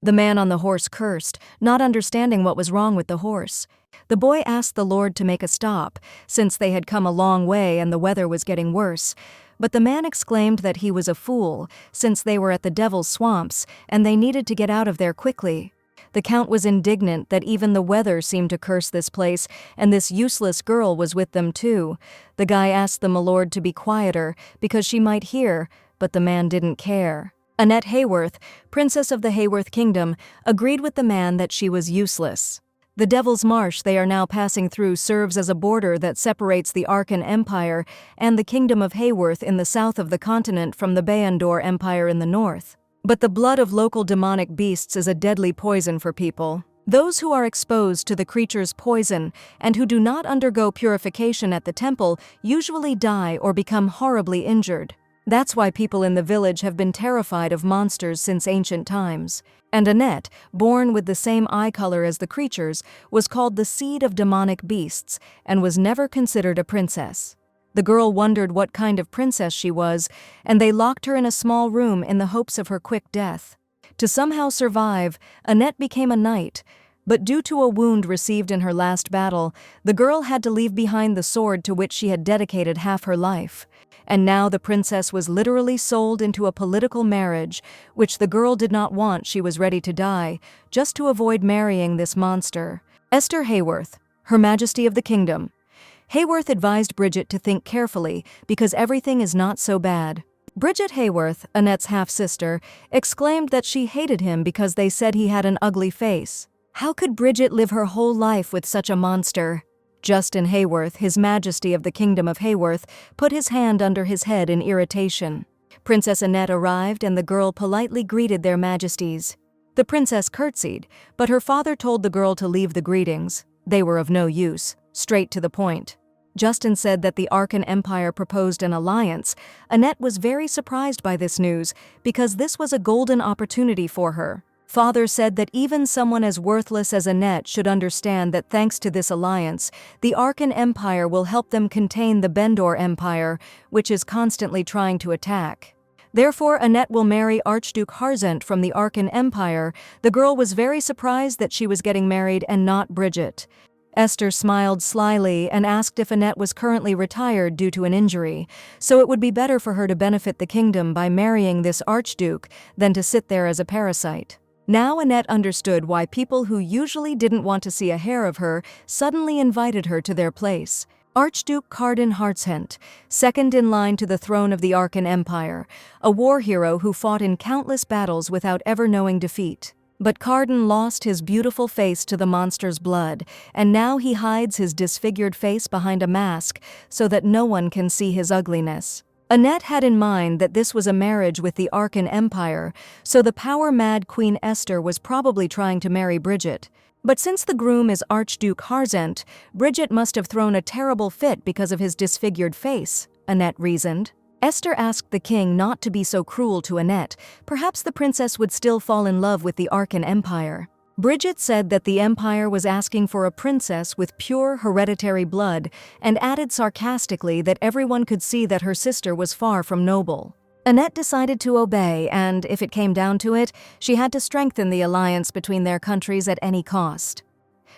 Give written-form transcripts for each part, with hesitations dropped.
The man on the horse cursed, not understanding what was wrong with the horse. The boy asked the Lord to make a stop, since they had come a long way and the weather was getting worse. But the man exclaimed that he was a fool, since they were at the devil's swamps, and they needed to get out of there quickly. The count was indignant that even the weather seemed to curse this place, and this useless girl was with them too. The guy asked the milord to be quieter, because she might hear, but the man didn't care. Annette Hayworth, princess of the Hayworth kingdom, agreed with the man that she was useless. The Devil's Marsh they are now passing through serves as a border that separates the Arkan Empire and the Kingdom of Hayworth in the south of the continent from the Bayandor Empire in the north. But the blood of local demonic beasts is a deadly poison for people. Those who are exposed to the creature's poison and who do not undergo purification at the temple usually die or become horribly injured. That's why people in the village have been terrified of monsters since ancient times. And Annette, born with the same eye color as the creatures, was called the seed of demonic beasts and was never considered a princess. The girl wondered what kind of princess she was, and they locked her in a small room in the hopes of her quick death. To somehow survive, Annette became a knight, but due to a wound received in her last battle, the girl had to leave behind the sword to which she had dedicated half her life. And now the princess was literally sold into a political marriage, which the girl did not want. She was ready to die, just to avoid marrying this monster. Esther Hayworth, Her Majesty of the Kingdom. Hayworth advised Bridget to think carefully, because everything is not so bad. Bridget Hayworth, Annette's half-sister, exclaimed that she hated him because they said he had an ugly face. How could Bridget live her whole life with such a monster? Justin Hayworth, His Majesty of the Kingdom of Hayworth, put his hand under his head in irritation. Princess Annette arrived and the girl politely greeted their majesties. The princess curtsied, but her father told the girl to leave the greetings. They were of no use, straight to the point. Justin said that the Arkan Empire proposed an alliance. Annette was very surprised by this news, because this was a golden opportunity for her. Father said that even someone as worthless as Annette should understand that thanks to this alliance, the Arkan Empire will help them contain the Bendor Empire, which is constantly trying to attack. Therefore, Annette will marry Archduke Harzent from the Arkan Empire. The girl was very surprised that she was getting married and not Bridget. Esther smiled slyly and asked if Annette was currently retired due to an injury, so it would be better for her to benefit the kingdom by marrying this archduke than to sit there as a parasite. Now Annette understood why people who usually didn't want to see a hair of her suddenly invited her to their place. Archduke Cardan Harzent, second in line to the throne of the Arkan Empire, a war hero who fought in countless battles without ever knowing defeat. But Cardan lost his beautiful face to the monster's blood, and now he hides his disfigured face behind a mask so that no one can see his ugliness. Annette had in mind that this was a marriage with the Arkan Empire, so the power-mad Queen Esther was probably trying to marry Bridget. But since the groom is Archduke Harzent, Bridget must have thrown a terrible fit because of his disfigured face, Annette reasoned. Esther asked the king not to be so cruel to Annette. Perhaps the princess would still fall in love with the Arkan Empire. Bridget said that the Empire was asking for a princess with pure hereditary blood, and added sarcastically that everyone could see that her sister was far from noble. Annette decided to obey, and if it came down to it, she had to strengthen the alliance between their countries at any cost.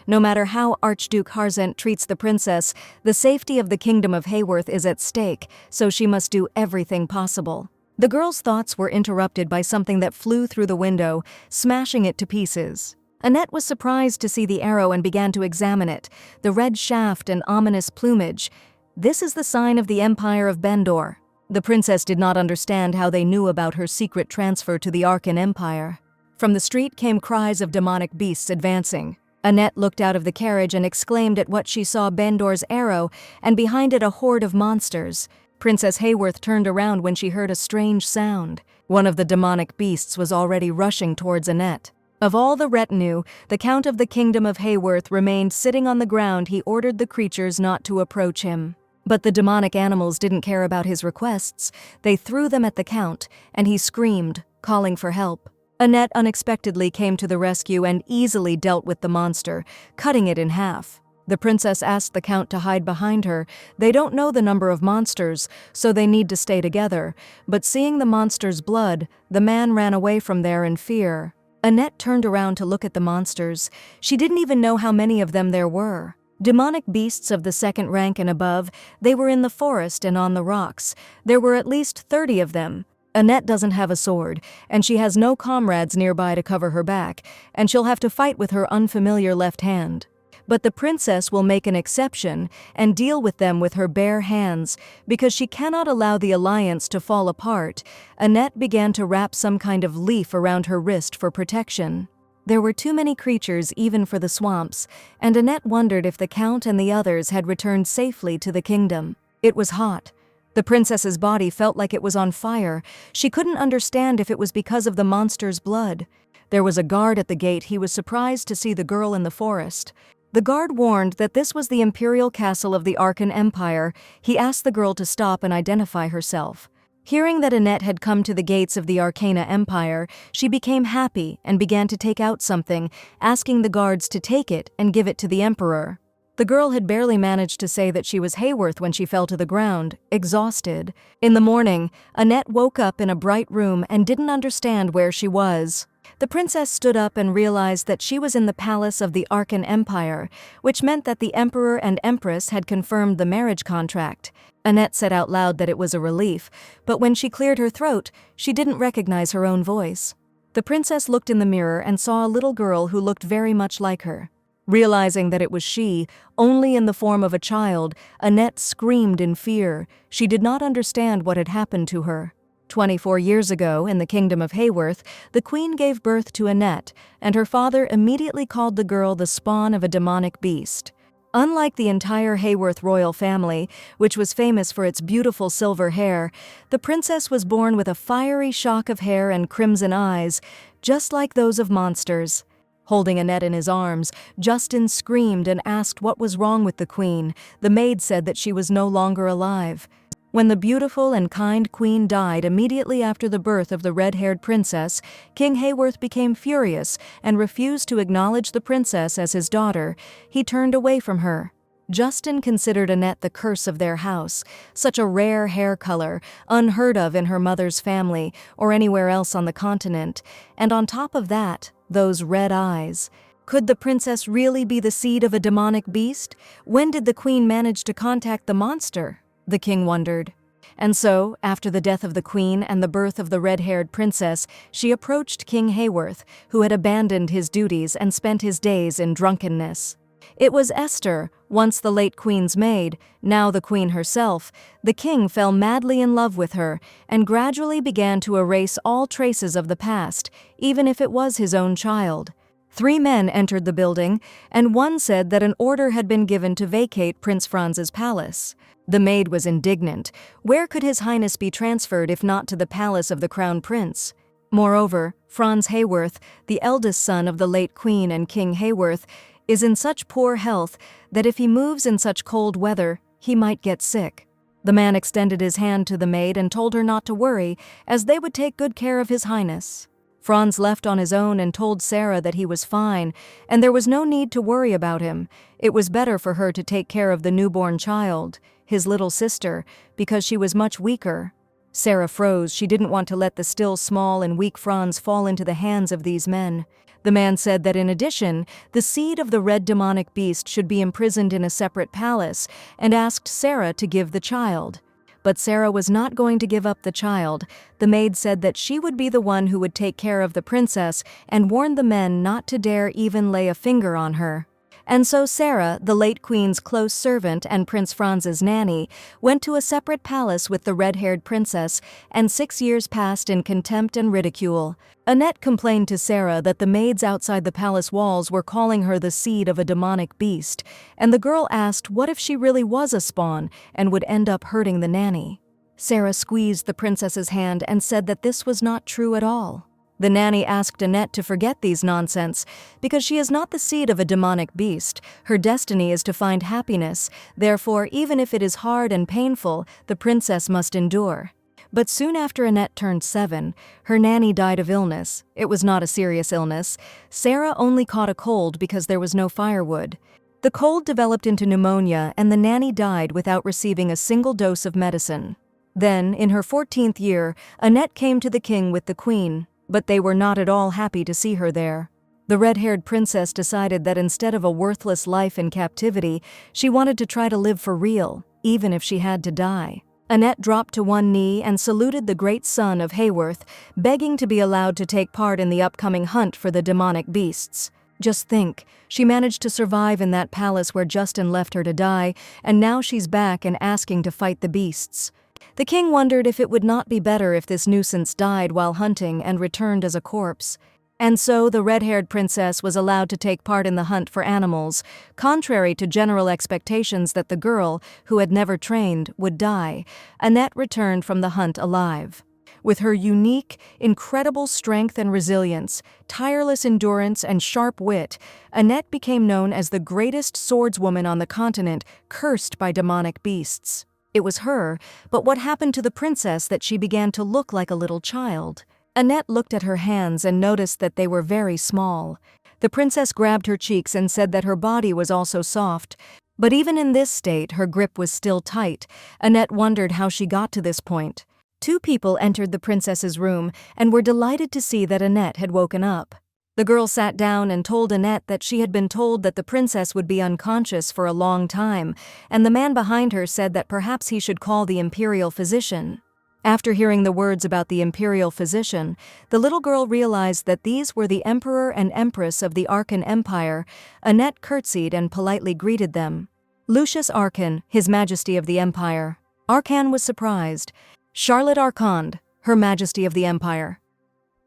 No matter how Archduke Harzent treats the princess, the safety of the Kingdom of Hayworth is at stake, so she must do everything possible. The girl's thoughts were interrupted by something that flew through the window, smashing it to pieces. Annette was surprised to see the arrow and began to examine it, the red shaft and ominous plumage. This is the sign of the Empire of Bendor. The princess did not understand how they knew about her secret transfer to the Arkan Empire. From the street came cries of demonic beasts advancing. Annette looked out of the carriage and exclaimed at what she saw: Bendor's arrow, and behind it a horde of monsters. Princess Hayworth turned around when she heard a strange sound. One of the demonic beasts was already rushing towards Annette. Of all the retinue, the Count of the Kingdom of Hayworth remained sitting on the ground. He ordered the creatures not to approach him. But the demonic animals didn't care about his requests. They threw them at the Count, and he screamed, calling for help. Annette unexpectedly came to the rescue and easily dealt with the monster, cutting it in half. The princess asked the Count to hide behind her. They don't know the number of monsters, so they need to stay together. But seeing the monster's blood, the man ran away from there in fear. Annette turned around to look at the monsters. She didn't even know how many of them there were. Demonic beasts of the second rank and above, they were in the forest and on the rocks. There were at least 30 of them. Annette doesn't have a sword, and she has no comrades nearby to cover her back, and she'll have to fight with her unfamiliar left hand. But the princess will make an exception and deal with them with her bare hands, because she cannot allow the alliance to fall apart. Annette began to wrap some kind of leaf around her wrist for protection. There were too many creatures even for the swamps, and Annette wondered if the Count and the others had returned safely to the kingdom. It was hot. The princess's body felt like it was on fire. She couldn't understand if it was because of the monster's blood. There was a guard at the gate. He was surprised to see the girl in the forest. The guard warned that this was the imperial castle of the Arkan Empire. He asked the girl to stop and identify herself. Hearing that Annette had come to the gates of the Arcana Empire, she became happy and began to take out something, asking the guards to take it and give it to the emperor. The girl had barely managed to say that she was Hayworth when she fell to the ground, exhausted. In the morning, Annette woke up in a bright room and didn't understand where she was. The princess stood up and realized that she was in the palace of the Arkan Empire, which meant that the emperor and empress had confirmed the marriage contract. Annette said out loud that it was a relief, but when she cleared her throat, she didn't recognize her own voice. The princess looked in the mirror and saw a little girl who looked very much like her. Realizing that it was she, only in the form of a child, Annette screamed in fear. She did not understand what had happened to her. 24 years ago, in the kingdom of Hayworth, the queen gave birth to Annette, and her father immediately called the girl the spawn of a demonic beast. Unlike the entire Hayworth royal family, which was famous for its beautiful silver hair, the princess was born with a fiery shock of hair and crimson eyes, just like those of monsters. Holding Annette in his arms, Justin screamed and asked what was wrong with the queen. The maid said that she was no longer alive. When the beautiful and kind queen died immediately after the birth of the red-haired princess, King Hayworth became furious and refused to acknowledge the princess as his daughter. He turned away from her. Justin considered Annette the curse of their house, such a rare hair color, unheard of in her mother's family or anywhere else on the continent, and on top of that, those red eyes. Could the princess really be the seed of a demonic beast? When did the queen manage to contact the monster? The king wondered. And so, after the death of the queen and the birth of the red-haired princess, she approached King Hayworth, who had abandoned his duties and spent his days in drunkenness. It was Esther, once the late queen's maid, now the queen herself. The king fell madly in love with her and gradually began to erase all traces of the past, even if it was his own child. 3 men entered the building, and one said that an order had been given to vacate Prince Franz's palace. The maid was indignant. Where could His Highness be transferred if not to the palace of the Crown Prince? Moreover, Franz Hayworth, the eldest son of the late Queen and King Hayworth, is in such poor health that if he moves in such cold weather, he might get sick. The man extended his hand to the maid and told her not to worry, as they would take good care of His Highness. Franz left on his own and told Sarah that he was fine, and there was no need to worry about him. It was better for her to take care of the newborn child, his little sister, because she was much weaker. Sarah froze. She didn't want to let the still small and weak Franz fall into the hands of these men. The man said that in addition, the seed of the red demonic beast should be imprisoned in a separate palace, and asked Sarah to give the child. But Sarah was not going to give up the child. The maid said that she would be the one who would take care of the princess and warned the men not to dare even lay a finger on her. And so Sarah, the late queen's close servant and Prince Franz's nanny, went to a separate palace with the red-haired princess, and 6 years passed in contempt and ridicule. Annette complained to Sarah that the maids outside the palace walls were calling her the seed of a demonic beast, and the girl asked what if she really was a spawn and would end up hurting the nanny. Sarah squeezed the princess's hand and said that this was not true at all. The nanny asked Annette to forget these nonsense, because she is not the seed of a demonic beast. Her destiny is to find happiness, therefore even if it is hard and painful, the princess must endure. But soon after Annette turned 7, her nanny died of illness. It was not a serious illness. Sarah only caught a cold because there was no firewood. The cold developed into pneumonia, and the nanny died without receiving a single dose of medicine. Then, in her 14th year, Annette came to the king with the queen. but they were not at all happy to see her there. The red-haired princess decided that instead of a worthless life in captivity, she wanted to try to live for real, even if she had to die. Annette dropped to one knee and saluted the great son of Hayworth, begging to be allowed to take part in the upcoming hunt for the demonic beasts. Just think, she managed to survive in that palace where Justin left her to die, and now she's back and asking to fight the beasts. The king wondered if it would not be better if this nuisance died while hunting and returned as a corpse. And so the red-haired princess was allowed to take part in the hunt for animals, contrary to general expectations that the girl, who had never trained, would die. Annette returned from the hunt alive. With her unique, incredible strength and resilience, tireless endurance and sharp wit, Annette became known as the greatest swordswoman on the continent, cursed by demonic beasts. It was her, but what happened to the princess that she began to look like a little child? Annette looked at her hands and noticed that they were very small. The princess grabbed her cheeks and said that her body was also soft, but even in this state her grip was still tight. Annette wondered how she got to this point. Two people entered the princess's room and were delighted to see that Annette had woken up. The girl sat down and told Annette that she had been told that the princess would be unconscious for a long time, and the man behind her said that perhaps he should call the imperial physician. After hearing the words about the imperial physician, the little girl realized that these were the emperor and empress of the Arkan Empire. Annette curtsied and politely greeted them. Lucius Arkan, His Majesty of the Empire. Arkan was surprised. Charlotte Arcand, Her Majesty of the Empire.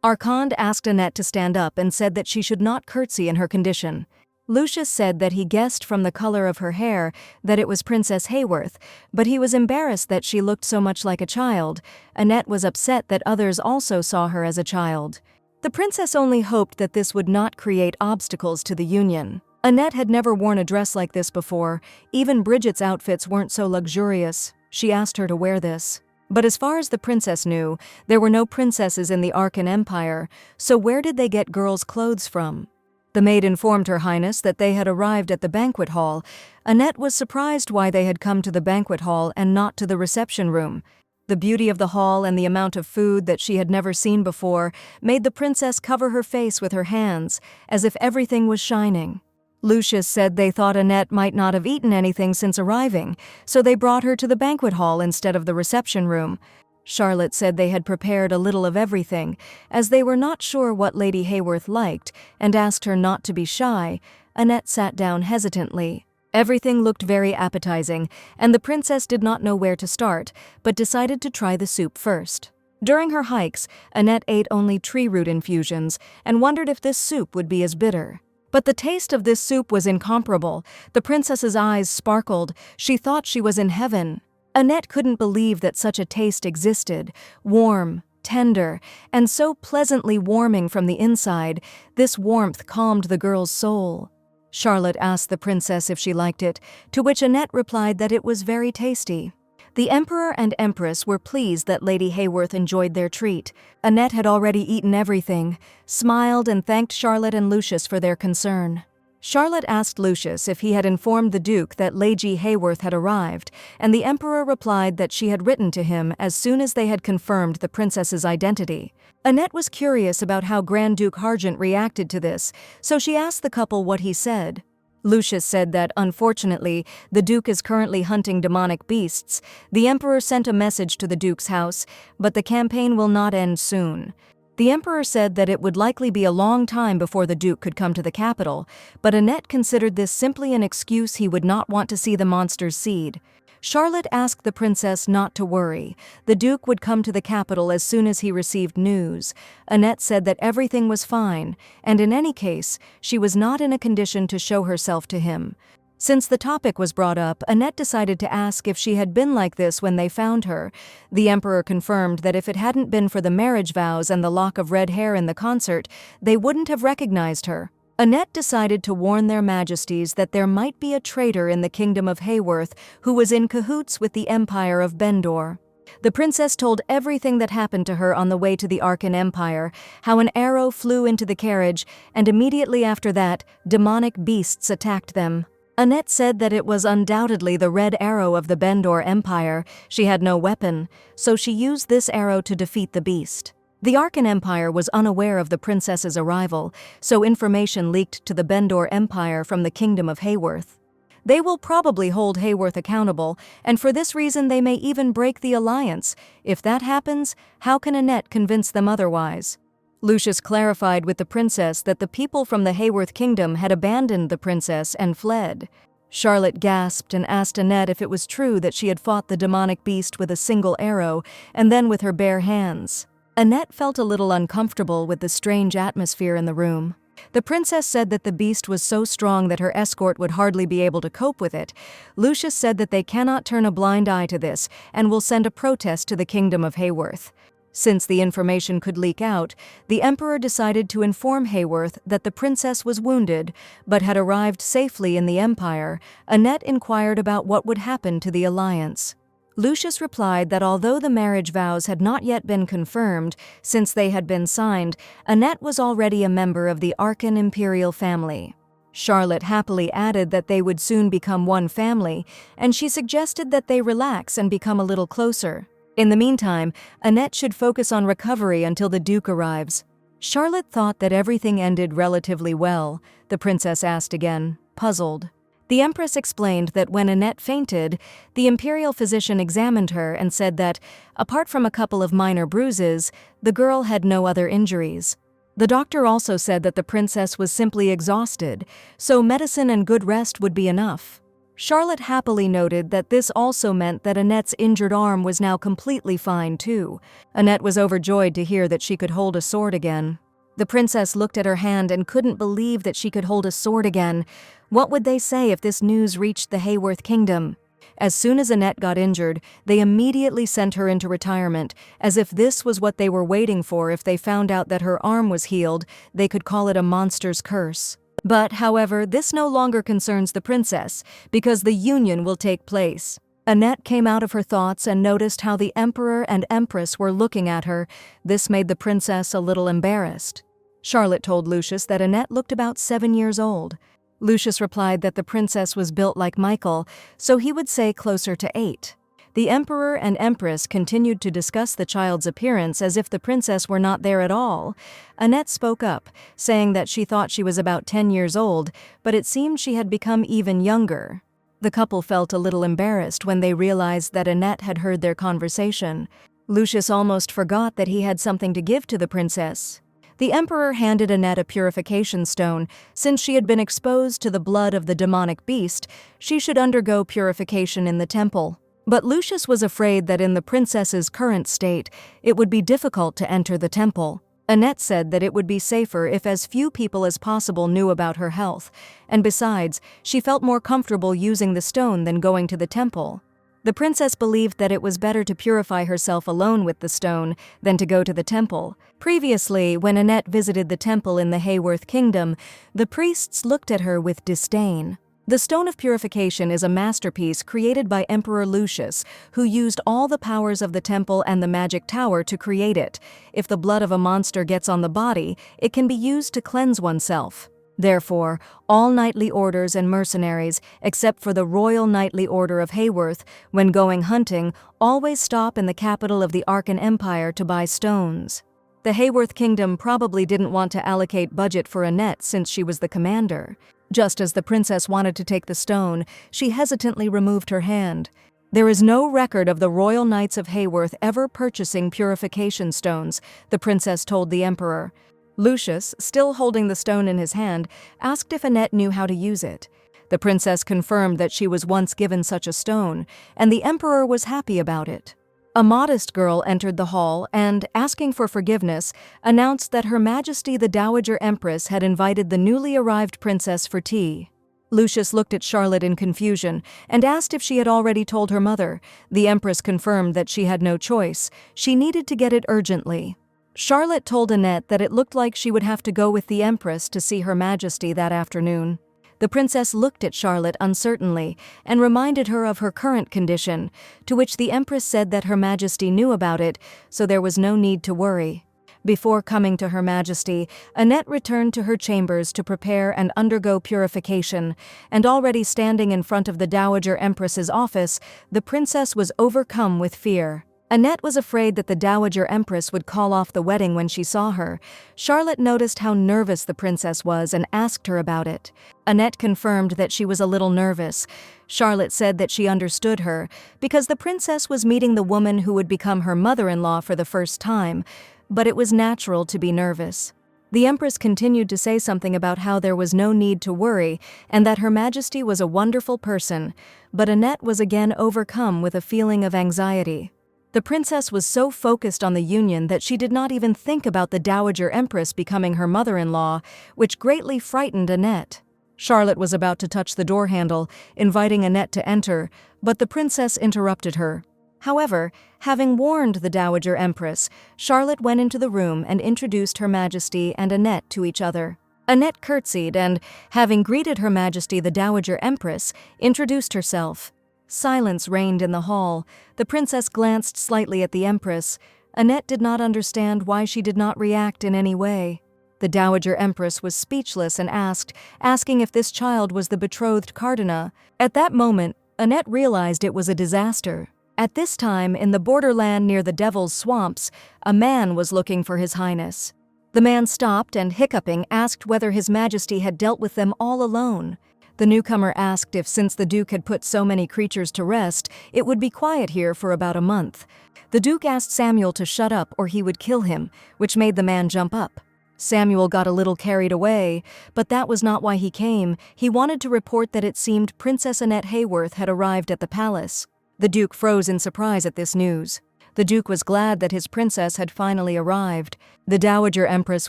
Arcand asked Annette to stand up and said that she should not curtsy in her condition. Lucius said that he guessed from the color of her hair that it was Princess Hayworth, but he was embarrassed that she looked so much like a child. Annette was upset that others also saw her as a child. The princess only hoped that this would not create obstacles to the union. Annette had never worn a dress like this before. Even Bridget's outfits weren't so luxurious. She asked her to wear this. But as far as the princess knew, there were no princesses in the Arkan Empire, so where did they get girls' clothes from? The maid informed Her Highness that they had arrived at the banquet hall. Annette was surprised why they had come to the banquet hall and not to the reception room. The beauty of the hall and the amount of food that she had never seen before made the princess cover her face with her hands, as if everything was shining. Lucius said they thought Annette might not have eaten anything since arriving, so they brought her to the banquet hall instead of the reception room. Charlotte said they had prepared a little of everything, as they were not sure what Lady Hayworth liked, and asked her not to be shy. Annette sat down hesitantly. Everything looked very appetizing, and the princess did not know where to start, but decided to try the soup first. During her hikes, Annette ate only tree root infusions, and wondered if this soup would be as bitter. But the taste of this soup was incomparable. The princess's eyes sparkled. She thought she was in heaven. Annette couldn't believe that such a taste existed, warm, tender, and so pleasantly warming from the inside. This warmth calmed the girl's soul. Charlotte asked the princess if she liked it, to which Annette replied that it was very tasty. The emperor and empress were pleased that Lady Hayworth enjoyed their treat. Annette had already eaten everything, smiled and thanked Charlotte and Lucius for their concern. Charlotte asked Lucius if he had informed the Duke that Lady Hayworth had arrived, and the Emperor replied that she had written to him as soon as they had confirmed the princess's identity. Annette was curious about how Grand Duke Harjant reacted to this, so she asked the couple what he said. Lucius said that, unfortunately, the Duke is currently hunting demonic beasts. The Emperor sent a message to the Duke's house, but the campaign will not end soon. The Emperor said that it would likely be a long time before the Duke could come to the capital, but Annette considered this simply an excuse he would not want to see the monster's seed. Charlotte asked the princess not to worry. The Duke would come to the capital as soon as he received news. Annette said that everything was fine, and in any case, she was not in a condition to show herself to him. Since the topic was brought up, Annette decided to ask if she had been like this when they found her. The Emperor confirmed that if it hadn't been for the marriage vows and the lock of red hair in the concert, they wouldn't have recognized her. Annette decided to warn their majesties that there might be a traitor in the kingdom of Hayworth who was in cahoots with the Empire of Bendor. The princess told everything that happened to her on the way to the Arkan Empire, how an arrow flew into the carriage, and immediately after that, demonic beasts attacked them. Annette said that it was undoubtedly the red arrow of the Bendor Empire. She had no weapon, so she used this arrow to defeat the beast. The Arkan Empire was unaware of the princess's arrival, so information leaked to the Bendor Empire from the Kingdom of Hayworth. They will probably hold Hayworth accountable, and for this reason they may even break the alliance. If that happens, how can Annette convince them otherwise? Lucius clarified with the princess that the people from the Hayworth Kingdom had abandoned the princess and fled. Charlotte gasped and asked Annette if it was true that she had fought the demonic beast with a single arrow and then with her bare hands. Annette felt a little uncomfortable with the strange atmosphere in the room. The princess said that the beast was so strong that her escort would hardly be able to cope with it. Lucius said that they cannot turn a blind eye to this and will send a protest to the Kingdom of Hayworth. Since the information could leak out, the Emperor decided to inform Hayworth that the princess was wounded but had arrived safely in the Empire. Annette inquired about what would happen to the alliance. Lucius replied that although the marriage vows had not yet been confirmed since they had been signed, Annette was already a member of the Arkan imperial family. Charlotte happily added that they would soon become one family, and she suggested that they relax and become a little closer. In the meantime, Annette should focus on recovery until the Duke arrives. Charlotte thought that everything ended relatively well. The princess asked again, puzzled. The Empress explained that when Annette fainted, the imperial physician examined her and said that, apart from a couple of minor bruises, the girl had no other injuries. The doctor also said that the princess was simply exhausted, so medicine and good rest would be enough. Charlotte happily noted that this also meant that Annette's injured arm was now completely fine too. Annette was overjoyed to hear that she could hold a sword again. The princess looked at her hand and couldn't believe that she could hold a sword again. What would they say if this news reached the Hayworth Kingdom? As soon as Annette got injured, they immediately sent her into retirement, as if this was what they were waiting for. If they found out that her arm was healed, they could call it a monster's curse. But, however, this no longer concerns the princess, because the union will take place. Annette came out of her thoughts and noticed how the Emperor and Empress were looking at her. This made the princess a little embarrassed. Charlotte told Lucius that Annette looked about 7 years old. Lucius replied that the princess was built like Michael, so he would say closer to 8. The Emperor and Empress continued to discuss the child's appearance as if the princess were not there at all. Annette spoke up, saying that she thought she was about 10 years old, but it seemed she had become even younger. The couple felt a little embarrassed when they realized that Annette had heard their conversation. Lucius almost forgot that he had something to give to the princess. The Emperor handed Annette a purification stone. Since she had been exposed to the blood of the demonic beast, she should undergo purification in the temple. But Lucius was afraid that in the princess's current state, it would be difficult to enter the temple. Annette said that it would be safer if as few people as possible knew about her health, and besides, she felt more comfortable using the stone than going to the temple. The princess believed that it was better to purify herself alone with the stone than to go to the temple. Previously, when Annette visited the temple in the Hayworth Kingdom, the priests looked at her with disdain. The Stone of Purification is a masterpiece created by Emperor Lucius, who used all the powers of the temple and the magic tower to create it. If the blood of a monster gets on the body, it can be used to cleanse oneself. Therefore, all knightly orders and mercenaries, except for the Royal Knightly Order of Hayworth, when going hunting, always stop in the capital of the Arkan Empire to buy stones. The Hayworth Kingdom probably didn't want to allocate budget for Annette since she was the commander. Just as the princess wanted to take the stone, she hesitantly removed her hand. There is no record of the Royal Knights of Hayworth ever purchasing purification stones, the princess told the Emperor. Lucius, still holding the stone in his hand, asked if Annette knew how to use it. The princess confirmed that she was once given such a stone, and the Emperor was happy about it. A modest girl entered the hall and, asking for forgiveness, announced that Her Majesty the Dowager Empress had invited the newly arrived princess for tea. Lucius looked at Charlotte in confusion and asked if she had already told her mother. The Empress confirmed that she had no choice. She needed to get it urgently. Charlotte told Annette that it looked like she would have to go with the Empress to see Her Majesty that afternoon. The princess looked at Charlotte uncertainly and reminded her of her current condition, to which the Empress said that Her Majesty knew about it, so there was no need to worry. Before coming to Her Majesty, Annette returned to her chambers to prepare and undergo purification, and already standing in front of the Dowager Empress's office, the princess was overcome with fear. Annette was afraid that the Dowager Empress would call off the wedding when she saw her. Charlotte noticed how nervous the princess was and asked her about it. Annette confirmed that she was a little nervous. Charlotte said that she understood her, because the princess was meeting the woman who would become her mother-in-law for the first time, but it was natural to be nervous. The Empress continued to say something about how there was no need to worry and that Her Majesty was a wonderful person, but Annette was again overcome with a feeling of anxiety. The princess was so focused on the union that she did not even think about the Dowager Empress becoming her mother-in-law, which greatly frightened Annette. Charlotte was about to touch the door handle, inviting Annette to enter, but the princess interrupted her. However, having warned the Dowager Empress, Charlotte went into the room and introduced Her Majesty and Annette to each other. Annette curtsied and, having greeted Her Majesty the Dowager Empress, introduced herself. Silence reigned in the hall. The princess glanced slightly at the Empress. Annette did not understand why she did not react in any way. The Dowager Empress was speechless and asking if this child was the betrothed Cardinal. At that moment, Annette realized it was a disaster. At this time, in the borderland near the Devil's Swamps, a man was looking for His Highness. The man stopped and, hiccuping, asked whether His Majesty had dealt with them all alone. The newcomer asked if, since the Duke had put so many creatures to rest, it would be quiet here for about a month. The Duke asked Samuel to shut up or he would kill him, which made the man jump up. Samuel got a little carried away, but that was not why he came. He wanted to report that it seemed Princess Annette Hayworth had arrived at the palace. The Duke froze in surprise at this news. The Duke was glad that his princess had finally arrived. The Dowager Empress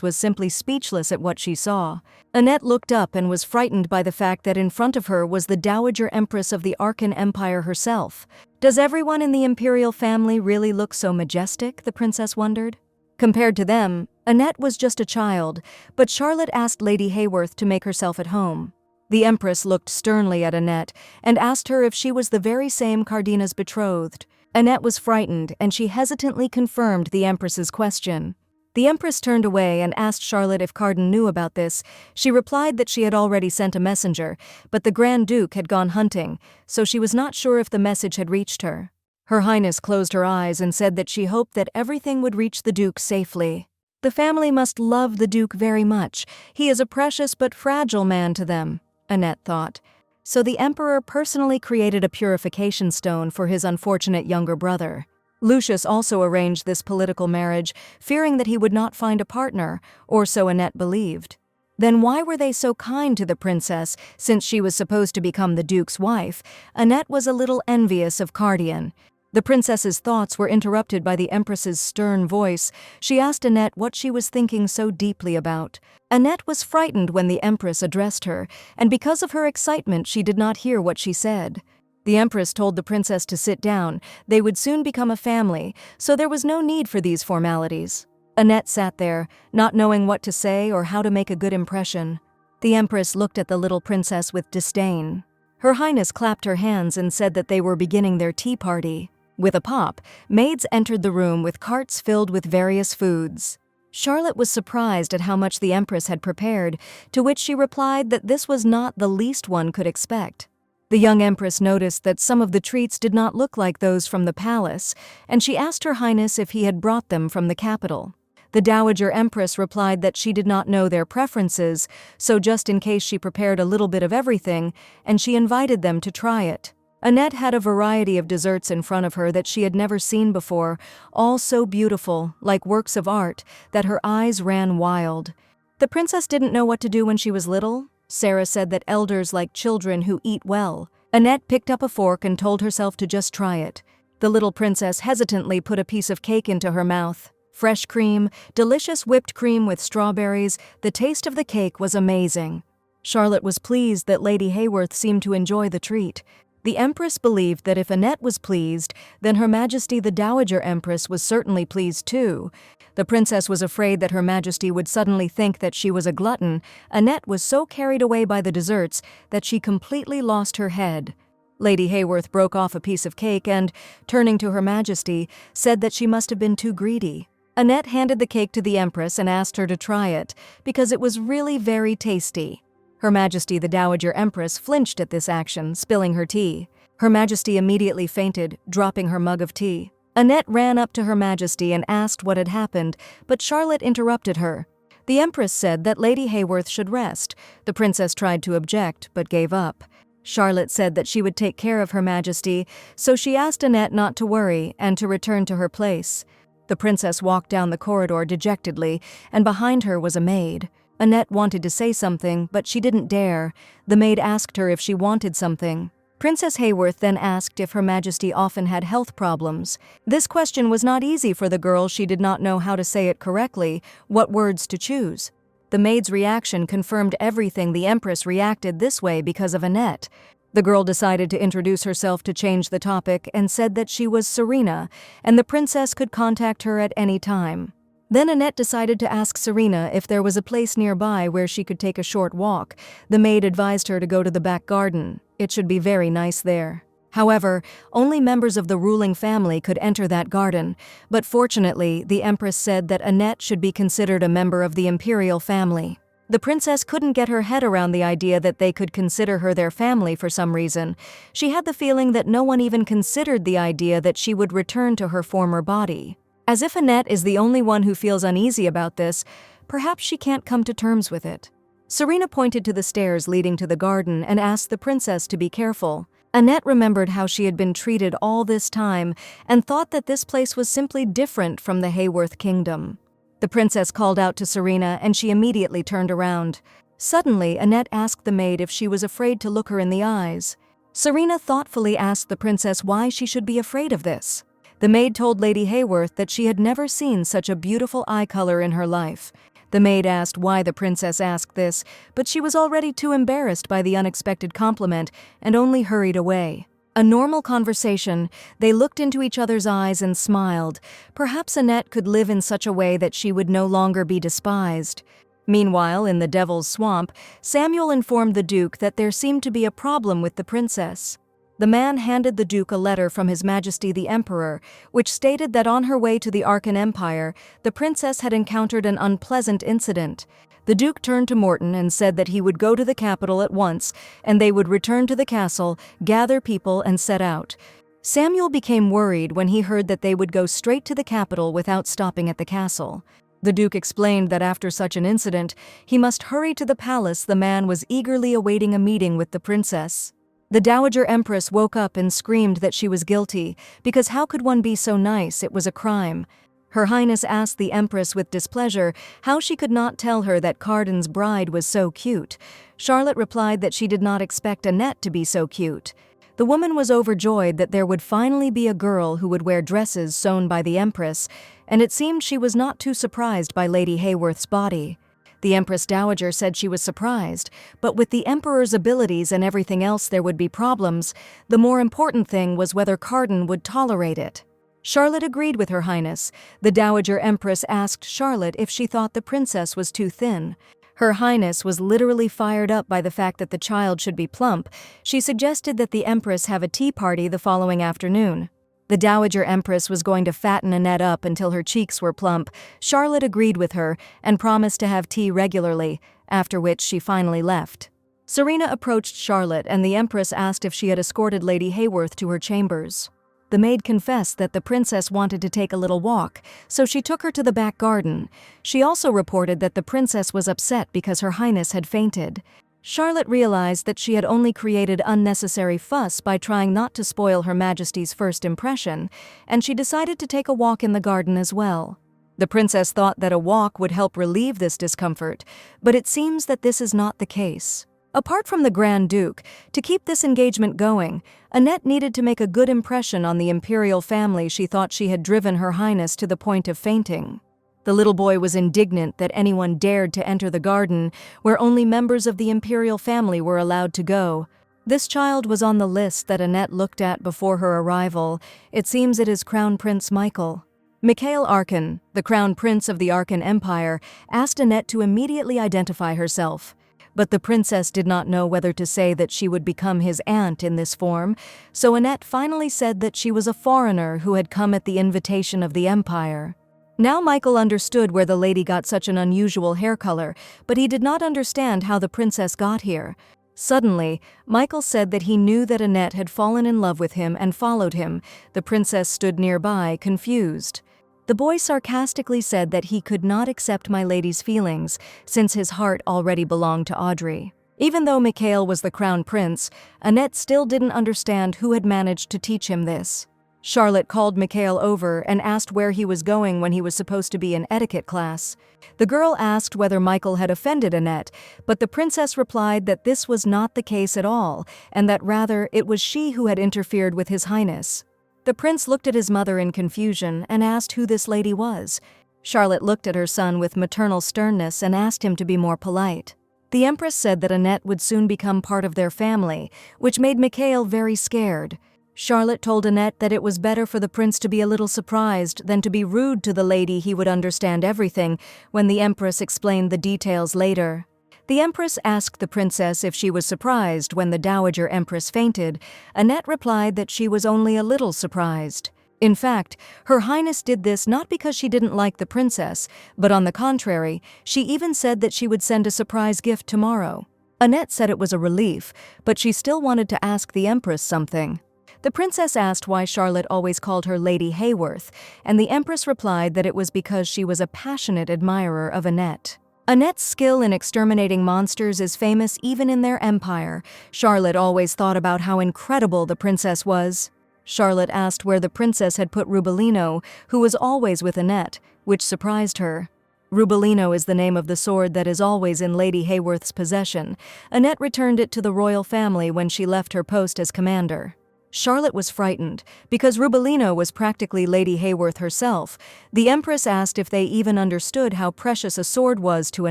was simply speechless at what she saw. Annette looked up and was frightened by the fact that in front of her was the Dowager Empress of the Arkan Empire herself. Does everyone in the imperial family really look so majestic? The princess wondered. Compared to them, Annette was just a child, but Charlotte asked Lady Hayworth to make herself at home. The Empress looked sternly at Annette and asked her if she was the very same Cardina's betrothed. Annette was frightened, and she hesitantly confirmed the Empress's question. The Empress turned away and asked Charlotte if Cardin knew about this. She replied that she had already sent a messenger, but the Grand Duke had gone hunting, so she was not sure if the message had reached her. Her Highness closed her eyes and said that she hoped that everything would reach the Duke safely. The family must love the Duke very much. He is a precious but fragile man to them, Annette thought. So the Emperor personally created a purification stone for his unfortunate younger brother. Lucius also arranged this political marriage, fearing that he would not find a partner, or so Annette believed. Then why were they so kind to the princess, since she was supposed to become the Duke's wife? Annette was a little envious of Cardian. The princess's thoughts were interrupted by the Empress's stern voice. She asked Annette what she was thinking so deeply about. Annette was frightened when the Empress addressed her, and because of her excitement she did not hear what she said. The Empress told the princess to sit down. They would soon become a family, so there was no need for these formalities. Annette sat there, not knowing what to say or how to make a good impression. The Empress looked at the little princess with disdain. Her Highness clapped her hands and said that they were beginning their tea party. With a pop, maids entered the room with carts filled with various foods. Charlotte was surprised at how much the Empress had prepared, to which she replied that this was not the least one could expect. The young Empress noticed that some of the treats did not look like those from the palace, and she asked Her Highness if he had brought them from the capital. The Dowager Empress replied that she did not know their preferences, so just in case she prepared a little bit of everything, and she invited them to try it. Annette had a variety of desserts in front of her that she had never seen before, all so beautiful, like works of art, that her eyes ran wild. The princess didn't know what to do when she was little. Sarah said that elders like children who eat well. Annette picked up a fork and told herself to just try it. The little princess hesitantly put a piece of cake into her mouth. Fresh cream, delicious whipped cream with strawberries, the taste of the cake was amazing. Charlotte was pleased that Lady Hayworth seemed to enjoy the treat. The Empress believed that if Annette was pleased, then Her Majesty the Dowager Empress was certainly pleased too. The princess was afraid that Her Majesty would suddenly think that she was a glutton. Annette was so carried away by the desserts that she completely lost her head. Lady Hayworth broke off a piece of cake and, turning to Her Majesty, said that she must have been too greedy. Annette handed the cake to the Empress and asked her to try it, because it was really very tasty. Her Majesty the Dowager Empress flinched at this action, spilling her tea. Her Majesty immediately fainted, dropping her mug of tea. Annette ran up to Her Majesty and asked what had happened, but Charlotte interrupted her. The Empress said that Lady Hayworth should rest. The princess tried to object, but gave up. Charlotte said that she would take care of Her Majesty, so she asked Annette not to worry and to return to her place. The princess walked down the corridor dejectedly, and behind her was a maid. Annette wanted to say something, but she didn't dare. The maid asked her if she wanted something. Princess Hayworth then asked if Her Majesty often had health problems. This question was not easy for the girl. She did not know how to say it correctly, what words to choose. The maid's reaction confirmed everything. The Empress reacted this way because of Annette. The girl decided to introduce herself to change the topic and said that she was Serena, and the princess could contact her at any time. Then Annette decided to ask Serena if there was a place nearby where she could take a short walk. The maid advised her to go to the back garden. It should be very nice there. However, only members of the ruling family could enter that garden, but fortunately, the Empress said that Annette should be considered a member of the imperial family. The princess couldn't get her head around the idea that they could consider her their family for some reason. She had the feeling that no one even considered the idea that she would return to her former body. As if Annette is the only one who feels uneasy about this, perhaps she can't come to terms with it. Serena pointed to the stairs leading to the garden and asked the princess to be careful. Annette remembered how she had been treated all this time and thought that this place was simply different from the Hayworth kingdom. The princess called out to Serena and she immediately turned around. Suddenly, Annette asked the maid if she was afraid to look her in the eyes. Serena thoughtfully asked the princess why she should be afraid of this. The maid told Lady Hayworth that she had never seen such a beautiful eye color in her life. The maid asked why the princess asked this, but she was already too embarrassed by the unexpected compliment and only hurried away. A normal conversation, they looked into each other's eyes and smiled. Perhaps Annette could live in such a way that she would no longer be despised. Meanwhile, in the Devil's Swamp, Samuel informed the Duke that there seemed to be a problem with the princess. The man handed the Duke a letter from His Majesty the Emperor, which stated that on her way to the Arkan Empire, the princess had encountered an unpleasant incident. The Duke turned to Morton and said that he would go to the capital at once, and they would return to the castle, gather people, and set out. Samuel became worried when he heard that they would go straight to the capital without stopping at the castle. The Duke explained that after such an incident, he must hurry to the palace. The man was eagerly awaiting a meeting with the princess. The Dowager Empress woke up and screamed that she was guilty, because how could one be so nice? It was a crime. Her Highness asked the Empress with displeasure how she could not tell her that Cardan's bride was so cute. Charlotte replied that she did not expect Annette to be so cute. The woman was overjoyed that there would finally be a girl who would wear dresses sewn by the Empress, and it seemed she was not too surprised by Lady Hayworth's body. The Empress Dowager said she was surprised, but with the Emperor's abilities and everything else there would be problems. The more important thing was whether Cardan would tolerate it. Charlotte agreed with Her Highness. The Dowager Empress asked Charlotte if she thought the princess was too thin. Her Highness was literally fired up by the fact that the child should be plump. She suggested that the Empress have a tea party the following afternoon. The Dowager Empress was going to fatten Annette up until her cheeks were plump. Charlotte agreed with her and promised to have tea regularly, after which she finally left. Serena approached Charlotte and the Empress asked if she had escorted Lady Hayworth to her chambers. The maid confessed that the princess wanted to take a little walk, so she took her to the back garden. She also reported that the princess was upset because Her Highness had fainted. Charlotte realized that she had only created unnecessary fuss by trying not to spoil Her Majesty's first impression, and she decided to take a walk in the garden as well. The princess thought that a walk would help relieve this discomfort, but it seems that this is not the case. Apart from the Grand Duke, to keep this engagement going, Annette needed to make a good impression on the imperial family. She thought she had driven Her Highness to the point of fainting. The little boy was indignant that anyone dared to enter the garden, where only members of the imperial family were allowed to go. This child was on the list that Annette looked at before her arrival. It seems it is Crown Prince Michael. Mikhail Arkan, the Crown Prince of the Arkan Empire, asked Annette to immediately identify herself. But the princess did not know whether to say that she would become his aunt in this form, so Annette finally said that she was a foreigner who had come at the invitation of the Empire. Now Michael understood where the lady got such an unusual hair color, but he did not understand how the princess got here. Suddenly, Michael said that he knew that Annette had fallen in love with him and followed him. The princess stood nearby, confused. The boy sarcastically said that he could not accept my lady's feelings, since his heart already belonged to Audrey. Even though Mikhail was the crown prince, Annette still didn't understand who had managed to teach him this. Charlotte called Mikhail over and asked where he was going when he was supposed to be in etiquette class. The girl asked whether Michael had offended Annette, but the princess replied that this was not the case at all, and that rather it was she who had interfered with His Highness. The prince looked at his mother in confusion and asked who this lady was. Charlotte looked at her son with maternal sternness and asked him to be more polite. The empress said that Annette would soon become part of their family, which made Mikhail very scared. Charlotte told Annette that it was better for the prince to be a little surprised than to be rude to the lady. He would understand everything when the empress explained the details later. The empress asked the princess if she was surprised when the dowager empress fainted. Annette replied that she was only a little surprised. In fact, Her Highness did this not because she didn't like the princess, but on the contrary, she even said that she would send a surprise gift tomorrow. Annette said it was a relief, but she still wanted to ask the empress something. The princess asked why Charlotte always called her Lady Hayworth, and the empress replied that it was because she was a passionate admirer of Annette. Annette's skill in exterminating monsters is famous even in their empire. Charlotte always thought about how incredible the princess was. Charlotte asked where the princess had put Rubelino, who was always with Annette, which surprised her. Rubelino is the name of the sword that is always in Lady Hayworth's possession. Annette returned it to the royal family when she left her post as commander. Charlotte was frightened, because Rubelino was practically Lady Hayworth herself. The empress asked if they even understood how precious a sword was to a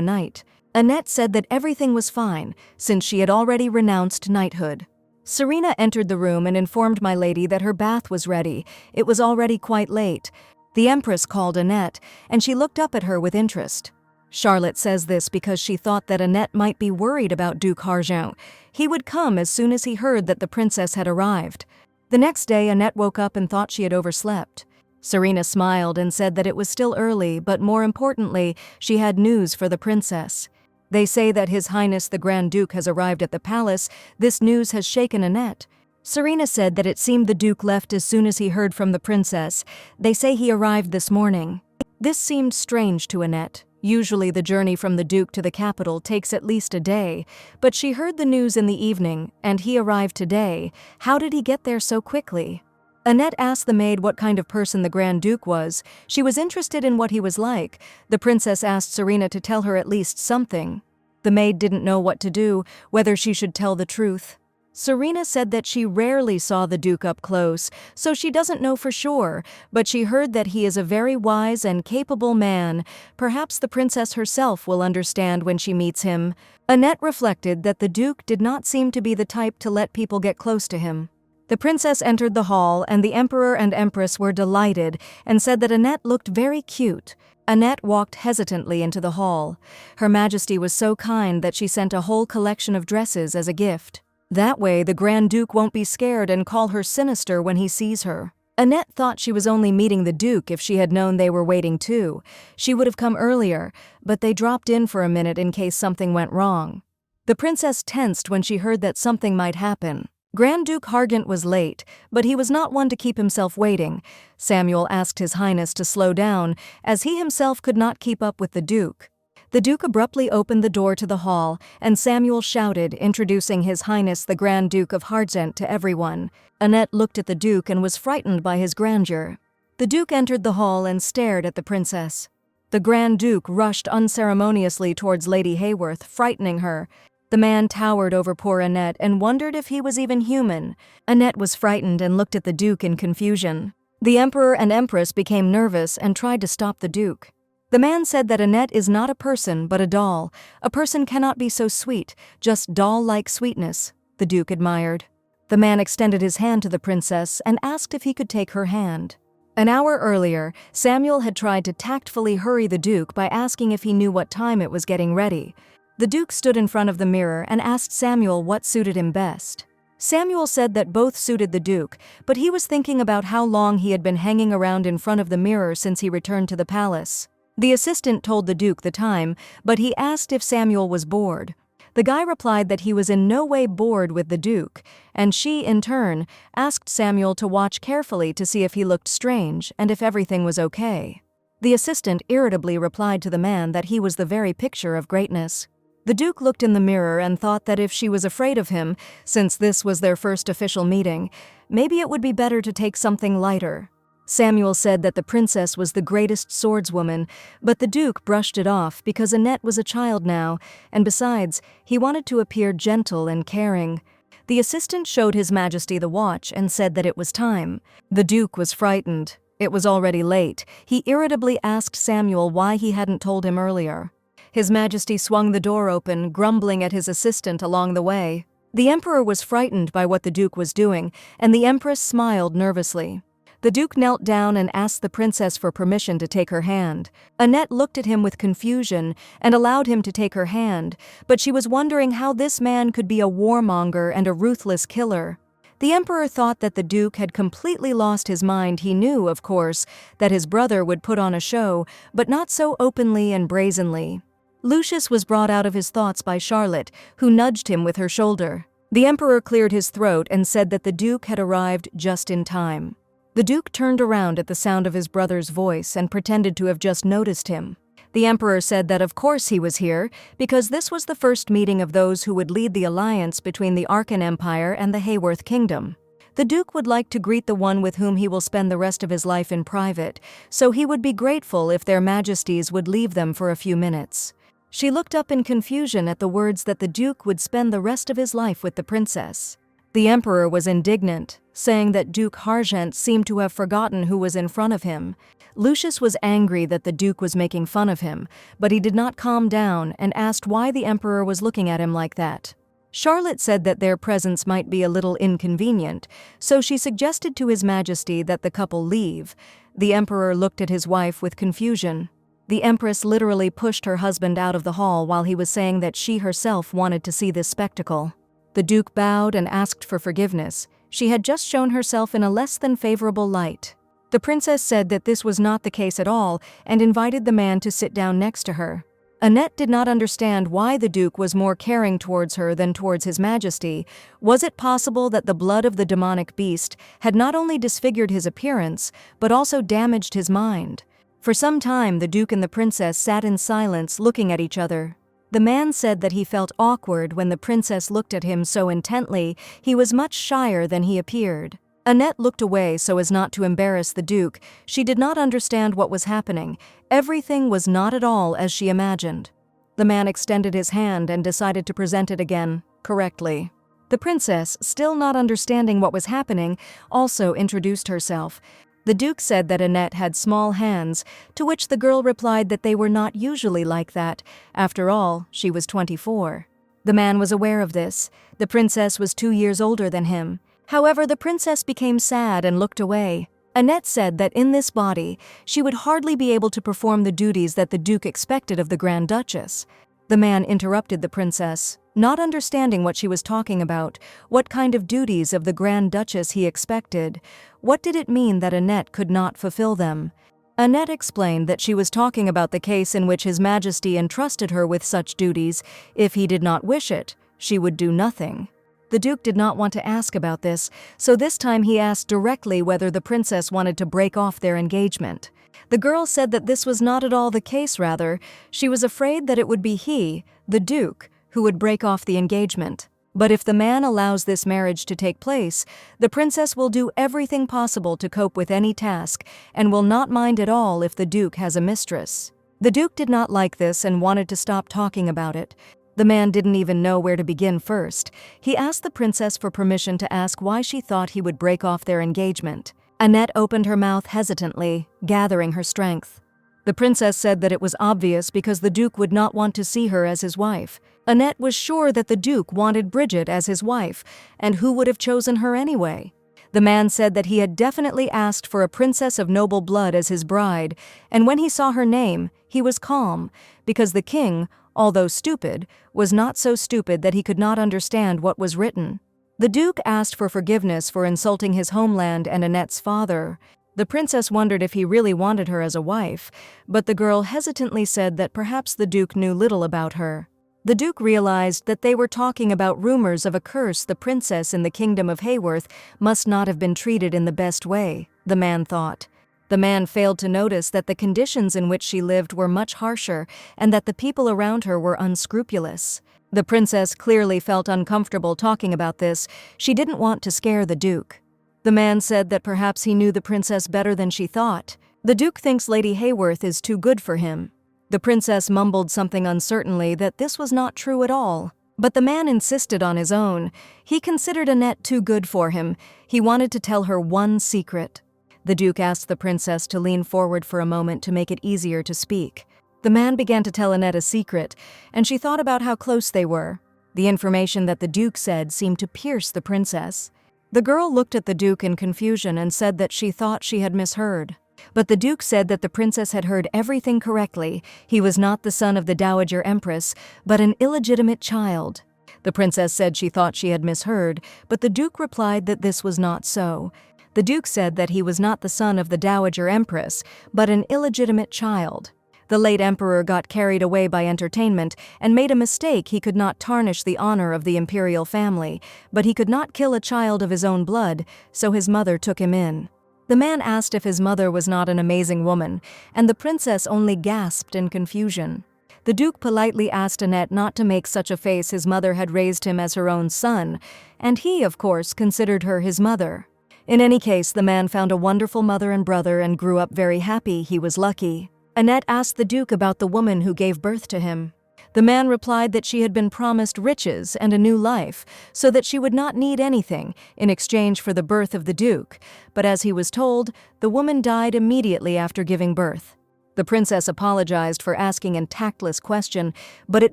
knight. Annette said that everything was fine, since she had already renounced knighthood. Serena entered the room and informed my lady that her bath was ready. It was already quite late. The empress called Annette, and she looked up at her with interest. Charlotte says this because she thought that Annette might be worried about Duke Argent. He would come as soon as he heard that the princess had arrived. The next day, Annette woke up and thought she had overslept. Serena smiled and said that it was still early, but more importantly, she had news for the princess. They say that His Highness the Grand Duke has arrived at the palace. This news has shaken Annette. Serena said that it seemed the Duke left as soon as he heard from the princess. They say he arrived this morning. This seemed strange to Annette. Usually the journey from the Duke to the capital takes at least a day, but she heard the news in the evening, and he arrived today. How did he get there so quickly? Annette asked the maid what kind of person the Grand Duke was. She was interested in what he was like. The princess asked Serena to tell her at least something. The maid didn't know what to do, whether she should tell the truth. Serena said that she rarely saw the Duke up close, so she doesn't know for sure, but she heard that he is a very wise and capable man. Perhaps the princess herself will understand when she meets him. Annette reflected that the Duke did not seem to be the type to let people get close to him. The princess entered the hall, and the emperor and empress were delighted and said that Annette looked very cute. Annette walked hesitantly into the hall. Her Majesty was so kind that she sent a whole collection of dresses as a gift. That way, the Grand Duke won't be scared and call her sinister when he sees her. Annette thought she was only meeting the Duke if she had known they were waiting too. She would have come earlier, but they dropped in for a minute in case something went wrong. The princess tensed when she heard that something might happen. Grand Duke Hargant was late, but he was not one to keep himself waiting. Samuel asked His Highness to slow down, as he himself could not keep up with the Duke. The Duke abruptly opened the door to the hall, and Samuel shouted, introducing His Highness the Grand Duke of Hargant to everyone. Annette looked at the Duke and was frightened by his grandeur. The Duke entered the hall and stared at the princess. The Grand Duke rushed unceremoniously towards Lady Hayworth, frightening her. The man towered over poor Annette and wondered if he was even human. Annette was frightened and looked at the Duke in confusion. The Emperor and Empress became nervous and tried to stop the Duke. The man said that Annette is not a person but a doll. A person cannot be so sweet, just doll-like sweetness, the Duke admired. The man extended his hand to the princess and asked if he could take her hand. An hour earlier, Samuel had tried to tactfully hurry the Duke by asking if he knew what time it was getting ready. The Duke stood in front of the mirror and asked Samuel what suited him best. Samuel said that both suited the Duke, but he was thinking about how long he had been hanging around in front of the mirror since he returned to the palace. The assistant told the Duke the time, but he asked if Samuel was bored. The guy replied that he was in no way bored with the Duke, and she, in turn, asked Samuel to watch carefully to see if he looked strange and if everything was okay. The assistant irritably replied to the man that he was the very picture of greatness. The Duke looked in the mirror and thought that if she was afraid of him, since this was their first official meeting, maybe it would be better to take something lighter. Samuel said that the princess was the greatest swordswoman, but the Duke brushed it off because Annette was a child now, and besides, he wanted to appear gentle and caring. The assistant showed His Majesty the watch and said that it was time. The Duke was frightened. It was already late. He irritably asked Samuel why he hadn't told him earlier. His Majesty swung the door open, grumbling at his assistant along the way. The Emperor was frightened by what the Duke was doing, and the Empress smiled nervously. The Duke knelt down and asked the princess for permission to take her hand. Annette looked at him with confusion and allowed him to take her hand, but she was wondering how this man could be a warmonger and a ruthless killer. The Emperor thought that the Duke had completely lost his mind. He knew, of course, that his brother would put on a show, but not so openly and brazenly. Lucius was brought out of his thoughts by Charlotte, who nudged him with her shoulder. The Emperor cleared his throat and said that the Duke had arrived just in time. The Duke turned around at the sound of his brother's voice and pretended to have just noticed him. The Emperor said that of course he was here, because this was the first meeting of those who would lead the alliance between the Arkan Empire and the Hayworth Kingdom. The Duke would like to greet the one with whom he will spend the rest of his life in private, so he would be grateful if their majesties would leave them for a few minutes. She looked up in confusion at the words that the Duke would spend the rest of his life with the princess. The Emperor was indignant, saying that Duke Harjent seemed to have forgotten who was in front of him. Lucius was angry that the Duke was making fun of him, but he did not calm down and asked why the Emperor was looking at him like that. Charlotte said that their presence might be a little inconvenient, so she suggested to His Majesty that the couple leave. The Emperor looked at his wife with confusion. The Empress literally pushed her husband out of the hall while he was saying that she herself wanted to see this spectacle. The Duke bowed and asked for forgiveness. She had just shown herself in a less than favorable light. The princess said that this was not the case at all and invited the man to sit down next to her. Annette did not understand why the Duke was more caring towards her than towards His Majesty. Was it possible that the blood of the demonic beast had not only disfigured his appearance, but also damaged his mind? For some time, the Duke and the princess sat in silence, looking at each other. The man said that he felt awkward when the princess looked at him so intently. He was much shyer than he appeared. Annette looked away so as not to embarrass the Duke. She did not understand what was happening. Everything was not at all as she imagined. The man extended his hand and decided to present it again, correctly. The princess, still not understanding what was happening, also introduced herself. The Duke said that Annette had small hands, to which the girl replied that they were not usually like that. After all, she was 24. The man was aware of this. The princess was 2 years older than him. However, the princess became sad and looked away. Annette said that in this body, she would hardly be able to perform the duties that the Duke expected of the Grand Duchess. The man interrupted the princess, not understanding what she was talking about. What kind of duties of the Grand Duchess he expected? What did it mean that Annette could not fulfill them? Annette explained that she was talking about the case in which His Majesty entrusted her with such duties. If he did not wish it, she would do nothing. The Duke did not want to ask about this, so this time he asked directly whether the princess wanted to break off their engagement. The girl said that this was not at all the case. Rather, she was afraid that it would be he, the Duke, who would break off the engagement. But if the man allows this marriage to take place, the princess will do everything possible to cope with any task and will not mind at all if the Duke has a mistress. The Duke did not like this and wanted to stop talking about it. The man didn't even know where to begin first. He asked the princess for permission to ask why she thought he would break off their engagement. Annette opened her mouth hesitantly, gathering her strength. The princess said that it was obvious because the Duke would not want to see her as his wife. Annette was sure that the Duke wanted Bridget as his wife, and who would have chosen her anyway? The man said that he had definitely asked for a princess of noble blood as his bride, and when he saw her name, he was calm, because the king, although stupid, was not so stupid that he could not understand what was written. The Duke asked for forgiveness for insulting his homeland and Annette's father. The princess wondered if he really wanted her as a wife, but the girl hesitantly said that perhaps the Duke knew little about her. The Duke realized that they were talking about rumors of a curse. The princess in the kingdom of Hayworth must not have been treated in the best way, the man thought. The man failed to notice that the conditions in which she lived were much harsher and that the people around her were unscrupulous. The princess clearly felt uncomfortable talking about this. She didn't want to scare the Duke. The man said that perhaps he knew the princess better than she thought. The Duke thinks Lady Hayworth is too good for him. The princess mumbled something uncertainly that this was not true at all. But the man insisted on his own. He considered Annette too good for him. He wanted to tell her one secret. The Duke asked the princess to lean forward for a moment to make it easier to speak. The man began to tell Annette a secret, and she thought about how close they were. The information that the Duke said seemed to pierce the princess. The girl looked at the Duke in confusion and said that she thought she had misheard. But the Duke said that the princess had heard everything correctly. He was not the son of the Dowager Empress, but an illegitimate child. The princess said she thought she had misheard, but the Duke replied that this was not so. The Duke said that he was not the son of the Dowager Empress, but an illegitimate child. The late emperor got carried away by entertainment and made a mistake. He could not tarnish the honor of the imperial family, but he could not kill a child of his own blood, so his mother took him in. The man asked if his mother was not an amazing woman, and the princess only gasped in confusion. The Duke politely asked Annette not to make such a face. His mother had raised him as her own son, and he, of course, considered her his mother. In any case, the man found a wonderful mother and brother and grew up very happy. He was lucky. Annette asked the Duke about the woman who gave birth to him. The man replied that she had been promised riches and a new life, so that she would not need anything in exchange for the birth of the Duke, but as he was told, the woman died immediately after giving birth. The princess apologized for asking a tactless question, but it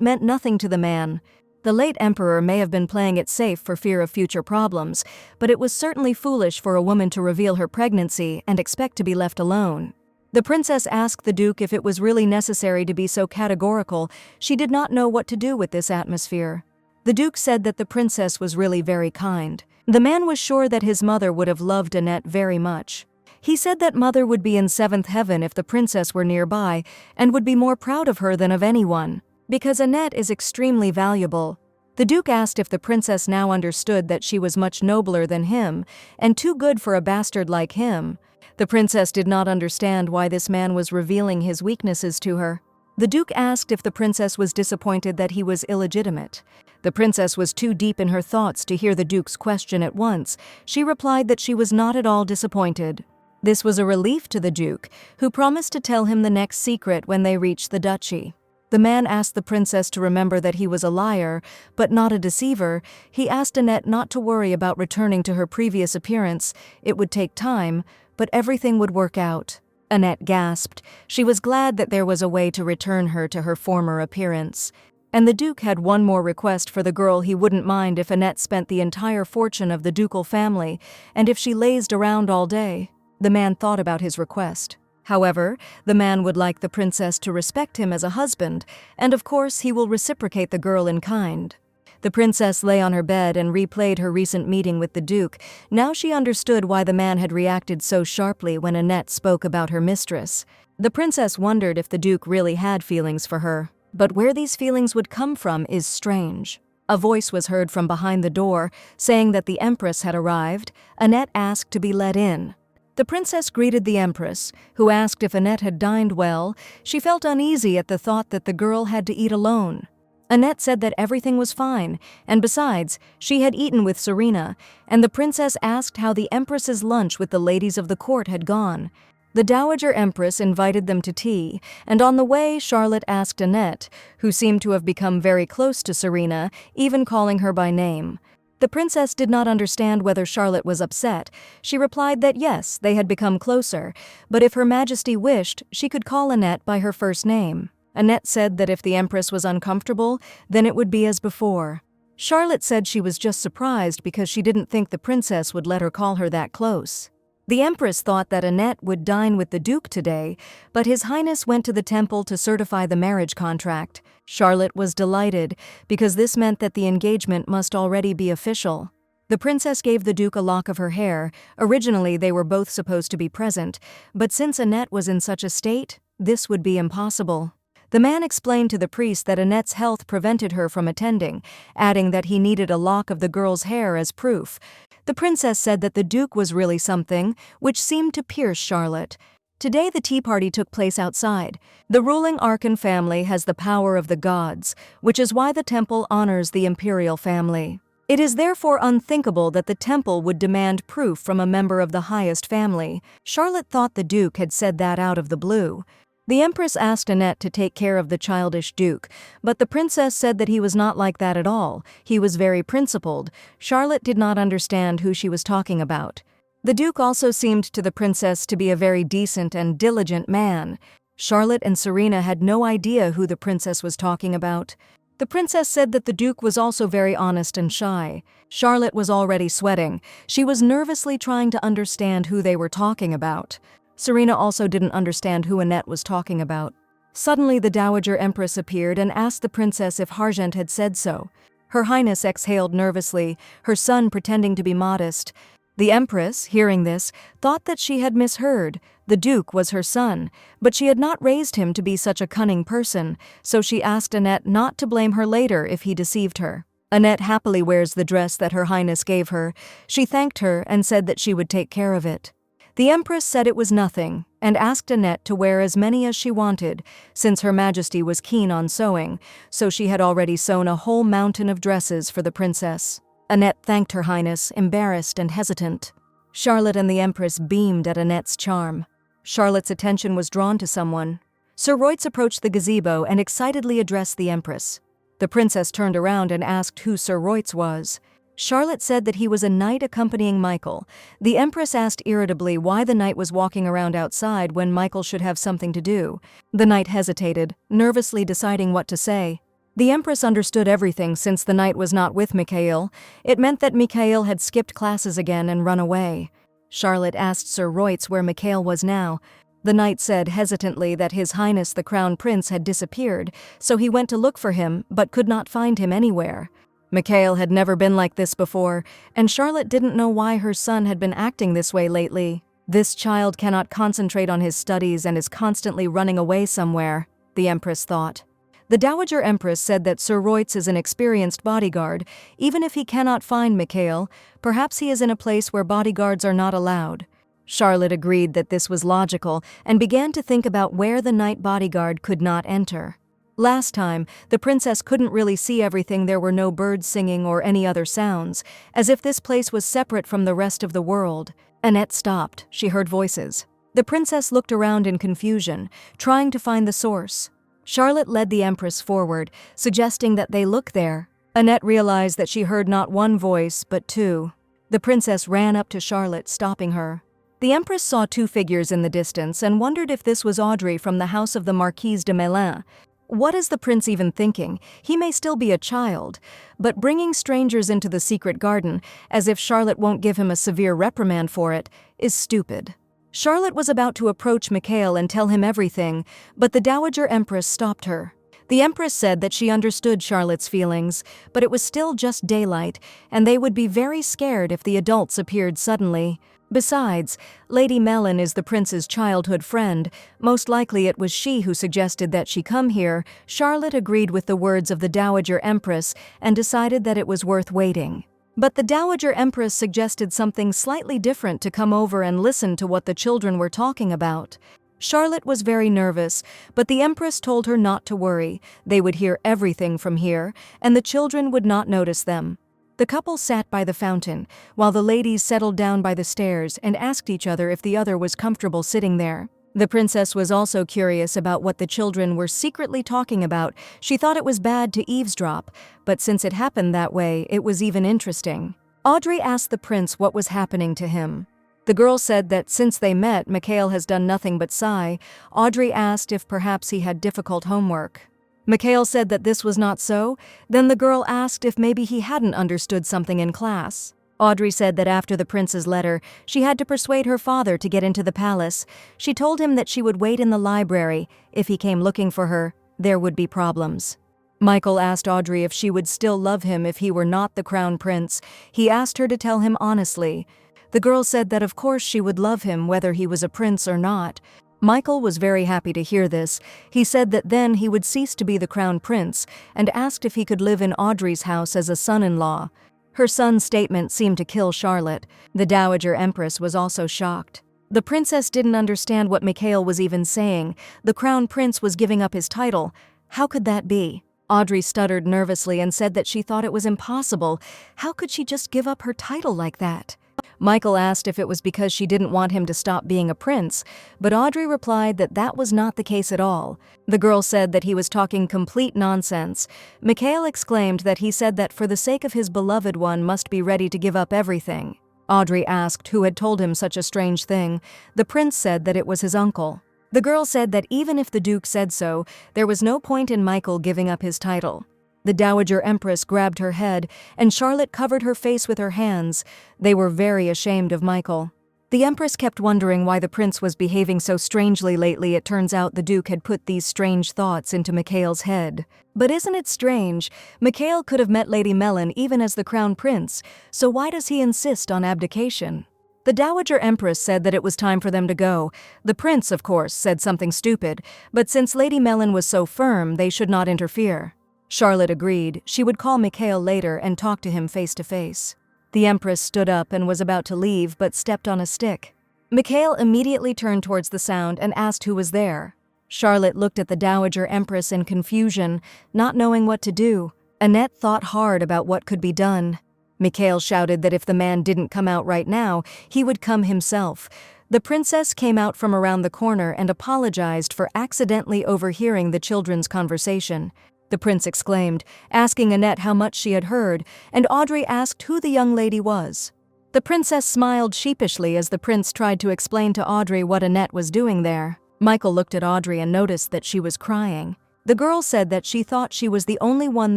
meant nothing to the man. The late emperor may have been playing it safe for fear of future problems, but it was certainly foolish for a woman to reveal her pregnancy and expect to be left alone. The princess asked the Duke if it was really necessary to be so categorical. She did not know what to do with this atmosphere. The Duke said that the princess was really very kind. The man was sure that his mother would have loved Annette very much. He said that mother would be in seventh heaven if the princess were nearby and would be more proud of her than of anyone, because Annette is extremely valuable. The Duke asked if the princess now understood that she was much nobler than him and too good for a bastard like him. The princess did not understand why this man was revealing his weaknesses to her. The Duke asked if the princess was disappointed that he was illegitimate. The princess was too deep in her thoughts to hear the Duke's question at once. She replied that she was not at all disappointed. This was a relief to the Duke, who promised to tell him the next secret when they reached the duchy. The man asked the princess to remember that he was a liar, but not a deceiver. He asked Annette not to worry about returning to her previous appearance. It would take time, but everything would work out. Annette gasped. She was glad that there was a way to return her to her former appearance. And the Duke had one more request for the girl. He wouldn't mind if Annette spent the entire fortune of the ducal family, and if she lazed around all day. The man thought about his request. However, the man would like the princess to respect him as a husband, and of course he will reciprocate the girl in kind. The princess lay on her bed and replayed her recent meeting with the Duke. Now she understood why the man had reacted so sharply when Annette spoke about her mistress. The princess wondered if the Duke really had feelings for her, but where these feelings would come from is strange. A voice was heard from behind the door, saying that the Empress had arrived. Annette asked to be let in. The princess greeted the Empress, who asked if Annette had dined well. She felt uneasy at the thought that the girl had to eat alone. Annette said that everything was fine, and besides, she had eaten with Serena, and the princess asked how the Empress's lunch with the ladies of the court had gone. The Dowager Empress invited them to tea, and on the way Charlotte asked Annette, who seemed to have become very close to Serena, even calling her by name. The princess did not understand whether Charlotte was upset. She replied that yes, they had become closer, but if Her Majesty wished, she could call Annette by her first name. Annette said that if the Empress was uncomfortable, then it would be as before. Charlotte said she was just surprised because she didn't think the princess would let her call her that close. The Empress thought that Annette would dine with the Duke today, but His Highness went to the temple to certify the marriage contract. Charlotte was delighted, because this meant that the engagement must already be official. The princess gave the Duke a lock of her hair. Originally, they were both supposed to be present, but since Annette was in such a state, this would be impossible. The man explained to the priest that Annette's health prevented her from attending, adding that he needed a lock of the girl's hair as proof. The princess said that the Duke was really something, which seemed to pierce Charlotte. Today the tea party took place outside. The ruling Arkan family has the power of the gods, which is why the temple honors the imperial family. It is therefore unthinkable that the temple would demand proof from a member of the highest family. Charlotte thought the Duke had said that out of the blue. The Empress asked Annette to take care of the childish Duke, but the princess said that he was not like that at all. He was very principled. Charlotte did not understand who she was talking about. The Duke also seemed to the princess to be a very decent and diligent man. Charlotte and Serena had no idea who the princess was talking about. The princess said that the Duke was also very honest and shy. Charlotte was already sweating. She was nervously trying to understand who they were talking about. Serena also didn't understand who Annette was talking about. Suddenly the Dowager Empress appeared and asked the princess if Harjent had said so. Her Highness exhaled nervously, her son pretending to be modest. The Empress, hearing this, thought that she had misheard. The Duke was her son, but she had not raised him to be such a cunning person, so she asked Annette not to blame her later if he deceived her. Annette happily wears the dress that Her Highness gave her. She thanked her and said that she would take care of it. The Empress said it was nothing, and asked Annette to wear as many as she wanted, since Her Majesty was keen on sewing, so she had already sewn a whole mountain of dresses for the princess. Annette thanked Her Highness, embarrassed and hesitant. Charlotte and the Empress beamed at Annette's charm. Charlotte's attention was drawn to someone. Sir Royce approached the gazebo and excitedly addressed the Empress. The princess turned around and asked who Sir Royce was. Charlotte said that he was a knight accompanying Michael. The Empress asked irritably why the knight was walking around outside when Michael should have something to do. The knight hesitated, nervously deciding what to say. The Empress understood everything since the knight was not with Mikhail. It meant that Mikhail had skipped classes again and run away. Charlotte asked Sir Royce where Mikhail was now. The knight said hesitantly that His Highness the Crown Prince had disappeared, so he went to look for him but could not find him anywhere. Mikhail had never been like this before, and Charlotte didn't know why her son had been acting this way lately. This child cannot concentrate on his studies and is constantly running away somewhere, the Empress thought. The Dowager Empress said that Sir Royce is an experienced bodyguard. Even if he cannot find Mikhail, perhaps he is in a place where bodyguards are not allowed. Charlotte agreed that this was logical and began to think about where the night bodyguard could not enter. Last time, the princess couldn't really see everything. There were no birds singing or any other sounds, as if this place was separate from the rest of the world. Annette stopped. She heard voices. The princess looked around in confusion, trying to find the source. Charlotte led the Empress forward, suggesting that they look there. Annette realized that she heard not one voice, but two. The princess ran up to Charlotte, stopping her. The Empress saw two figures in the distance and wondered if this was Audrey from the house of the Marquise de Melun. What is the prince even thinking? He may still be a child, but bringing strangers into the secret garden, as if Charlotte won't give him a severe reprimand for it, is stupid. Charlotte was about to approach Mikhail and tell him everything, but the Dowager Empress stopped her. The Empress said that she understood Charlotte's feelings, but it was still just daylight, and they would be very scared if the adults appeared suddenly. Besides, Lady Melon is the prince's childhood friend. Most likely it was she who suggested that she come here. Charlotte agreed with the words of the Dowager Empress and decided that it was worth waiting. But the Dowager Empress suggested something slightly different, to come over and listen to what the children were talking about. Charlotte was very nervous, but the Empress told her not to worry. They would hear everything from here, and the children would not notice them. The couple sat by the fountain, while the ladies settled down by the stairs and asked each other if the other was comfortable sitting there. The princess was also curious about what the children were secretly talking about. She thought it was bad to eavesdrop, but since it happened that way, it was even interesting. Audrey asked the prince what was happening to him. The girl said that since they met, Mikhail has done nothing but sigh. Audrey asked if perhaps he had difficult homework. Mikhail said that this was not so. Then the girl asked if maybe he hadn't understood something in class. Audrey said that after the prince's letter, she had to persuade her father to get into the palace. She told him that she would wait in the library. If he came looking for her, there would be problems. Michael asked Audrey if she would still love him if he were not the crown prince. He asked her to tell him honestly. The girl said that of course she would love him whether he was a prince or not. Michael was very happy to hear this. He said that then he would cease to be the crown prince and asked if he could live in Audrey's house as a son-in-law. Her son's statement seemed to kill Charlotte. The Dowager Empress was also shocked. The princess didn't understand what Mikhail was even saying. The crown prince was giving up his title. How could that be? Audrey stuttered nervously and said that she thought it was impossible. How could she just give up her title like that? Michael asked if it was because she didn't want him to stop being a prince, but Audrey replied that that was not the case at all. The girl said that he was talking complete nonsense. Mikhail exclaimed that he said that for the sake of his beloved one must be ready to give up everything. Audrey asked who had told him such a strange thing. The prince said that it was his uncle. The girl said that even if the Duke said so, there was no point in Michael giving up his title. The Dowager Empress grabbed her head, and Charlotte covered her face with her hands. They were very ashamed of Michael. The Empress kept wondering why the prince was behaving so strangely lately. It turns out the Duke had put these strange thoughts into Mikhail's head. But isn't it strange? Mikhail could have met Lady Melon even as the crown prince, so why does he insist on abdication? The Dowager Empress said that it was time for them to go. The prince, of course, said something stupid, but since Lady Melon was so firm, they should not interfere. Charlotte agreed. She would call Mikhail later and talk to him face to face. The Empress stood up and was about to leave but stepped on a stick. Mikhail immediately turned towards the sound and asked who was there. Charlotte looked at the Dowager Empress in confusion, not knowing what to do. Annette thought hard about what could be done. Mikhail shouted that if the man didn't come out right now, he would come himself. The princess came out from around the corner and apologized for accidentally overhearing the children's conversation. The prince exclaimed, asking Annette how much she had heard, and Audrey asked who the young lady was. The princess smiled sheepishly as the prince tried to explain to Audrey what Annette was doing there. Michael looked at Audrey and noticed that she was crying. The girl said that she thought she was the only one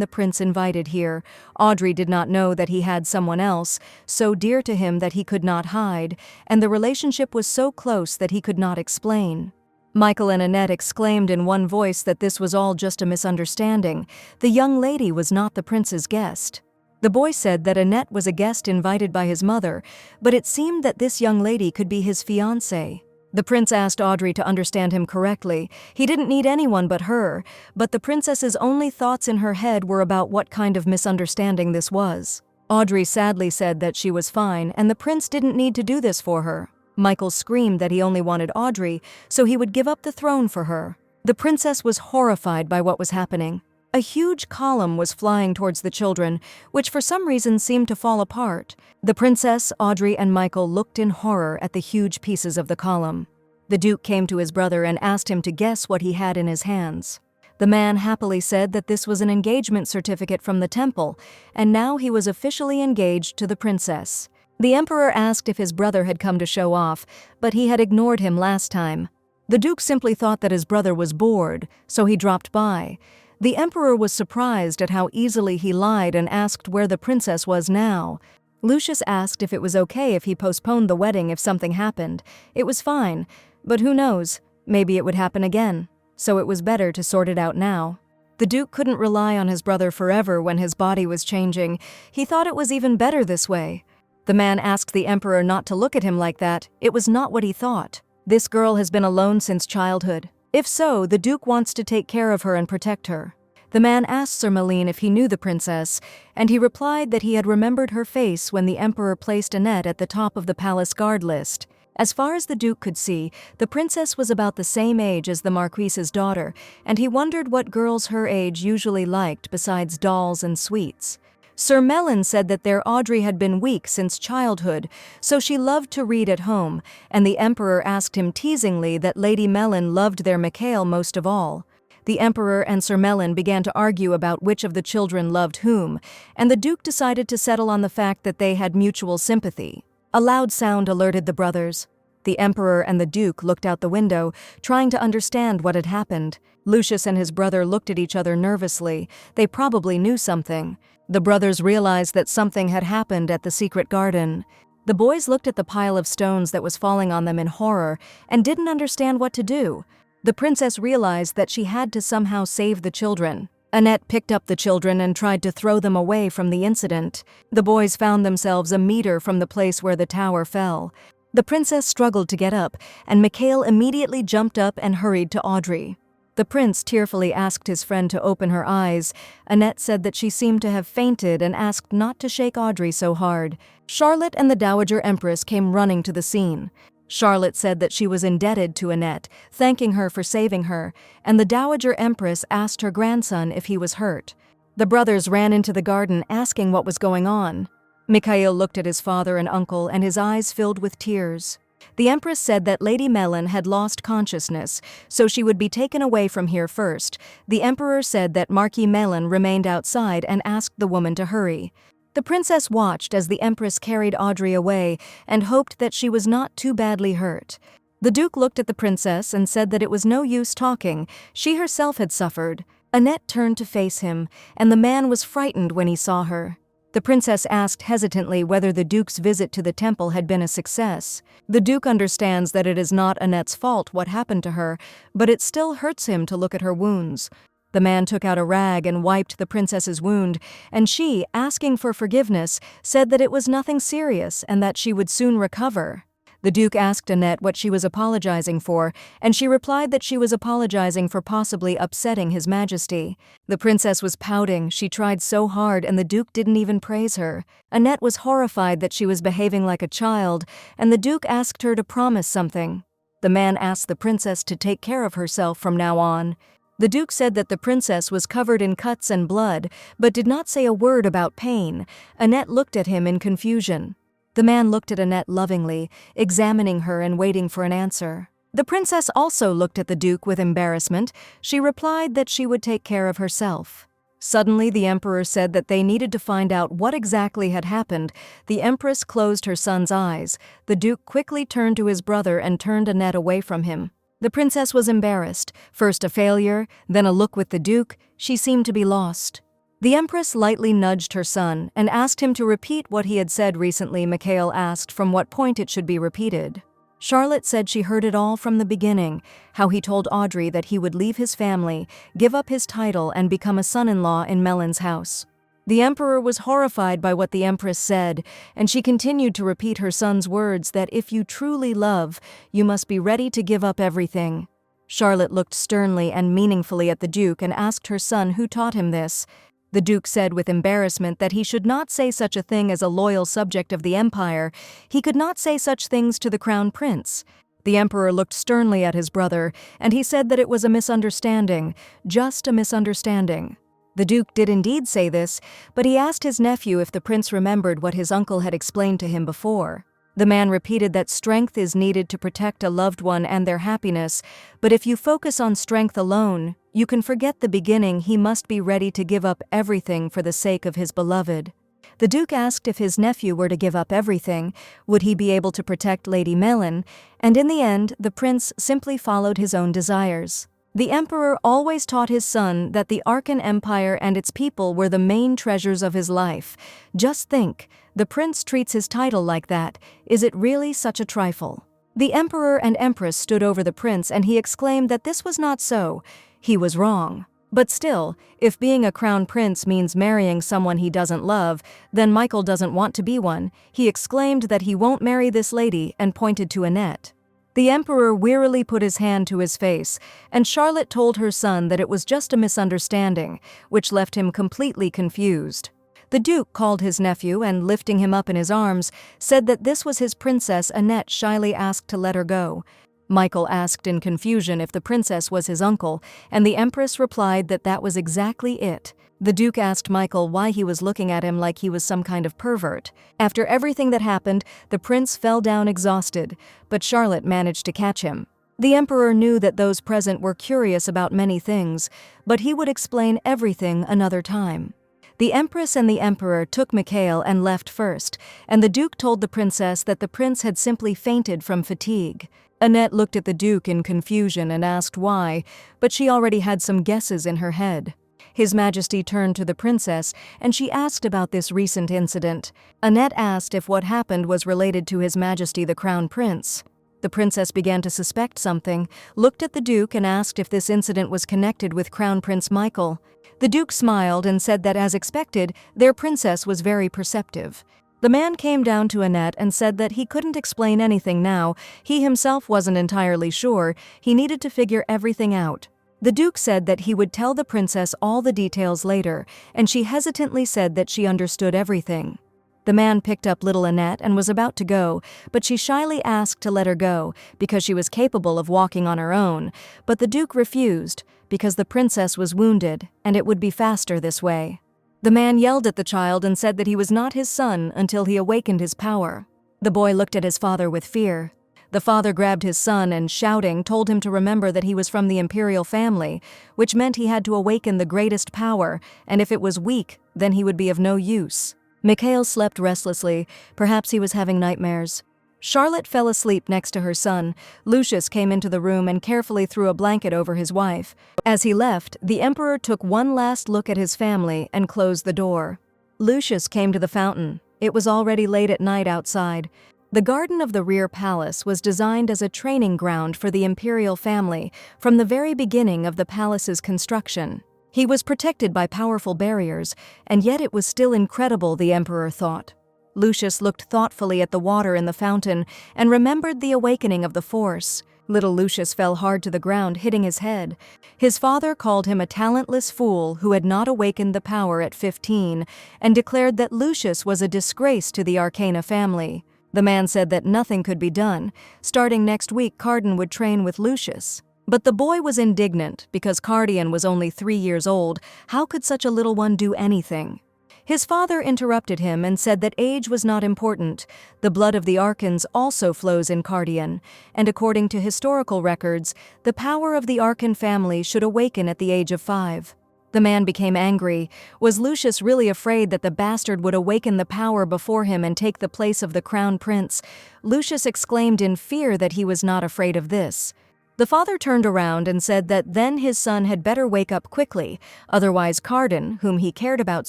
the prince invited here. Audrey did not know that he had someone else, so dear to him that he could not hide, and the relationship was so close that he could not explain. Michael and Annette exclaimed in one voice that this was all just a misunderstanding. The young lady was not the prince's guest. The boy said that Annette was a guest invited by his mother, but it seemed that this young lady could be his fiancée. The prince asked Audrey to understand him correctly. He didn't need anyone but her, but the princess's only thoughts in her head were about what kind of misunderstanding this was. Audrey sadly said that she was fine and the prince didn't need to do this for her. Michael screamed that he only wanted Audrey, so he would give up the throne for her. The princess was horrified by what was happening. A huge column was flying towards the children, which for some reason seemed to fall apart. The princess, Audrey, and Michael looked in horror at the huge pieces of the column. The Duke came to his brother and asked him to guess what he had in his hands. The man happily said that this was an engagement certificate from the temple, and now he was officially engaged to the princess. The emperor asked if his brother had come to show off, but he had ignored him last time. The Duke simply thought that his brother was bored, so he dropped by. The emperor was surprised at how easily he lied and asked where the princess was now. Lucius asked if it was okay if he postponed the wedding if something happened. It was fine, but who knows, maybe it would happen again, so it was better to sort it out now. The Duke couldn't rely on his brother forever when his body was changing. He thought it was even better this way. The man asked the emperor not to look at him like that. It was not what he thought. This girl has been alone since childhood. If so, the Duke wants to take care of her and protect her. The man asked Sir Malene if he knew the princess, and he replied that he had remembered her face when the emperor placed Annette at the top of the palace guard list. As far as the Duke could see, the princess was about the same age as the Marquise's daughter, and he wondered what girls her age usually liked besides dolls and sweets. Sir Melon said that their Audrey had been weak since childhood, so she loved to read at home, and the emperor asked him teasingly that Lady Melon loved their Mikhail most of all. The emperor and Sir Melon began to argue about which of the children loved whom, and the Duke decided to settle on the fact that they had mutual sympathy. A loud sound alerted the brothers. The emperor and the Duke looked out the window, trying to understand what had happened. Lucius and his brother looked at each other nervously. They probably knew something. The brothers realized that something had happened at the secret garden. The boys looked at the pile of stones that was falling on them in horror and didn't understand what to do. The princess realized that she had to somehow save the children. Annette picked up the children and tried to throw them away from the incident. The boys found themselves a meter from the place where the tower fell. The princess struggled to get up, and Mikhail immediately jumped up and hurried to Audrey. The prince tearfully asked his friend to open her eyes. Annette said that she seemed to have fainted and asked not to shake Audrey so hard. Charlotte and the Dowager Empress came running to the scene. Charlotte said that she was indebted to Annette, thanking her for saving her, and the Dowager Empress asked her grandson if he was hurt. The brothers ran into the garden asking what was going on. Mikhail looked at his father and uncle, and his eyes filled with tears. The Empress said that Lady Melon had lost consciousness, so she would be taken away from here first. The Emperor said that Marquis Melon remained outside and asked the woman to hurry. The princess watched as the Empress carried Audrey away and hoped that she was not too badly hurt. The Duke looked at the princess and said that it was no use talking, she herself had suffered. Annette turned to face him, and the man was frightened when he saw her. The princess asked hesitantly whether the Duke's visit to the temple had been a success. The Duke understands that it is not Annette's fault what happened to her, but it still hurts him to look at her wounds. The man took out a rag and wiped the princess's wound, and she, asking for forgiveness, said that it was nothing serious and that she would soon recover. The Duke asked Annette what she was apologizing for, and she replied that she was apologizing for possibly upsetting His Majesty. The princess was pouting, she tried so hard, and the Duke didn't even praise her. Annette was horrified that she was behaving like a child, and the Duke asked her to promise something. The man asked the princess to take care of herself from now on. The Duke said that the princess was covered in cuts and blood, but did not say a word about pain. Annette looked at him in confusion. The man looked at Annette lovingly, examining her and waiting for an answer. The princess also looked at the Duke with embarrassment. She replied that she would take care of herself. Suddenly, the Emperor said that they needed to find out what exactly had happened. The Empress closed her son's eyes. The Duke quickly turned to his brother and turned Annette away from him. The princess was embarrassed. First a failure, then a look with the Duke. She seemed to be lost. The Empress lightly nudged her son and asked him to repeat what he had said recently. Mikhail asked from what point it should be repeated. Charlotte said she heard it all from the beginning, how he told Audrey that he would leave his family, give up his title, and become a son-in-law in Melon's house. The Emperor was horrified by what the Empress said, and she continued to repeat her son's words that if you truly love, you must be ready to give up everything. Charlotte looked sternly and meaningfully at the Duke and asked her son who taught him this. The Duke said with embarrassment that he should not say such a thing as a loyal subject of the Empire. He could not say such things to the Crown Prince. The Emperor looked sternly at his brother, and he said that it was a misunderstanding, just a misunderstanding. The Duke did indeed say this, but he asked his nephew if the prince remembered what his uncle had explained to him before. The man repeated that strength is needed to protect a loved one and their happiness, but if you focus on strength alone, you can forget the beginning. He must be ready to give up everything for the sake of his beloved. The Duke asked if his nephew were to give up everything, would he be able to protect Lady Melon, and in the end, the prince simply followed his own desires. The Emperor always taught his son that the Arkan Empire and its people were the main treasures of his life. Just think, the prince treats his title like that. Is it really such a trifle? The Emperor and Empress stood over the prince, and he exclaimed that this was not so. He was wrong. But still, if being a crown prince means marrying someone he doesn't love, then Michael doesn't want to be one. He exclaimed that he won't marry this lady and pointed to Annette. The Emperor wearily put his hand to his face, and Charlotte told her son that it was just a misunderstanding, which left him completely confused. The Duke called his nephew and, lifting him up in his arms, said that this was his princess. Annette shyly asked to let her go. Michael asked in confusion if the princess was his uncle, and the Empress replied that that was exactly it. The Duke asked Michael why he was looking at him like he was some kind of pervert. After everything that happened, the prince fell down exhausted, but Charlotte managed to catch him. The Emperor knew that those present were curious about many things, but he would explain everything another time. The Empress and the Emperor took Mikhail and left first, and the Duke told the princess that the prince had simply fainted from fatigue. Annette looked at the Duke in confusion and asked why, but she already had some guesses in her head. His Majesty turned to the princess, and she asked about this recent incident. Annette asked if what happened was related to His Majesty the Crown Prince. The princess began to suspect something, looked at the Duke and asked if this incident was connected with Crown Prince Michael. The Duke smiled and said that, as expected, their princess was very perceptive. The man came down to Annette and said that he couldn't explain anything now. He himself wasn't entirely sure. He needed to figure everything out. The Duke said that he would tell the princess all the details later, and she hesitantly said that she understood everything. The man picked up little Annette and was about to go, but she shyly asked to let her go because she was capable of walking on her own, but the Duke refused because the princess was wounded and it would be faster this way. The man yelled at the child and said that he was not his son until he awakened his power. The boy looked at his father with fear. The father grabbed his son and, shouting, told him to remember that he was from the imperial family, which meant he had to awaken the greatest power, and if it was weak, then he would be of no use. Mikhail slept restlessly. Perhaps he was having nightmares. Charlotte fell asleep next to her son. Lucius came into the room and carefully threw a blanket over his wife. As he left, the emperor took one last look at his family and closed the door. Lucius came to the fountain. It was already late at night outside. The garden of the rear palace was designed as a training ground for the imperial family from the very beginning of the palace's construction. He was protected by powerful barriers, and yet it was still incredible, the emperor thought. Lucius looked thoughtfully at the water in the fountain and remembered the awakening of the force. Little Lucius fell hard to the ground, hitting his head. His father called him a talentless fool who had not awakened the power at 15 and declared that Lucius was a disgrace to the Arcana family. The man said that nothing could be done. Starting next week, Cardan would train with Lucius. But the boy was indignant because Cardian was only 3 years old. How could such a little one do anything? His father interrupted him and said that age was not important. The blood of the Archons also flows in Cardian, and according to historical records, the power of the Archon family should awaken at the age of 5. The man became angry. Was Lucius really afraid that the bastard would awaken the power before him and take the place of the crown prince? Lucius exclaimed in fear that he was not afraid of this. The father turned around and said that then his son had better wake up quickly, otherwise Cardan, whom he cared about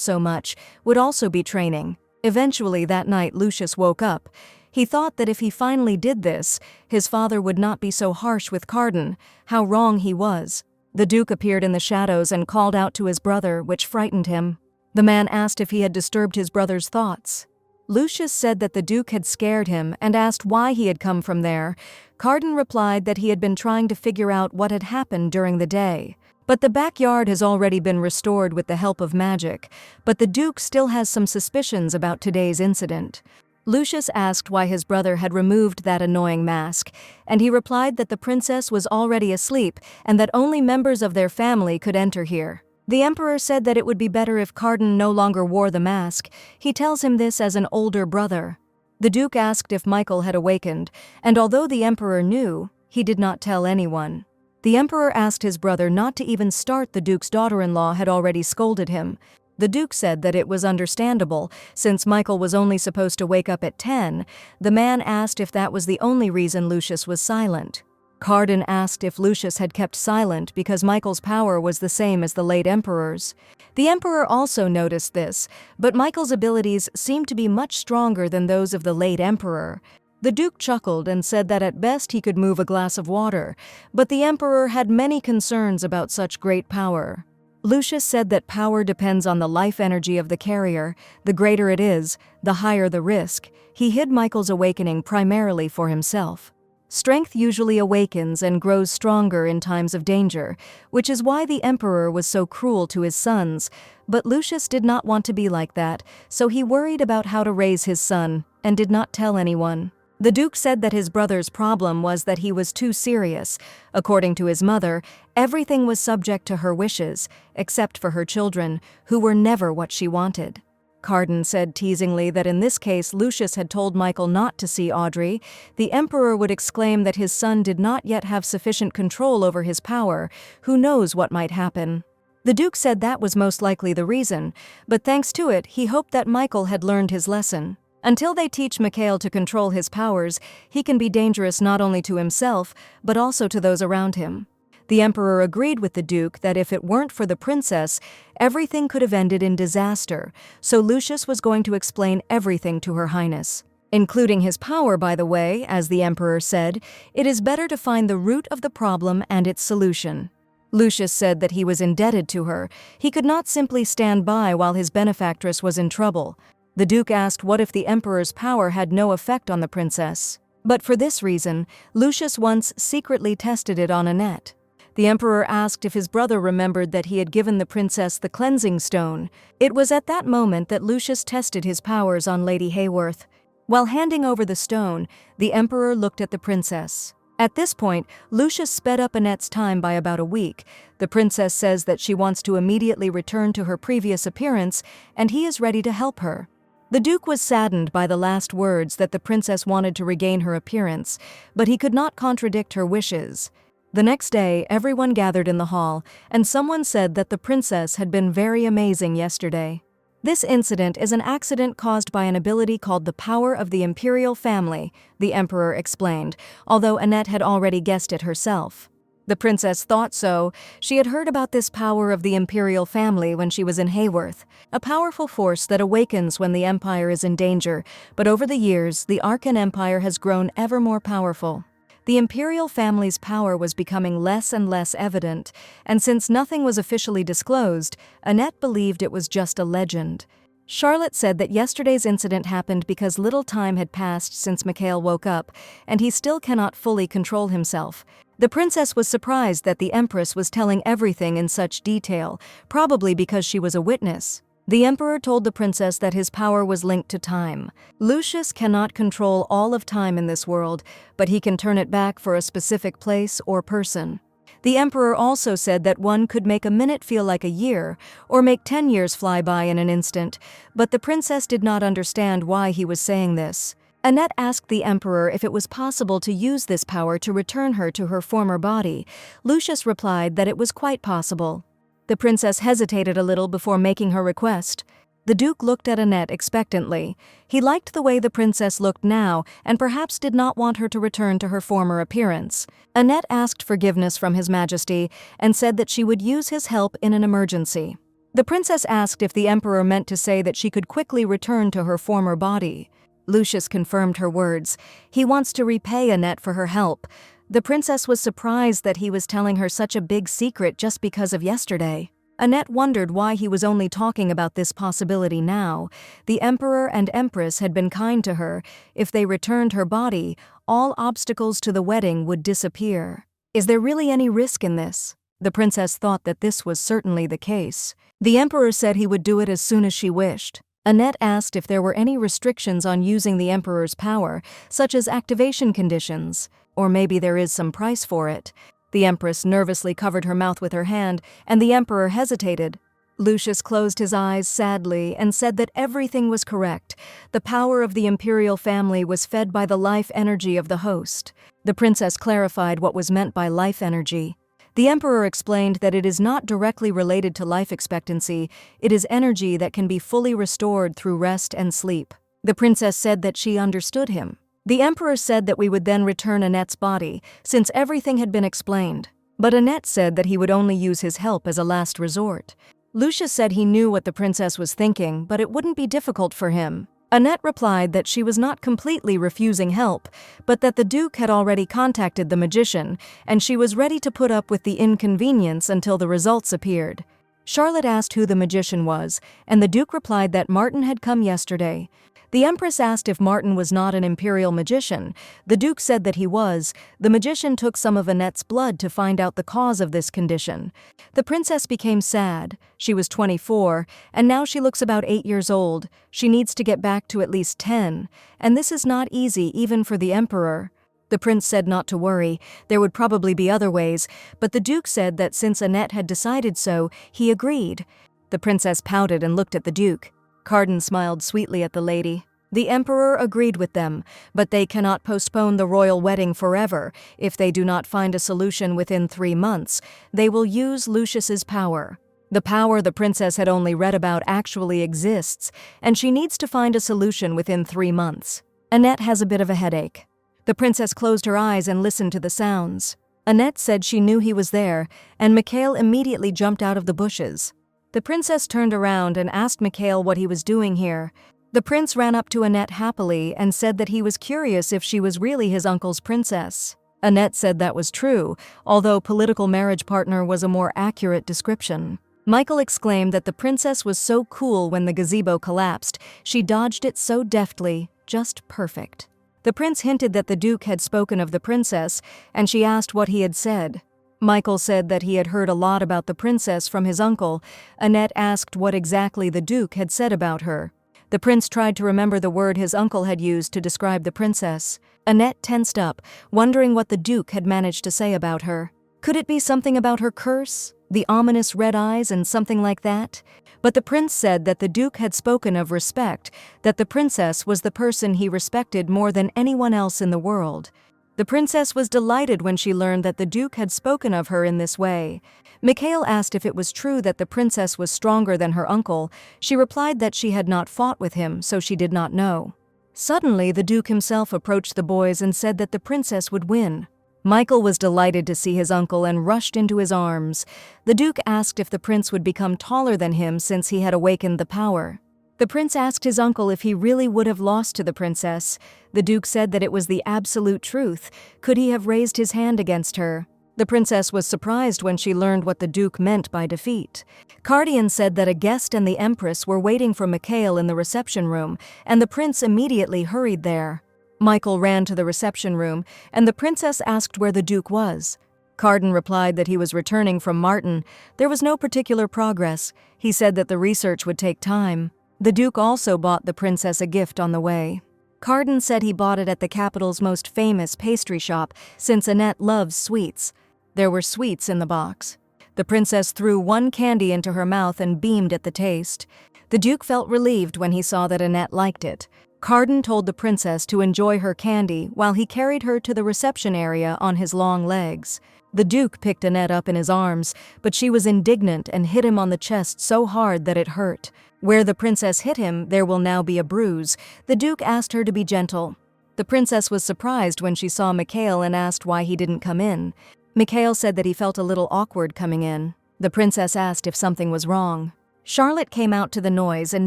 so much, would also be training. Eventually that night Lucius woke up. He thought that if he finally did this, his father would not be so harsh with Cardan. How wrong he was. The Duke appeared in the shadows and called out to his brother, which frightened him. The man asked if he had disturbed his brother's thoughts. Lucius said that the Duke had scared him and asked why he had come from there. Cardan replied that he had been trying to figure out what had happened during the day. But the backyard has already been restored with the help of magic, but the Duke still has some suspicions about today's incident. Lucius asked why his brother had removed that annoying mask, and he replied that the princess was already asleep and that only members of their family could enter here. The emperor said that it would be better if Cardan no longer wore the mask. He tells him this as an older brother. The Duke asked if Michael had awakened, and although the emperor knew, he did not tell anyone. The emperor asked his brother not to even start. The Duke's daughter-in-law had already scolded him. The Duke said that it was understandable, since Michael was only supposed to wake up at 10. The man asked if that was the only reason Lucius was silent. Cardan asked if Lucius had kept silent because Michael's power was the same as the late emperor's. The emperor also noticed this, but Michael's abilities seemed to be much stronger than those of the late emperor. The Duke chuckled and said that at best he could move a glass of water, but the emperor had many concerns about such great power. Lucius said that power depends on the life energy of the carrier. The greater it is, the higher the risk. He hid Michael's awakening primarily for himself. Strength usually awakens and grows stronger in times of danger, which is why the emperor was so cruel to his sons. But Lucius did not want to be like that, so he worried about how to raise his son and did not tell anyone. The Duke said that his brother's problem was that he was too serious. According to his mother, everything was subject to her wishes, except for her children, who were never what she wanted. Cardan said teasingly that in this case Lucius had told Michael not to see Audrey. The emperor would exclaim that his son did not yet have sufficient control over his power. Who knows what might happen? The Duke said that was most likely the reason, but thanks to it, he hoped that Michael had learned his lesson. Until they teach Mikhail to control his powers, he can be dangerous not only to himself, but also to those around him. The emperor agreed with the Duke that if it weren't for the princess, everything could have ended in disaster, so Lucius was going to explain everything to Her Highness. Including his power, by the way, as the emperor said, it is better to find the root of the problem and its solution. Lucius said that he was indebted to her. He could not simply stand by while his benefactress was in trouble. The Duke asked what if the Emperor's power had no effect on the princess. But for this reason, Lucius once secretly tested it on Annette. The Emperor asked if his brother remembered that he had given the princess the cleansing stone. It was at that moment that Lucius tested his powers on Lady Hayworth. While handing over the stone, the Emperor looked at the princess. At this point, Lucius sped up Annette's time by about a week. The princess says that she wants to immediately return to her previous appearance, and he is ready to help her. The Duke was saddened by the last words that the princess wanted to regain her appearance, but he could not contradict her wishes. The next day, everyone gathered in the hall, and someone said that the princess had been very amazing yesterday. This incident is an accident caused by an ability called the power of the imperial family, the Emperor explained, although Annette had already guessed it herself. The princess thought so. She had heard about this power of the imperial family when she was in Hayworth, a powerful force that awakens when the empire is in danger, but over the years, the Arkan Empire has grown ever more powerful. The imperial family's power was becoming less and less evident, and since nothing was officially disclosed, Annette believed it was just a legend. Charlotte said that yesterday's incident happened because little time had passed since Mikhail woke up, and he still cannot fully control himself. The princess was surprised that the Empress was telling everything in such detail, probably because she was a witness. The Emperor told the princess that his power was linked to time. Lucius cannot control all of time in this world, but he can turn it back for a specific place or person. The Emperor also said that one could make a minute feel like a year, or make 10 years fly by in an instant, but the princess did not understand why he was saying this. Annette asked the Emperor if it was possible to use this power to return her to her former body. Lucius replied that it was quite possible. The princess hesitated a little before making her request. The Duke looked at Annette expectantly. He liked the way the princess looked now and perhaps did not want her to return to her former appearance. Annette asked forgiveness from His Majesty and said that she would use his help in an emergency. The princess asked if the Emperor meant to say that she could quickly return to her former body. Lucius confirmed her words. He wants to repay Annette for her help. The princess was surprised that he was telling her such a big secret just because of yesterday. Annette wondered why he was only talking about this possibility now. The Emperor and Empress had been kind to her. If they returned her body, all obstacles to the wedding would disappear. Is there really any risk in this? The princess thought that this was certainly the case. The Emperor said he would do it as soon as she wished. Annette asked if there were any restrictions on using the Emperor's power, such as activation conditions. Or maybe there is some price for it. The Empress nervously covered her mouth with her hand, and the Emperor hesitated. Lucius closed his eyes sadly and said that everything was correct. The power of the imperial family was fed by the life energy of the host. The princess clarified what was meant by life energy. The Emperor explained that it is not directly related to life expectancy. It is energy that can be fully restored through rest and sleep. The princess said that she understood him. The Emperor said that we would then return Annette's body, since everything had been explained. But Annette said that he would only use his help as a last resort. Lucius said he knew what the princess was thinking, but it wouldn't be difficult for him. Annette replied that she was not completely refusing help, but that the Duke had already contacted the magician, and she was ready to put up with the inconvenience until the results appeared. Charlotte asked who the magician was, and the Duke replied that Martin had come yesterday. The Empress asked if Martin was not an imperial magician. The Duke said that he was. The magician took some of Annette's blood to find out the cause of this condition. The princess became sad. She was 24, and now she looks about 8 years old. She needs to get back to at least 10, and this is not easy even for the Emperor. The prince said not to worry, there would probably be other ways, but the Duke said that since Annette had decided so, he agreed. The princess pouted and looked at the Duke. Carden smiled sweetly at the lady. The Emperor agreed with them, but they cannot postpone the royal wedding forever. If they do not find a solution within 3 months, they will use Lucius's power. The power the princess had only read about actually exists, and she needs to find a solution within 3 months. Annette has a bit of a headache. The princess closed her eyes and listened to the sounds. Annette said she knew he was there, and Mikhail immediately jumped out of the bushes. The princess turned around and asked Mikhail what he was doing here. The prince ran up to Annette happily and said that he was curious if she was really his uncle's princess. Annette said that was true, although political marriage partner was a more accurate description. Michael exclaimed that the princess was so cool when the gazebo collapsed. She dodged it so deftly, just perfect. The prince hinted that the duke had spoken of the princess, and she asked what he had said. Michael said that he had heard a lot about the princess from his uncle. Annette asked what exactly the duke had said about her. The prince tried to remember the word his uncle had used to describe the princess. Annette tensed up, wondering what the duke had managed to say about her. Could it be something about her curse, the ominous red eyes, and something like that? But the prince said that the duke had spoken of respect, that the princess was the person he respected more than anyone else in the world. The princess was delighted when she learned that the duke had spoken of her in this way. Mikhail asked if it was true that the princess was stronger than her uncle. She replied that she had not fought with him, so she did not know. Suddenly, the duke himself approached the boys and said that the princess would win. Michael was delighted to see his uncle and rushed into his arms. The duke asked if the prince would become taller than him since he had awakened the power. The prince asked his uncle if he really would have lost to the princess. The duke said that it was the absolute truth. Could he have raised his hand against her? The princess was surprised when she learned what the duke meant by defeat. Cardian said that a guest and the empress were waiting for Mikhail in the reception room, and the prince immediately hurried there. Michael ran to the reception room, and the princess asked where the duke was. Cardan replied that he was returning from Martin. There was no particular progress. He said that the research would take time. The duke also bought the princess a gift on the way. Cardan said he bought it at the capital's most famous pastry shop, since Annette loves sweets. There were sweets in the box. The princess threw one candy into her mouth and beamed at the taste. The duke felt relieved when he saw that Annette liked it. Cardan told the princess to enjoy her candy while he carried her to the reception area on his long legs. The duke picked Annette up in his arms, but she was indignant and hit him on the chest so hard that it hurt. Where the princess hit him, there will now be a bruise. The duke asked her to be gentle. The princess was surprised when she saw Mikhail and asked why he didn't come in. Mikhail said that he felt a little awkward coming in. The princess asked if something was wrong. Charlotte came out to the noise and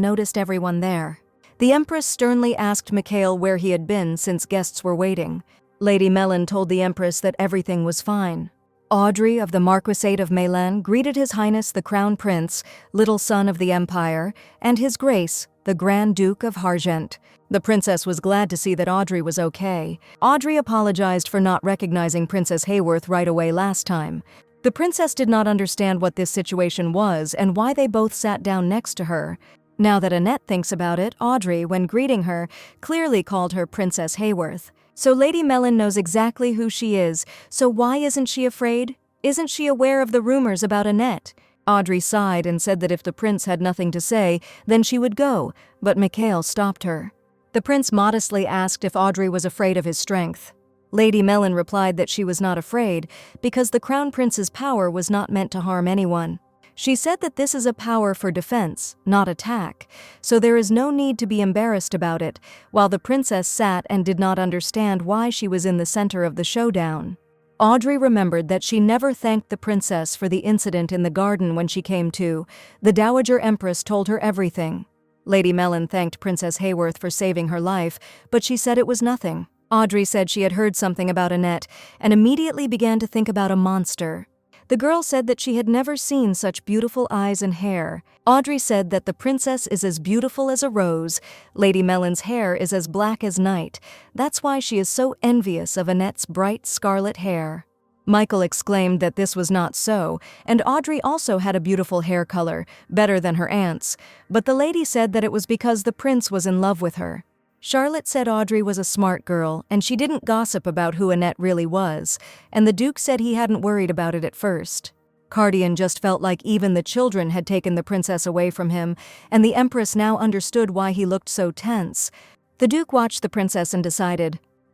noticed everyone there. The empress sternly asked Mikhail where he had been since guests were waiting. Lady Melon told the empress that everything was fine. Audrey of the Marquisate of Meylan greeted His Highness the Crown Prince, little son of the Empire, and His Grace, the Grand Duke of Harjent. The princess was glad to see that Audrey was okay. Audrey apologized for not recognizing Princess Hayworth right away last time. The princess did not understand what this situation was and why they both sat down next to her. Now that Annette thinks about it, Audrey, when greeting her, clearly called her Princess Hayworth. So Lady Melon knows exactly who she is, so why isn't she afraid? Isn't she aware of the rumors about Annette? Audrey sighed and said that if the prince had nothing to say, then she would go, but Mikhail stopped her. The prince modestly asked if Audrey was afraid of his strength. Lady Melon replied that she was not afraid, because the crown prince's power was not meant to harm anyone. She said that this is a power for defense, not attack, so there is no need to be embarrassed about it, while the princess sat and did not understand why she was in the center of the showdown. Audrey remembered that she never thanked the princess for the incident in the garden when she came to. The Dowager Empress told her everything. Lady Melon thanked Princess Hayworth for saving her life, but she said it was nothing. Audrey said she had heard something about Annette and immediately began to think about a monster. The girl said that she had never seen such beautiful eyes and hair. Audrey said that the princess is as beautiful as a rose. Lady Melon's hair is as black as night. That's why she is so envious of Annette's bright scarlet hair. Michael exclaimed that this was not so, and Audrey also had a beautiful hair color, better than her aunt's, but the lady said that it was because the prince was in love with her. Charlotte said Audrey was a smart girl, and she didn't gossip about who Annette really was, and the Duke said he hadn't worried about it at first. Cardian just felt like even the children had taken the princess away from him, and the Empress now understood why he looked so tense. The Duke watched the princess and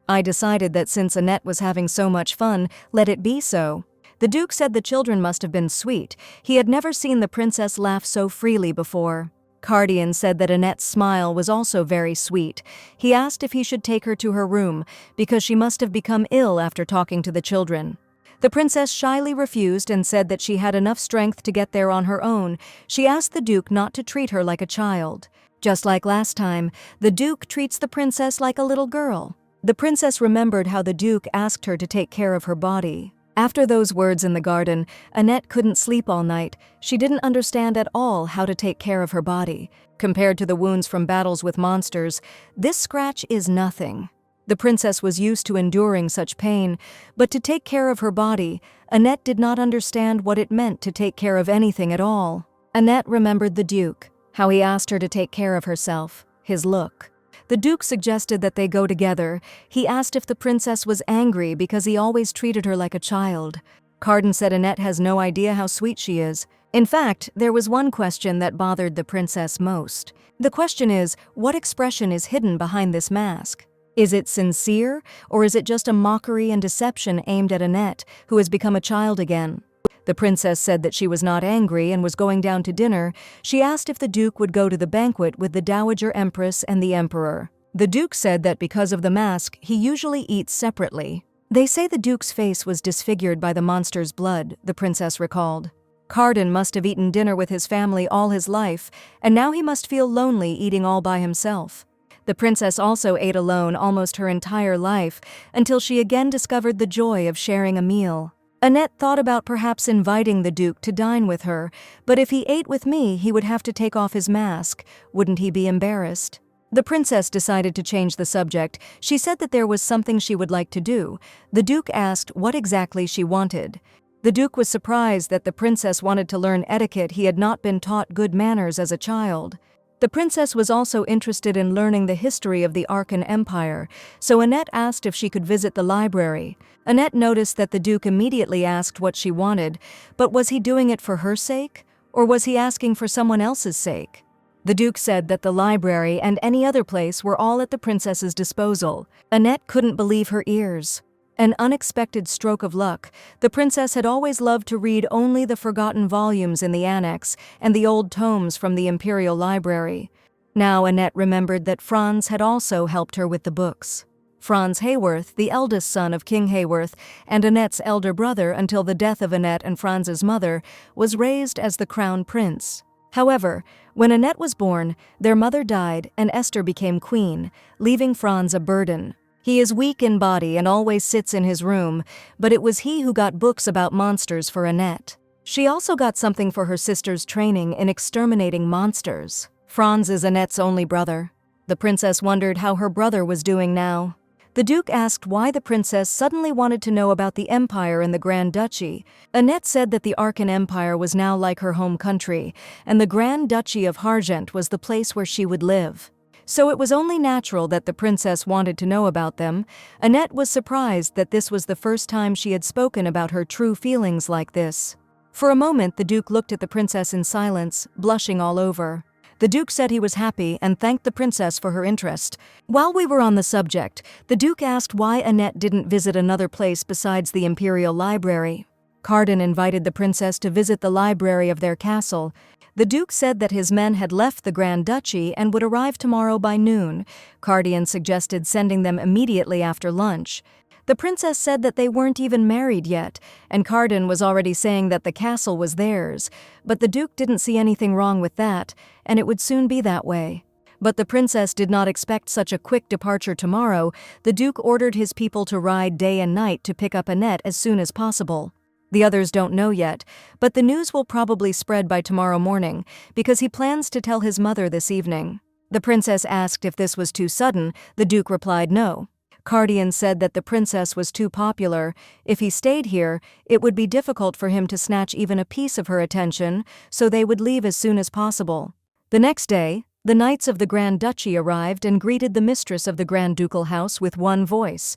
I decided that since Annette was having so much fun, let it be so. The Duke said the children must have been sweet. He had never seen the princess laugh so freely before. Cardian said that Annette's smile was also very sweet. He asked if he should take her to her room, because she must have become ill after talking to the children. The princess shyly refused and said that she had enough strength to get there on her own. She asked the Duke not to treat her like a child. Just like last time, the Duke treats the princess like a little girl. The princess remembered how the Duke asked her to take care of her body. After those words in the garden, Annette couldn't sleep all night. She didn't understand at all how to take care of her body. Compared to the wounds from battles with monsters, this scratch is nothing. The princess was used to enduring such pain, but to take care of her body, Annette did not understand what it meant to take care of anything at all. Annette remembered the Duke, how he asked her to take care of herself, his look. The Duke suggested that they go together. He asked if the princess was angry because he always treated her like a child. Carden said Annette has no idea how sweet she is. In fact, there was one question that bothered the princess most. The question is, what expression is hidden behind this mask? Is it sincere, or is it just a mockery and deception aimed at Annette, who has become a child again? The princess said that she was not angry and was going down to dinner. She asked if the Duke would go to the banquet with the Dowager Empress and the Emperor. The Duke said that because of the mask, he usually eats separately. They say the Duke's face was disfigured by the monster's blood, the princess recalled. Carden must have eaten dinner with his family all his life, and now he must feel lonely eating all by himself. The princess also ate alone almost her entire life, until she again discovered the joy of sharing a meal. Annette thought about perhaps inviting the Duke to dine with her, but if he ate with me, he would have to take off his mask. Wouldn't he be embarrassed? The princess decided to change the subject. She said that there was something she would like to do. The Duke asked what exactly she wanted. The Duke was surprised that the princess wanted to learn etiquette. He had not been taught good manners as a child. The princess was also interested in learning the history of the Arkan Empire, so Annette asked if she could visit the library. Annette noticed that the Duke immediately asked what she wanted, but was he doing it for her sake, or was he asking for someone else's sake? The Duke said that the library and any other place were all at the princess's disposal. Annette couldn't believe her ears. An unexpected stroke of luck. The princess had always loved to read only the forgotten volumes in the annex and the old tomes from the Imperial Library. Now Annette remembered that Franz had also helped her with the books. Franz Hayworth, the eldest son of King Hayworth and Annette's elder brother until the death of Annette and Franz's mother, was raised as the crown prince. However, when Annette was born, their mother died and Esther became queen, leaving Franz a burden. He is weak in body and always sits in his room, but it was he who got books about monsters for Annette. She also got something for her sister's training in exterminating monsters. Franz is Annette's only brother. The princess wondered how her brother was doing now. The Duke asked why the princess suddenly wanted to know about the empire and the Grand Duchy. Annette said that the Arkan Empire was now like her home country, and the Grand Duchy of Harjent was the place where she would live. So it was only natural that the princess wanted to know about them. Annette was surprised that this was the first time she had spoken about her true feelings like this. For a moment, the Duke looked at the princess in silence, blushing all over. The Duke said he was happy and thanked the princess for her interest. While we were on the subject, the Duke asked why Annette didn't visit another place besides the Imperial Library. Carden invited the princess to visit the library of their castle. The Duke said that his men had left the Grand Duchy and would arrive tomorrow by noon. Cardian suggested sending them immediately after lunch. The princess said that they weren't even married yet, and Carden was already saying that the castle was theirs. But the Duke didn't see anything wrong with that, and it would soon be that way. But the princess did not expect such a quick departure tomorrow. The Duke ordered his people to ride day and night to pick up Annette as soon as possible. The others don't know yet, but the news will probably spread by tomorrow morning, because he plans to tell his mother this evening. The princess asked if this was too sudden. The Duke replied no. Cardian said that the princess was too popular. If he stayed here, it would be difficult for him to snatch even a piece of her attention, so they would leave as soon as possible. The next day, the knights of the Grand Duchy arrived and greeted the mistress of the Grand Ducal House with one voice.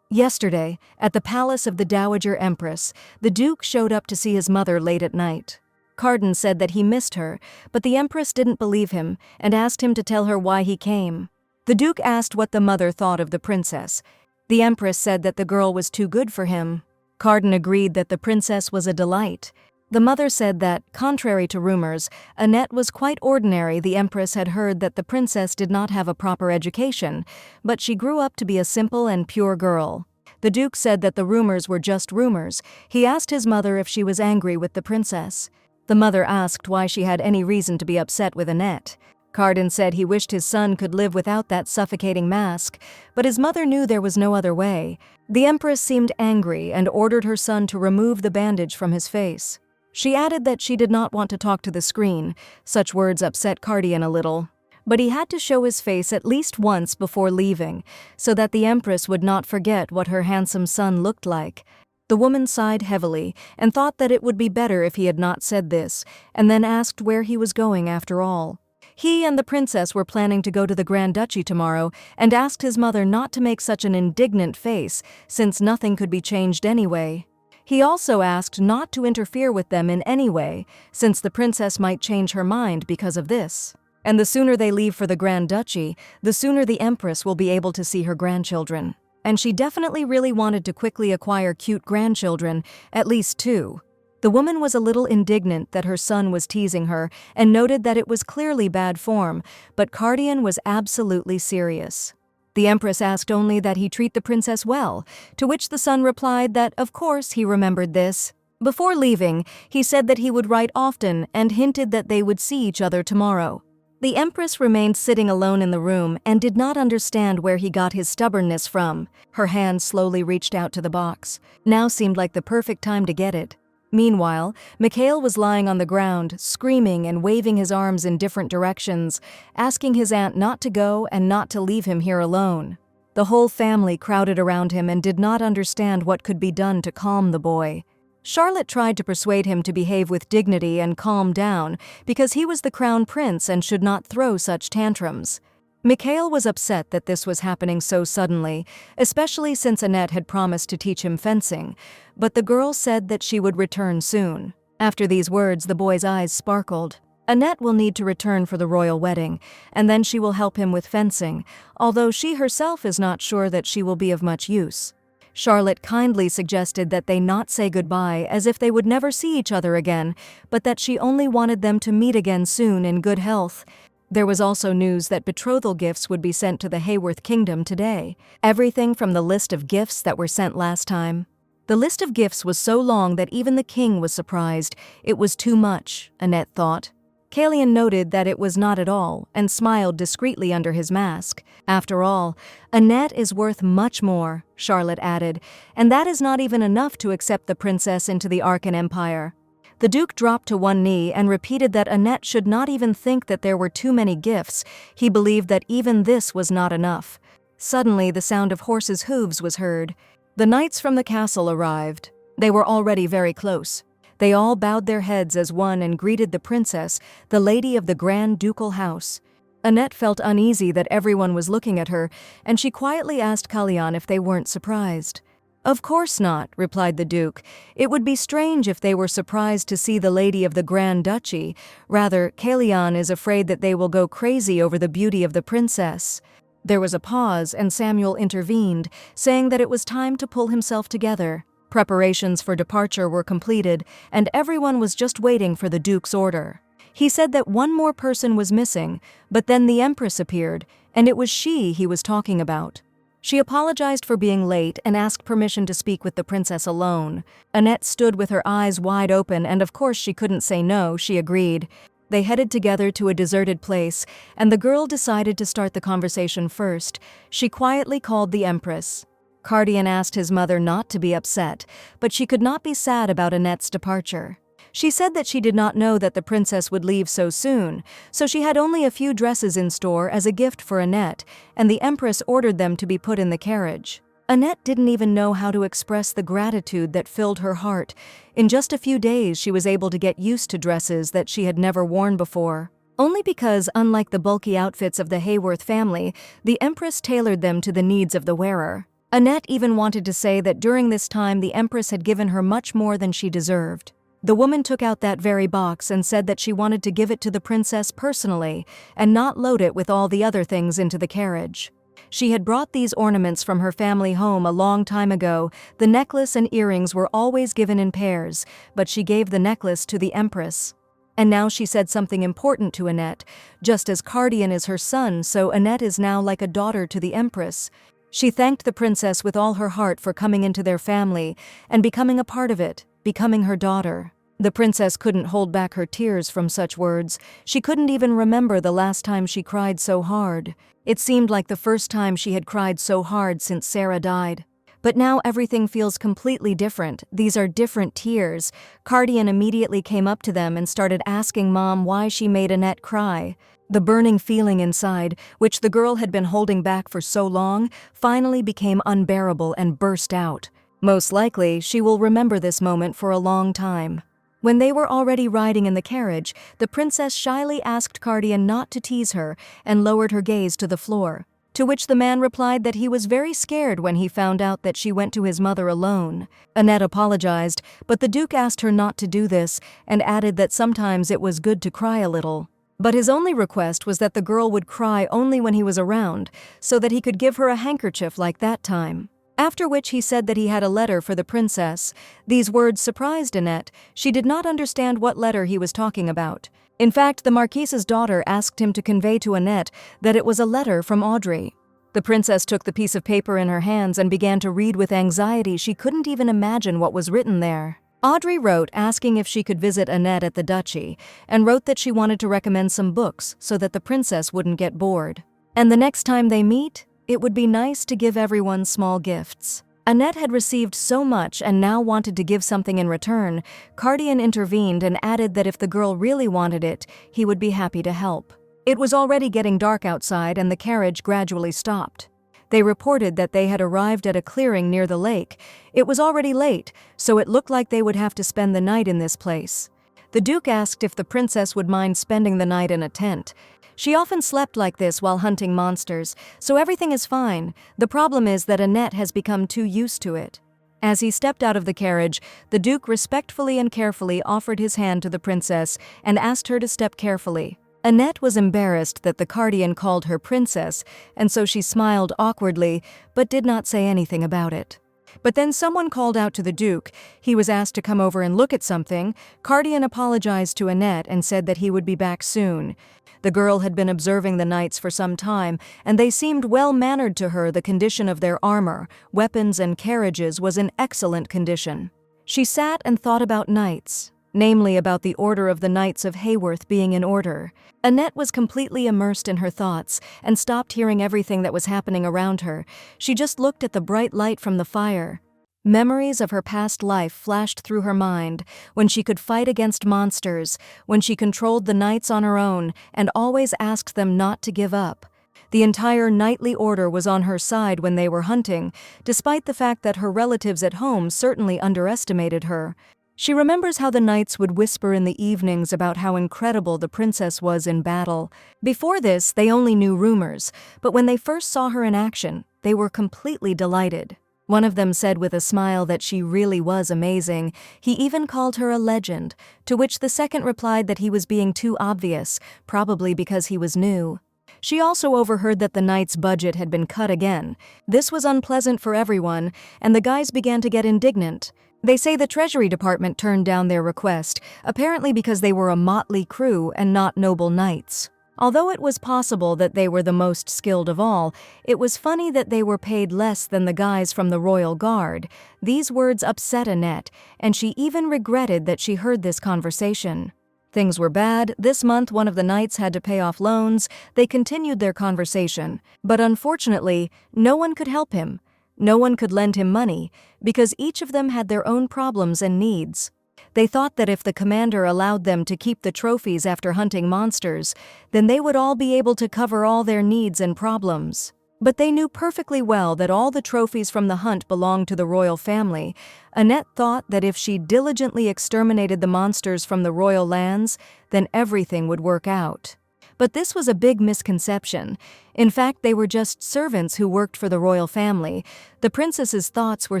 Yesterday, at the palace of the Dowager Empress, the Duke showed up to see his mother late at night. Carden said that he missed her, but the Empress didn't believe him and asked him to tell her why he came. The Duke asked what the mother thought of the princess. The Empress said that the girl was too good for him. Carden agreed that the princess was a delight. The mother said that, contrary to rumors, Annette was quite ordinary. The Empress had heard that the princess did not have a proper education, but she grew up to be a simple and pure girl. The Duke said that the rumors were just rumors. He asked his mother if she was angry with the princess. The mother asked why she had any reason to be upset with Annette. Cardan said he wished his son could live without that suffocating mask, but his mother knew there was no other way. The Empress seemed angry and ordered her son to remove the bandage from his face. She added that she did not want to talk to the screen. Such words upset Cardan a little. But he had to show his face at least once before leaving, so that the Empress would not forget what her handsome son looked like. The woman sighed heavily and thought that it would be better if he had not said this, and then asked where he was going after all. He and the princess were planning to go to the Grand Duchy tomorrow and asked his mother not to make such an indignant face, since nothing could be changed anyway. He also asked not to interfere with them in any way, since the princess might change her mind because of this. And the sooner they leave for the Grand Duchy, the sooner the Empress will be able to see her grandchildren. And she definitely really wanted to quickly acquire cute grandchildren, at least 2. The woman was a little indignant that her son was teasing her and noted that it was clearly bad form, but Cardan was absolutely serious. The Empress asked only that he treat the princess well, to which the son replied that of course he remembered this. Before leaving, he said that he would write often and hinted that they would see each other tomorrow. The Empress remained sitting alone in the room and did not understand where he got his stubbornness from. Her hand slowly reached out to the box. Now seemed like the perfect time to get it. Meanwhile, Mikhail was lying on the ground, screaming and waving his arms in different directions, asking his aunt not to go and not to leave him here alone. The whole family crowded around him and did not understand what could be done to calm the boy. Charlotte tried to persuade him to behave with dignity and calm down because he was the crown prince and should not throw such tantrums. Mikhail was upset that this was happening so suddenly, especially since Annette had promised to teach him fencing, but the girl said that she would return soon. After these words, the boy's eyes sparkled. Annette will need to return for the royal wedding, and then she will help him with fencing, although she herself is not sure that she will be of much use. Charlotte kindly suggested that they not say goodbye as if they would never see each other again, but that she only wanted them to meet again soon in good health. There was also news that betrothal gifts would be sent to the Hayworth Kingdom today, everything from the list of gifts that were sent last time. The list of gifts was so long that even the king was surprised. It was too much, Annette thought. Kalian noted that it was not at all, and smiled discreetly under his mask. After all, Annette is worth much more, Charlotte added, and that is not even enough to accept the princess into the Arkan Empire. The Duke dropped to one knee and repeated that Annette should not even think that there were too many gifts. He believed that even this was not enough. Suddenly, the sound of horses' hooves was heard. The knights from the castle arrived. They were already very close. They all bowed their heads as one and greeted the princess, the lady of the Grand Ducal House. Annette felt uneasy that everyone was looking at her, and she quietly asked Kalian if they weren't surprised. "Of course not," replied the Duke. "It would be strange if they were surprised to see the lady of the Grand Duchy. Rather, Kalian is afraid that they will go crazy over the beauty of the princess." There was a pause, and Samuel intervened, saying that it was time to pull himself together. Preparations for departure were completed, and everyone was just waiting for the Duke's order. He said that one more person was missing, but then the Empress appeared, and it was she he was talking about. She apologized for being late and asked permission to speak with the princess alone. Annette stood with her eyes wide open, and of course she couldn't say no, she agreed. They headed together to a deserted place, and the girl decided to start the conversation first. She quietly called the Empress. Cardan asked his mother not to be upset, but she could not be sad about Annette's departure. She said that she did not know that the princess would leave so soon, so she had only a few dresses in store as a gift for Annette, and the Empress ordered them to be put in the carriage. Annette didn't even know how to express the gratitude that filled her heart. In just a few days, she was able to get used to dresses that she had never worn before. Only because, unlike the bulky outfits of the Hayworth family, the Empress tailored them to the needs of the wearer. Annette even wanted to say that during this time the Empress had given her much more than she deserved. The woman took out that very box and said that she wanted to give it to the princess personally and not load it with all the other things into the carriage. She had brought these ornaments from her family home a long time ago. The necklace and earrings were always given in pairs, but she gave the necklace to the Empress. And now she said something important to Annette. Just as Cardan is her son, so Annette is now like a daughter to the Empress. She thanked the princess with all her heart for coming into their family and becoming a part of it, becoming her daughter. The princess couldn't hold back her tears from such words. She couldn't even remember the last time she cried so hard. It seemed like the first time she had cried so hard since Sarah died. But now everything feels completely different. These are different tears. Cardian immediately came up to them and started asking Mom why she made Annette cry. The burning feeling inside, which the girl had been holding back for so long, finally became unbearable and burst out. Most likely, she will remember this moment for a long time. When they were already riding in the carriage, the princess shyly asked Cardian not to tease her and lowered her gaze to the floor, to which the man replied that he was very scared when he found out that she went to his mother alone. Annette apologized, but the Duke asked her not to do this and added that sometimes it was good to cry a little. But his only request was that the girl would cry only when he was around, so that he could give her a handkerchief like that time. After which he said that he had a letter for the princess. These words surprised Annette. She did not understand what letter he was talking about. In fact, the Marquise's daughter asked him to convey to Annette that it was a letter from Audrey. The princess took the piece of paper in her hands and began to read with anxiety. She couldn't even imagine what was written there. Audrey wrote asking if she could visit Annette at the duchy, and wrote that she wanted to recommend some books so that the princess wouldn't get bored. And the next time they meet, it would be nice to give everyone small gifts. Annette had received so much and now wanted to give something in return. Cardian intervened and added that if the girl really wanted it, he would be happy to help. It was already getting dark outside and the carriage gradually stopped. They reported that they had arrived at a clearing near the lake. It was already late, so it looked like they would have to spend the night in this place. The Duke asked if the princess would mind spending the night in a tent. She often slept like this while hunting monsters, so everything is fine. The problem is that Annette has become too used to it. As he stepped out of the carriage, the Duke respectfully and carefully offered his hand to the princess and asked her to step carefully. Annette was embarrassed that the Cardian called her princess, and so she smiled awkwardly, but did not say anything about it. But then someone called out to the Duke. He was asked to come over and look at something. Cardian apologized to Annette and said that he would be back soon. The girl had been observing the knights for some time, and they seemed well-mannered to her. The condition of their armor, weapons, and carriages was in excellent condition. She sat and thought about knights, namely about the order of the Knights of Hayworth being in order. Annette was completely immersed in her thoughts and stopped hearing everything that was happening around her. She just looked at the bright light from the fire. Memories of her past life flashed through her mind, when she could fight against monsters, when she controlled the knights on her own and always asked them not to give up. The entire knightly order was on her side when they were hunting, despite the fact that her relatives at home certainly underestimated her. She remembers how the knights would whisper in the evenings about how incredible the princess was in battle. Before this, they only knew rumors, but when they first saw her in action, they were completely delighted. One of them said with a smile that she really was amazing. He even called her a legend, to which the second replied that he was being too obvious, probably because he was new. She also overheard that the knight's budget had been cut again. This was unpleasant for everyone, and the guys began to get indignant. They say the Treasury Department turned down their request, apparently because they were a motley crew and not noble knights. Although it was possible that they were the most skilled of all, it was funny that they were paid less than the guys from the Royal Guard. These words upset Annette, and she even regretted that she heard this conversation. Things were bad. This month one of the knights had to pay off loans. They continued their conversation, but unfortunately, no one could help him. No one could lend him money, because each of them had their own problems and needs. They thought that if the commander allowed them to keep the trophies after hunting monsters, then they would all be able to cover all their needs and problems. But they knew perfectly well that all the trophies from the hunt belonged to the royal family. Annette thought that if she diligently exterminated the monsters from the royal lands, then everything would work out. But this was a big misconception. In fact, they were just servants who worked for the royal family. The princess's thoughts were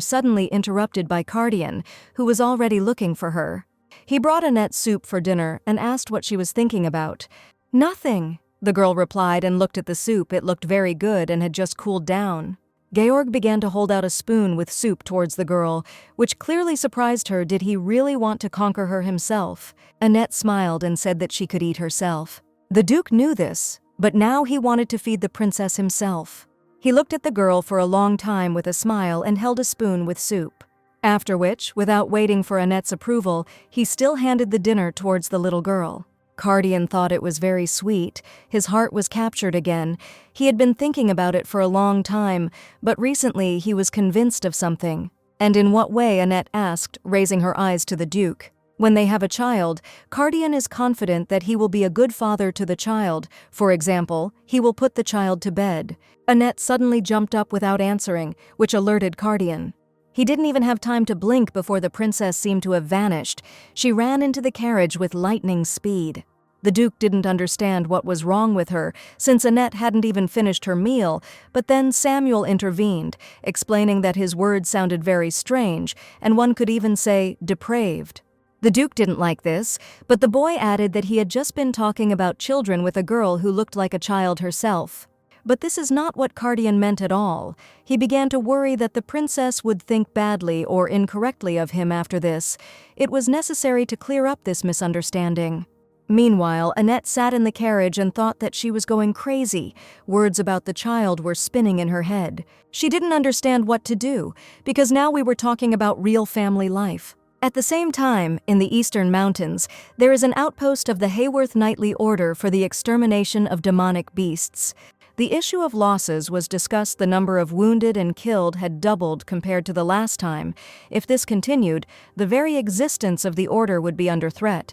suddenly interrupted by Cardian, who was already looking for her. He brought Annette soup for dinner and asked what she was thinking about. "Nothing," the girl replied and looked at the soup. It looked very good and had just cooled down. Georg began to hold out a spoon with soup towards the girl, which clearly surprised her. Did he really want to conquer her himself? Annette smiled and said that she could eat herself. The Duke knew this, but now he wanted to feed the princess himself. He looked at the girl for a long time with a smile and held a spoon with soup. After which, without waiting for Annette's approval, he still handed the dinner towards the little girl. Cardian thought it was very sweet. His heart was captured again. He had been thinking about it for a long time, but recently he was convinced of something. And in what way, Annette asked, raising her eyes to the Duke. When they have a child, Cardian is confident that he will be a good father to the child. For example, he will put the child to bed. Annette suddenly jumped up without answering, which alerted Cardian. He didn't even have time to blink before the princess seemed to have vanished. She ran into the carriage with lightning speed. The Duke didn't understand what was wrong with her, since Annette hadn't even finished her meal, but then Samuel intervened, explaining that his words sounded very strange, and one could even say depraved. The Duke didn't like this, but the boy added that he had just been talking about children with a girl who looked like a child herself. But this is not what Cardian meant at all. He began to worry that the princess would think badly or incorrectly of him after this. It was necessary to clear up this misunderstanding. Meanwhile, Annette sat in the carriage and thought that she was going crazy. Words about the child were spinning in her head. She didn't understand what to do, because now we were talking about real family life. At the same time, in the Eastern Mountains, there is an outpost of the Hayworth Knightly Order for the extermination of demonic beasts. The issue of losses was discussed. The number of wounded and killed had doubled compared to the last time. If this continued, the very existence of the order would be under threat.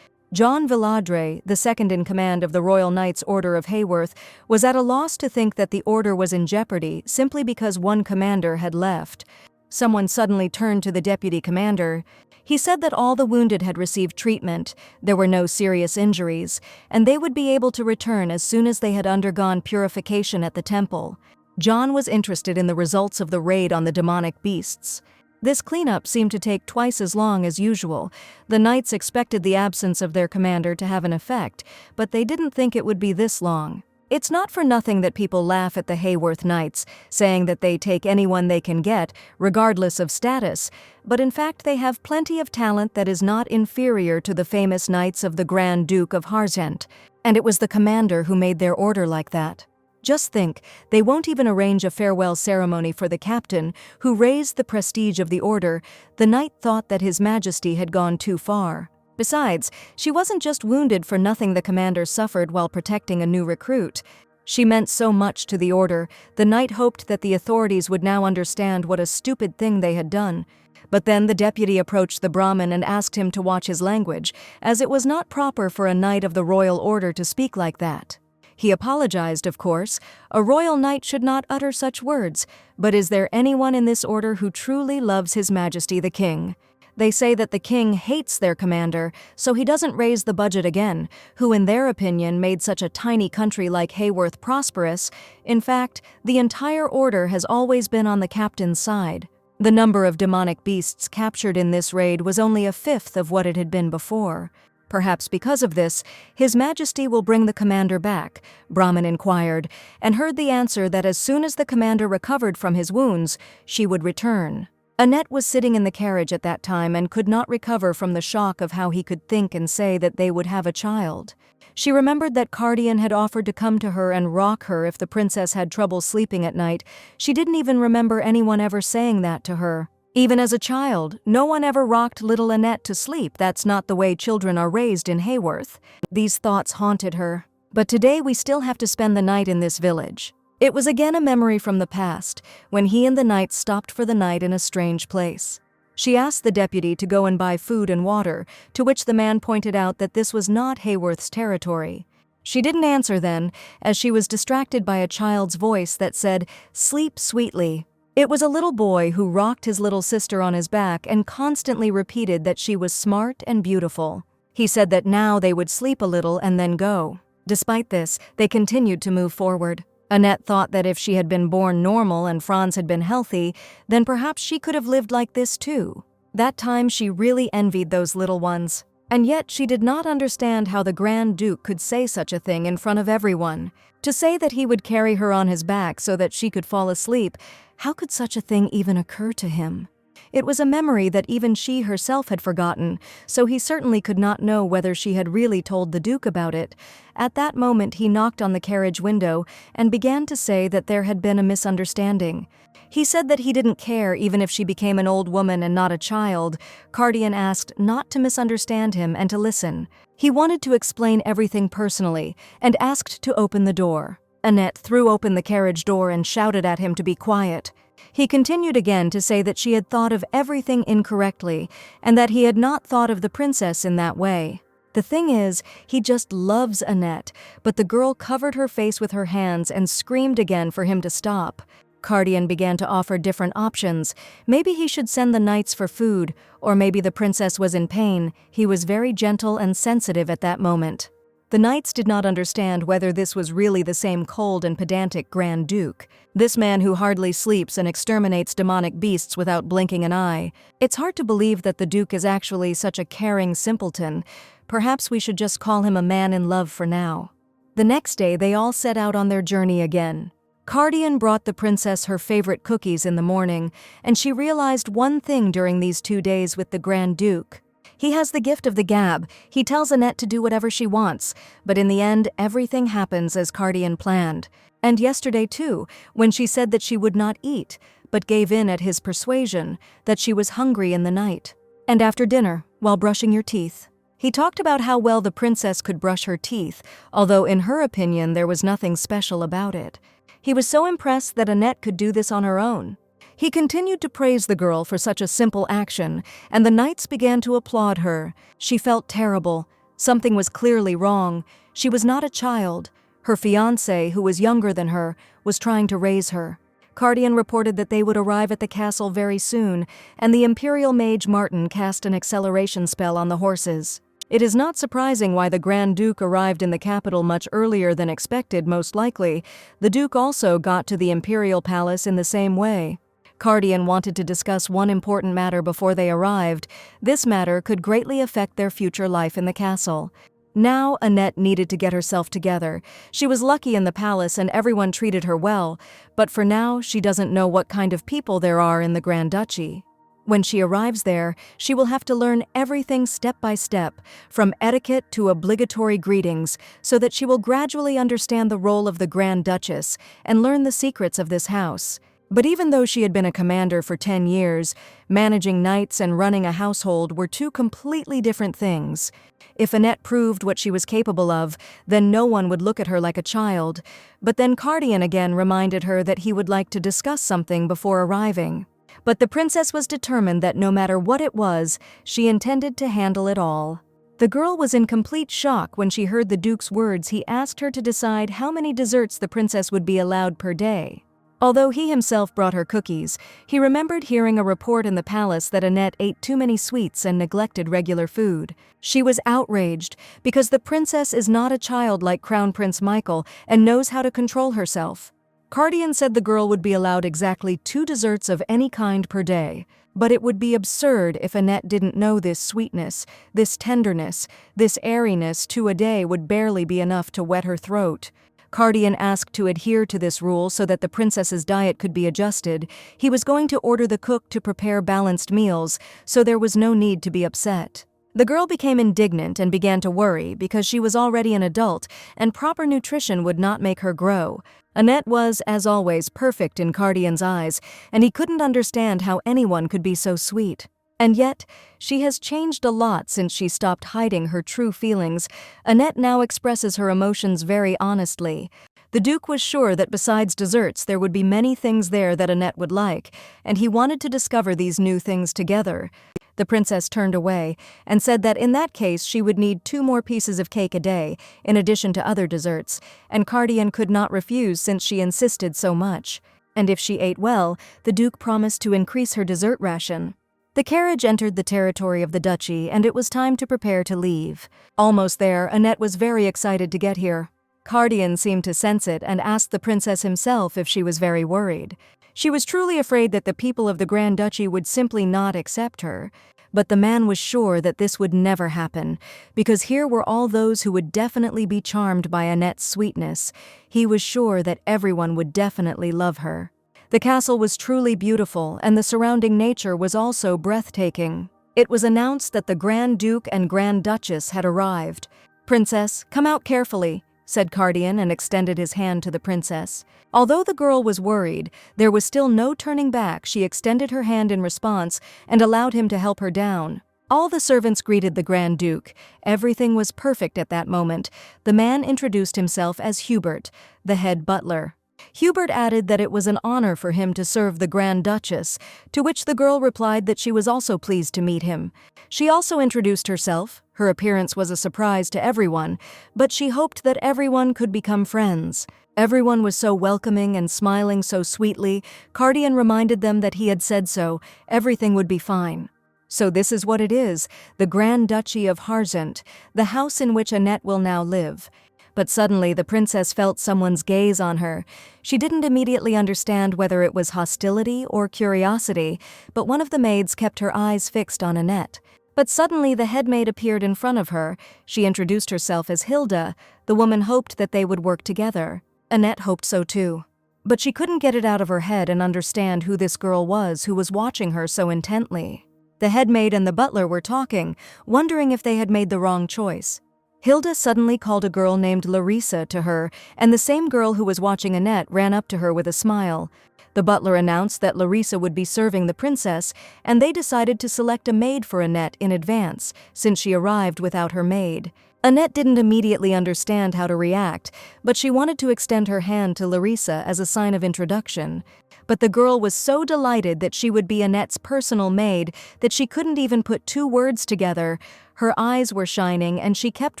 John Villadre, the second in command of the Royal Knights Order of Hayworth, was at a loss to think that the order was in jeopardy simply because one commander had left. Someone suddenly turned to the deputy commander. He said that all the wounded had received treatment, there were no serious injuries, and they would be able to return as soon as they had undergone purification at the temple. John was interested in the results of the raid on the demonic beasts. This cleanup seemed to take twice as long as usual. The knights expected the absence of their commander to have an effect, but they didn't think it would be this long. It's not for nothing that people laugh at the Hayworth Knights, saying that they take anyone they can get, regardless of status, but in fact they have plenty of talent that is not inferior to the famous knights of the Grand Duke of Harzent, and it was the commander who made their order like that. Just think, they won't even arrange a farewell ceremony for the captain, who raised the prestige of the order. The knight thought that His Majesty had gone too far. Besides, she wasn't just wounded for nothing. The commander suffered while protecting a new recruit. She meant so much to the order. The knight hoped that the authorities would now understand what a stupid thing they had done. But then the deputy approached the Brahmin and asked him to watch his language, as it was not proper for a knight of the royal order to speak like that. He apologized, of course. A royal knight should not utter such words. But is there anyone in this order who truly loves His Majesty the King? They say that the king hates their commander, so he doesn't raise the budget again, who in their opinion made such a tiny country like Hayworth prosperous. In fact, the entire order has always been on the captain's side. The number of demonic beasts captured in this raid was only a fifth of what it had been before. Perhaps because of this, His Majesty will bring the commander back, Brahmin inquired, and heard the answer that as soon as the commander recovered from his wounds, she would return. Annette was sitting in the carriage at that time and could not recover from the shock of how he could think and say that they would have a child. She remembered that Cardian had offered to come to her and rock her if the princess had trouble sleeping at night. She didn't even remember anyone ever saying that to her. Even as a child, no one ever rocked little Annette to sleep. That's not the way children are raised in Hayworth. These thoughts haunted her. But today we still have to spend the night in this village. It was again a memory from the past, when he and the knight stopped for the night in a strange place. She asked the deputy to go and buy food and water, to which the man pointed out that this was not Hayworth's territory. She didn't answer then, as she was distracted by a child's voice that said, "Sleep sweetly." It was a little boy who rocked his little sister on his back and constantly repeated that she was smart and beautiful. He said that now they would sleep a little and then go. Despite this, they continued to move forward. Annette thought that if she had been born normal and Franz had been healthy, then perhaps she could have lived like this too. That time she really envied those little ones. And yet she did not understand how the Grand Duke could say such a thing in front of everyone. To say that he would carry her on his back so that she could fall asleep, how could such a thing even occur to him? It was a memory that even she herself had forgotten, so he certainly could not know whether she had really told the Duke about it. At that moment he knocked on the carriage window and began to say that there had been a misunderstanding. He said that he didn't care even if she became an old woman and not a child. Cardian asked not to misunderstand him and to listen. He wanted to explain everything personally and asked to open the door. Annette threw open the carriage door and shouted at him to be quiet. He continued again to say that she had thought of everything incorrectly and that he had not thought of the princess in that way. The thing is, he just loves Annette, but the girl covered her face with her hands and screamed again for him to stop. Cardian began to offer different options. Maybe he should send the knights for food, or maybe the princess was in pain. He was very gentle and sensitive at that moment. The knights did not understand whether this was really the same cold and pedantic Grand Duke. This man who hardly sleeps and exterminates demonic beasts without blinking an eye. It's hard to believe that the Duke is actually such a caring simpleton. Perhaps we should just call him a man in love for now. The next day they all set out on their journey again. Cardian brought the princess her favorite cookies in the morning, and she realized one thing during these 2 days with the Grand Duke. He has the gift of the gab. He tells Annette to do whatever she wants, but in the end, everything happens as Cardian planned. And yesterday too, when she said that she would not eat, but gave in at his persuasion, that she was hungry in the night. And after dinner, while brushing your teeth. He talked about how well the princess could brush her teeth, although in her opinion there was nothing special about it. He was so impressed that Annette could do this on her own. He continued to praise the girl for such a simple action, and the knights began to applaud her. She felt terrible. Something was clearly wrong. She was not a child. Her fiancé, who was younger than her, was trying to raise her. Cardian reported that they would arrive at the castle very soon, and the imperial mage Martin cast an acceleration spell on the horses. It is not surprising why the Grand Duke arrived in the capital much earlier than expected. Most likely, the Duke also got to the imperial palace in the same way. Cardian wanted to discuss one important matter before they arrived. This matter could greatly affect their future life in the castle. Now Annette needed to get herself together. She was lucky in the palace and everyone treated her well, but for now she doesn't know what kind of people there are in the Grand Duchy. When she arrives there, she will have to learn everything step by step, from etiquette to obligatory greetings, so that she will gradually understand the role of the Grand Duchess and learn the secrets of this house. But even though she had been a commander for 10 years, managing knights and running a household were two completely different things. If Annette proved what she was capable of, then no one would look at her like a child. But then Cardian again reminded her that he would like to discuss something before arriving. But the princess was determined that no matter what it was, she intended to handle it all. The girl was in complete shock when she heard the Duke's words. He asked her to decide how many desserts the princess would be allowed per day. Although he himself brought her cookies, he remembered hearing a report in the palace that Annette ate too many sweets and neglected regular food. She was outraged because the princess is not a child like Crown Prince Michael and knows how to control herself. Cardian said the girl would be allowed exactly 2 desserts of any kind per day, but it would be absurd if Annette didn't know this sweetness, this tenderness, this airiness. 2 a day would barely be enough to wet her throat. Cardian asked to adhere to this rule so that the princess's diet could be adjusted. He was going to order the cook to prepare balanced meals, so there was no need to be upset. The girl became indignant and began to worry because she was already an adult and proper nutrition would not make her grow. Annette was, as always, perfect in Cardian's eyes, and he couldn't understand how anyone could be so sweet. And yet, she has changed a lot since she stopped hiding her true feelings. Annette now expresses her emotions very honestly. The Duke was sure that besides desserts there would be many things there that Annette would like, and he wanted to discover these new things together. The princess turned away and said that in that case she would need 2 more pieces of cake a day, in addition to other desserts, and Cardian could not refuse since she insisted so much. And if she ate well, the Duke promised to increase her dessert ration. The carriage entered the territory of the duchy, and it was time to prepare to leave. Almost there, Annette was very excited to get here. Cardian seemed to sense it and asked the princess himself if she was very worried. She was truly afraid that the people of the Grand Duchy would simply not accept her. But the man was sure that this would never happen, because here were all those who would definitely be charmed by Annette's sweetness. He was sure that everyone would definitely love her. The castle was truly beautiful, and the surrounding nature was also breathtaking. It was announced that the Grand Duke and Grand Duchess had arrived. "Princess, come out carefully," said Cardian and extended his hand to the princess. Although the girl was worried, there was still no turning back. She extended her hand in response and allowed him to help her down. All the servants greeted the Grand Duke. Everything was perfect at that moment. The man introduced himself as Hubert, the head butler. Hubert added that it was an honor for him to serve the Grand Duchess, to which the girl replied that she was also pleased to meet him. She also introduced herself. Her appearance was a surprise to everyone, but she hoped that everyone could become friends. Everyone was so welcoming and smiling so sweetly. Cardian reminded them that he had said so. Everything would be fine. So this is what it is, the Grand Duchy of Harzant, the house in which Annette will now live. But suddenly the princess felt someone's gaze on her. She didn't immediately understand whether it was hostility or curiosity, but one of the maids kept her eyes fixed on Annette. But suddenly the head maid appeared in front of her. She introduced herself as Hilda. The woman hoped that they would work together. Annette hoped so too. But she couldn't get it out of her head and understand who this girl was who was watching her so intently. The head maid and the butler were talking, wondering if they had made the wrong choice. Hilda suddenly called a girl named Larissa to her, and the same girl who was watching Annette ran up to her with a smile. The butler announced that Larissa would be serving the princess, and they decided to select a maid for Annette in advance, since she arrived without her maid. Annette didn't immediately understand how to react, but she wanted to extend her hand to Larissa as a sign of introduction. But the girl was so delighted that she would be Annette's personal maid that she couldn't even put two words together. Her eyes were shining, and she kept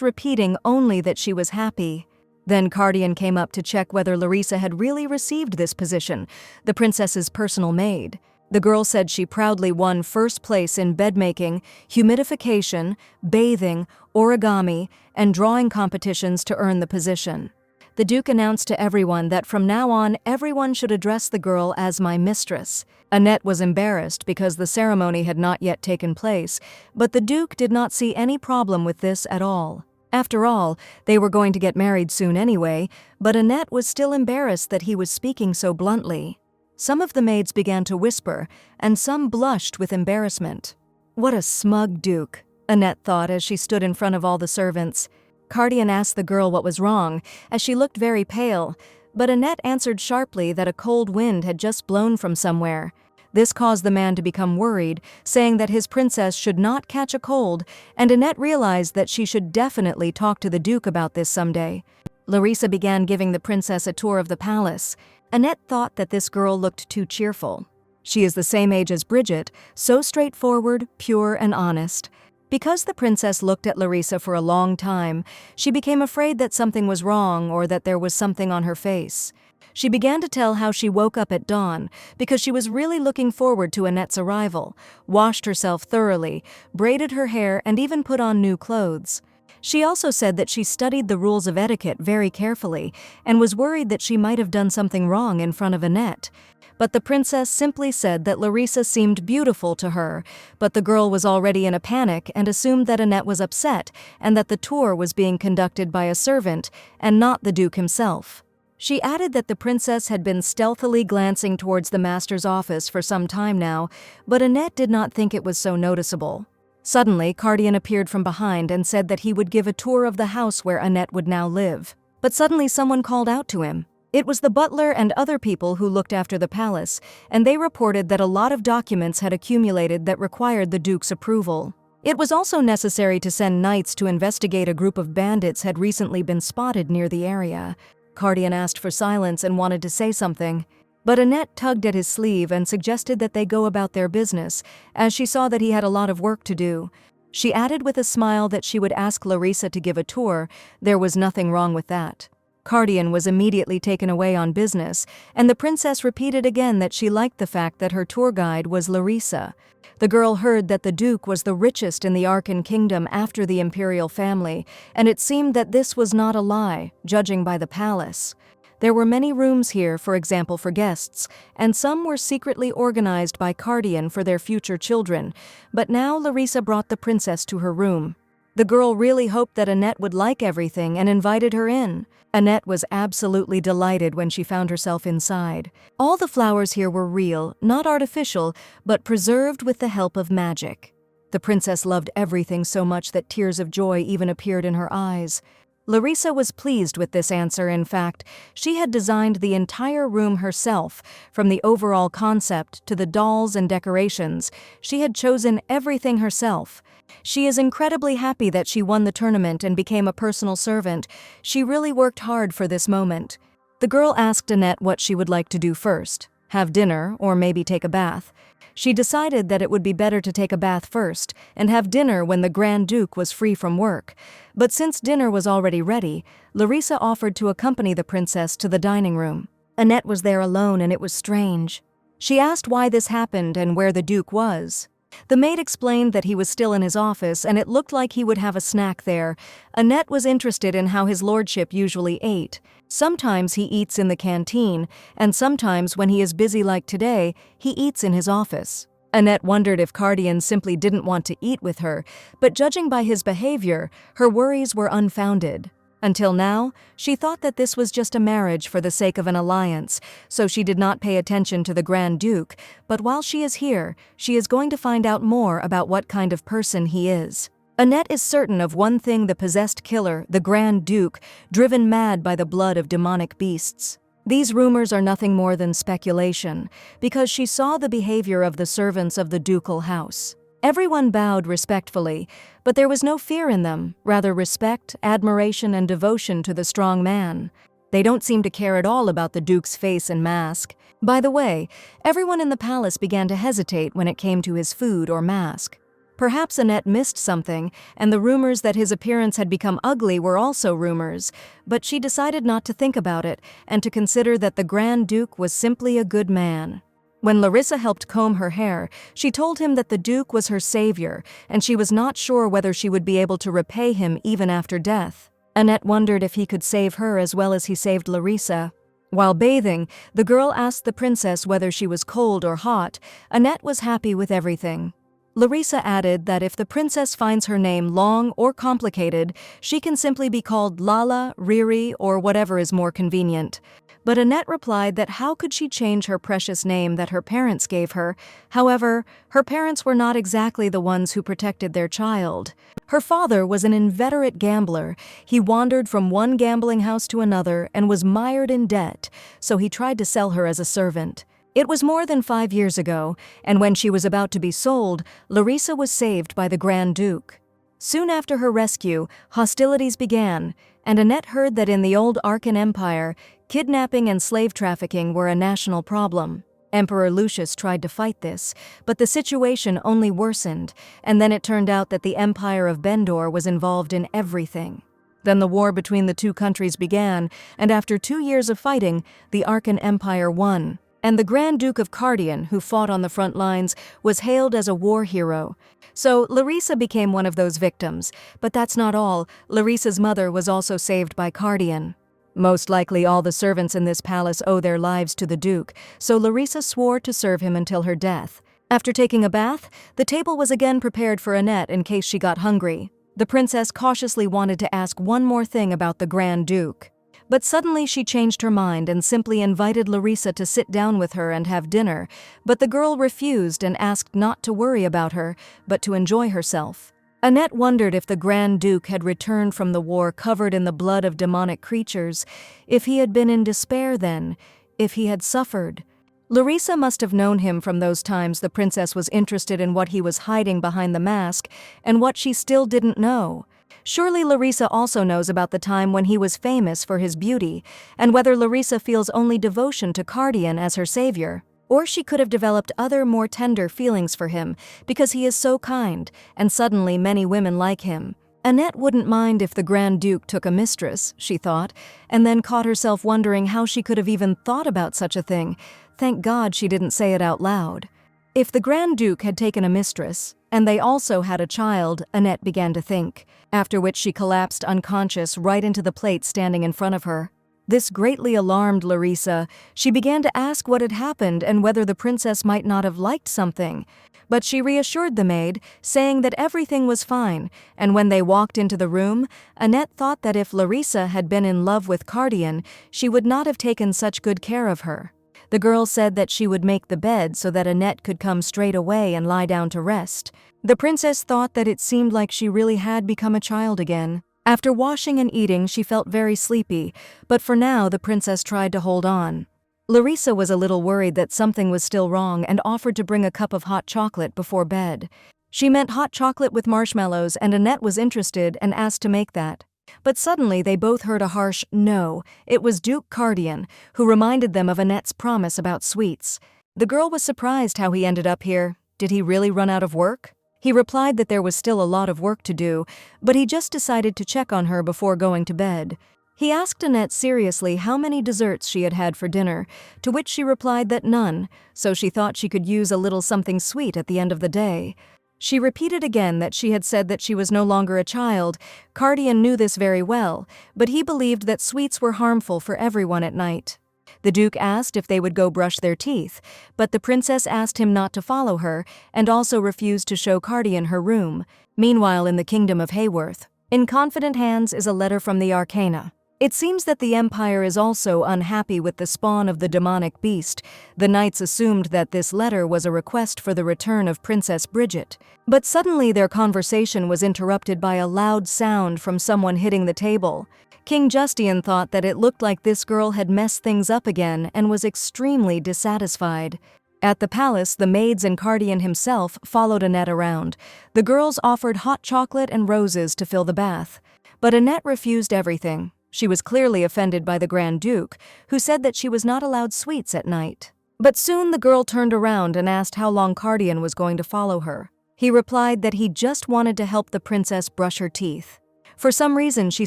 repeating only that she was happy. Then Cardian came up to check whether Larissa had really received this position, the princess's personal maid. The girl said she proudly won first place in bedmaking, humidification, bathing, origami, and drawing competitions to earn the position. The Duke announced to everyone that from now on everyone should address the girl as my mistress. Annette was embarrassed because the ceremony had not yet taken place, but the Duke did not see any problem with this at all. After all, they were going to get married soon anyway, but Annette was still embarrassed that he was speaking so bluntly. Some of the maids began to whisper, and some blushed with embarrassment. What a smug Duke, Annette thought as she stood in front of all the servants. Cardian asked the girl what was wrong, as she looked very pale, but Annette answered sharply that a cold wind had just blown from somewhere. This caused the man to become worried, saying that his princess should not catch a cold, and Annette realized that she should definitely talk to the Duke about this someday. Larissa began giving the princess a tour of the palace. Annette thought that this girl looked too cheerful. She is the same age as Bridget, so straightforward, pure, and honest. Because the princess looked at Larissa for a long time, she became afraid that something was wrong or that there was something on her face. She began to tell how she woke up at dawn because she was really looking forward to Annette's arrival, washed herself thoroughly, braided her hair, and even put on new clothes. She also said that she studied the rules of etiquette very carefully and was worried that she might have done something wrong in front of Annette. But the princess simply said that Larissa seemed beautiful to her, but the girl was already in a panic and assumed that Annette was upset and that the tour was being conducted by a servant and not the Duke himself. She added that the princess had been stealthily glancing towards the master's office for some time now, but Annette did not think it was so noticeable. Suddenly, Cardian appeared from behind and said that he would give a tour of the house where Annette would now live. But suddenly someone called out to him. It was the butler and other people who looked after the palace, and they reported that a lot of documents had accumulated that required the Duke's approval. It was also necessary to send knights to investigate a group of bandits had recently been spotted near the area. Cardian asked for silence and wanted to say something, but Annette tugged at his sleeve and suggested that they go about their business, as she saw that he had a lot of work to do. She added with a smile that she would ask Larissa to give a tour. There was nothing wrong with that. Cardian was immediately taken away on business, and the princess repeated again that she liked the fact that her tour guide was Larissa. The girl heard that the Duke was the richest in the Arkan kingdom after the imperial family, and it seemed that this was not a lie, judging by the palace. There were many rooms here, for example for guests, and some were secretly organized by Cardian for their future children, but now Larissa brought the princess to her room. The girl really hoped that Annette would like everything and invited her in. Annette was absolutely delighted when she found herself inside. All the flowers here were real, not artificial, but preserved with the help of magic. The princess loved everything so much that tears of joy even appeared in her eyes. Larissa was pleased with this answer. In fact, she had designed the entire room herself, from the overall concept to the dolls and decorations. She had chosen everything herself. She is incredibly happy that she won the tournament and became a personal servant. She really worked hard for this moment. The girl asked Annette what she would like to do first. Have dinner, or maybe take a bath. She decided that it would be better to take a bath first and have dinner when the Grand Duke was free from work. But since dinner was already ready, Larissa offered to accompany the princess to the dining room. Annette was there alone, and it was strange. She asked why this happened and where the Duke was. The maid explained that he was still in his office and it looked like he would have a snack there. Annette was interested in how his lordship usually ate. Sometimes he eats in the canteen, and sometimes when he is busy like today, he eats in his office. Annette wondered if Cardian simply didn't want to eat with her, but judging by his behavior, her worries were unfounded. Until now, she thought that this was just a marriage for the sake of an alliance, so she did not pay attention to the Grand Duke, but while she is here, she is going to find out more about what kind of person he is. Annette is certain of one thing: the possessed killer, the Grand Duke, driven mad by the blood of demonic beasts. These rumors are nothing more than speculation, because she saw the behavior of the servants of the ducal house. Everyone bowed respectfully, but there was no fear in them, rather respect, admiration, and devotion to the strong man. They don't seem to care at all about the Duke's face and mask. By the way, everyone in the palace began to hesitate when it came to his food or mask. Perhaps Annette missed something, and the rumors that his appearance had become ugly were also rumors, but she decided not to think about it and to consider that the Grand Duke was simply a good man. When Larissa helped comb her hair, she told him that the Duke was her savior, and she was not sure whether she would be able to repay him even after death. Annette wondered if he could save her as well as he saved Larissa. While bathing, the girl asked the princess whether she was cold or hot. Annette was happy with everything. Larissa added that if the princess finds her name long or complicated, she can simply be called Lala, Riri, or whatever is more convenient. But Annette replied that how could she change her precious name that her parents gave her? However, her parents were not exactly the ones who protected their child. Her father was an inveterate gambler. He wandered from one gambling house to another and was mired in debt, so he tried to sell her as a servant. It was more than 5 years ago, and when she was about to be sold, Larissa was saved by the Grand Duke. Soon after her rescue, hostilities began, and Annette heard that in the old Arkan Empire, kidnapping and slave trafficking were a national problem. Emperor Lucius tried to fight this, but the situation only worsened, and then it turned out that the Empire of Bendor was involved in everything. Then the war between the two countries began, and after 2 years of fighting, the Arkan Empire won. And the Grand Duke of Cardian, who fought on the front lines, was hailed as a war hero. So Larissa became one of those victims. But that's not all. Larissa's mother was also saved by Cardian. Most likely all the servants in this palace owe their lives to the Duke, so Larissa swore to serve him until her death. After taking a bath, the table was again prepared for Annette in case she got hungry. The princess cautiously wanted to ask one more thing about the Grand Duke. But suddenly she changed her mind and simply invited Larissa to sit down with her and have dinner, but the girl refused and asked not to worry about her, but to enjoy herself. Annette wondered if the Grand Duke had returned from the war covered in the blood of demonic creatures, if he had been in despair then, if he had suffered. Larissa must have known him from those times the princess was interested in what he was hiding behind the mask and what she still didn't know. Surely Larissa also knows about the time when he was famous for his beauty, and whether Larissa feels only devotion to Cardian as her savior. Or she could have developed other, more tender feelings for him, because he is so kind, and suddenly many women like him. Annette wouldn't mind if the Grand Duke took a mistress, she thought, and then caught herself wondering how she could have even thought about such a thing. Thank God she didn't say it out loud. If the Grand Duke had taken a mistress, and they also had a child, Annette began to think, after which she collapsed unconscious right into the plate standing in front of her. This greatly alarmed Larissa. She began to ask what had happened and whether the princess might not have liked something. But she reassured the maid, saying that everything was fine, and when they walked into the room, Annette thought that if Larissa had been in love with Cardian, she would not have taken such good care of her. The girl said that she would make the bed so that Annette could come straight away and lie down to rest. The princess thought that it seemed like she really had become a child again. After washing and eating, she felt very sleepy, but for now the princess tried to hold on. Larissa was a little worried that something was still wrong and offered to bring a cup of hot chocolate before bed. She meant hot chocolate with marshmallows, and Annette was interested and asked to make that. But suddenly they both heard a harsh no. It was Duke Cardian, who reminded them of Annette's promise about sweets. The girl was surprised how he ended up here. Did he really run out of work? He replied that there was still a lot of work to do, but he just decided to check on her before going to bed. He asked Annette seriously how many desserts she had had for dinner, to which she replied that none, so she thought she could use a little something sweet at the end of the day. She repeated again that she had said that she was no longer a child. Cardian knew this very well, but he believed that sweets were harmful for everyone at night. The Duke asked if they would go brush their teeth, but the princess asked him not to follow her and also refused to show Cardian her room. Meanwhile, in the kingdom of Hayworth, in confident hands is a letter from the Arcana. It seems that the Empire is also unhappy with the spawn of the demonic beast. The knights assumed that this letter was a request for the return of Princess Bridget. But suddenly their conversation was interrupted by a loud sound from someone hitting the table. King Justian thought that it looked like this girl had messed things up again and was extremely dissatisfied. At the palace, the maids and Cardian himself followed Annette around. The girls offered hot chocolate and roses to fill the bath. But Annette refused everything. She was clearly offended by the Grand Duke, who said that she was not allowed sweets at night. But soon the girl turned around and asked how long Cardian was going to follow her. He replied that he just wanted to help the princess brush her teeth. For some reason, she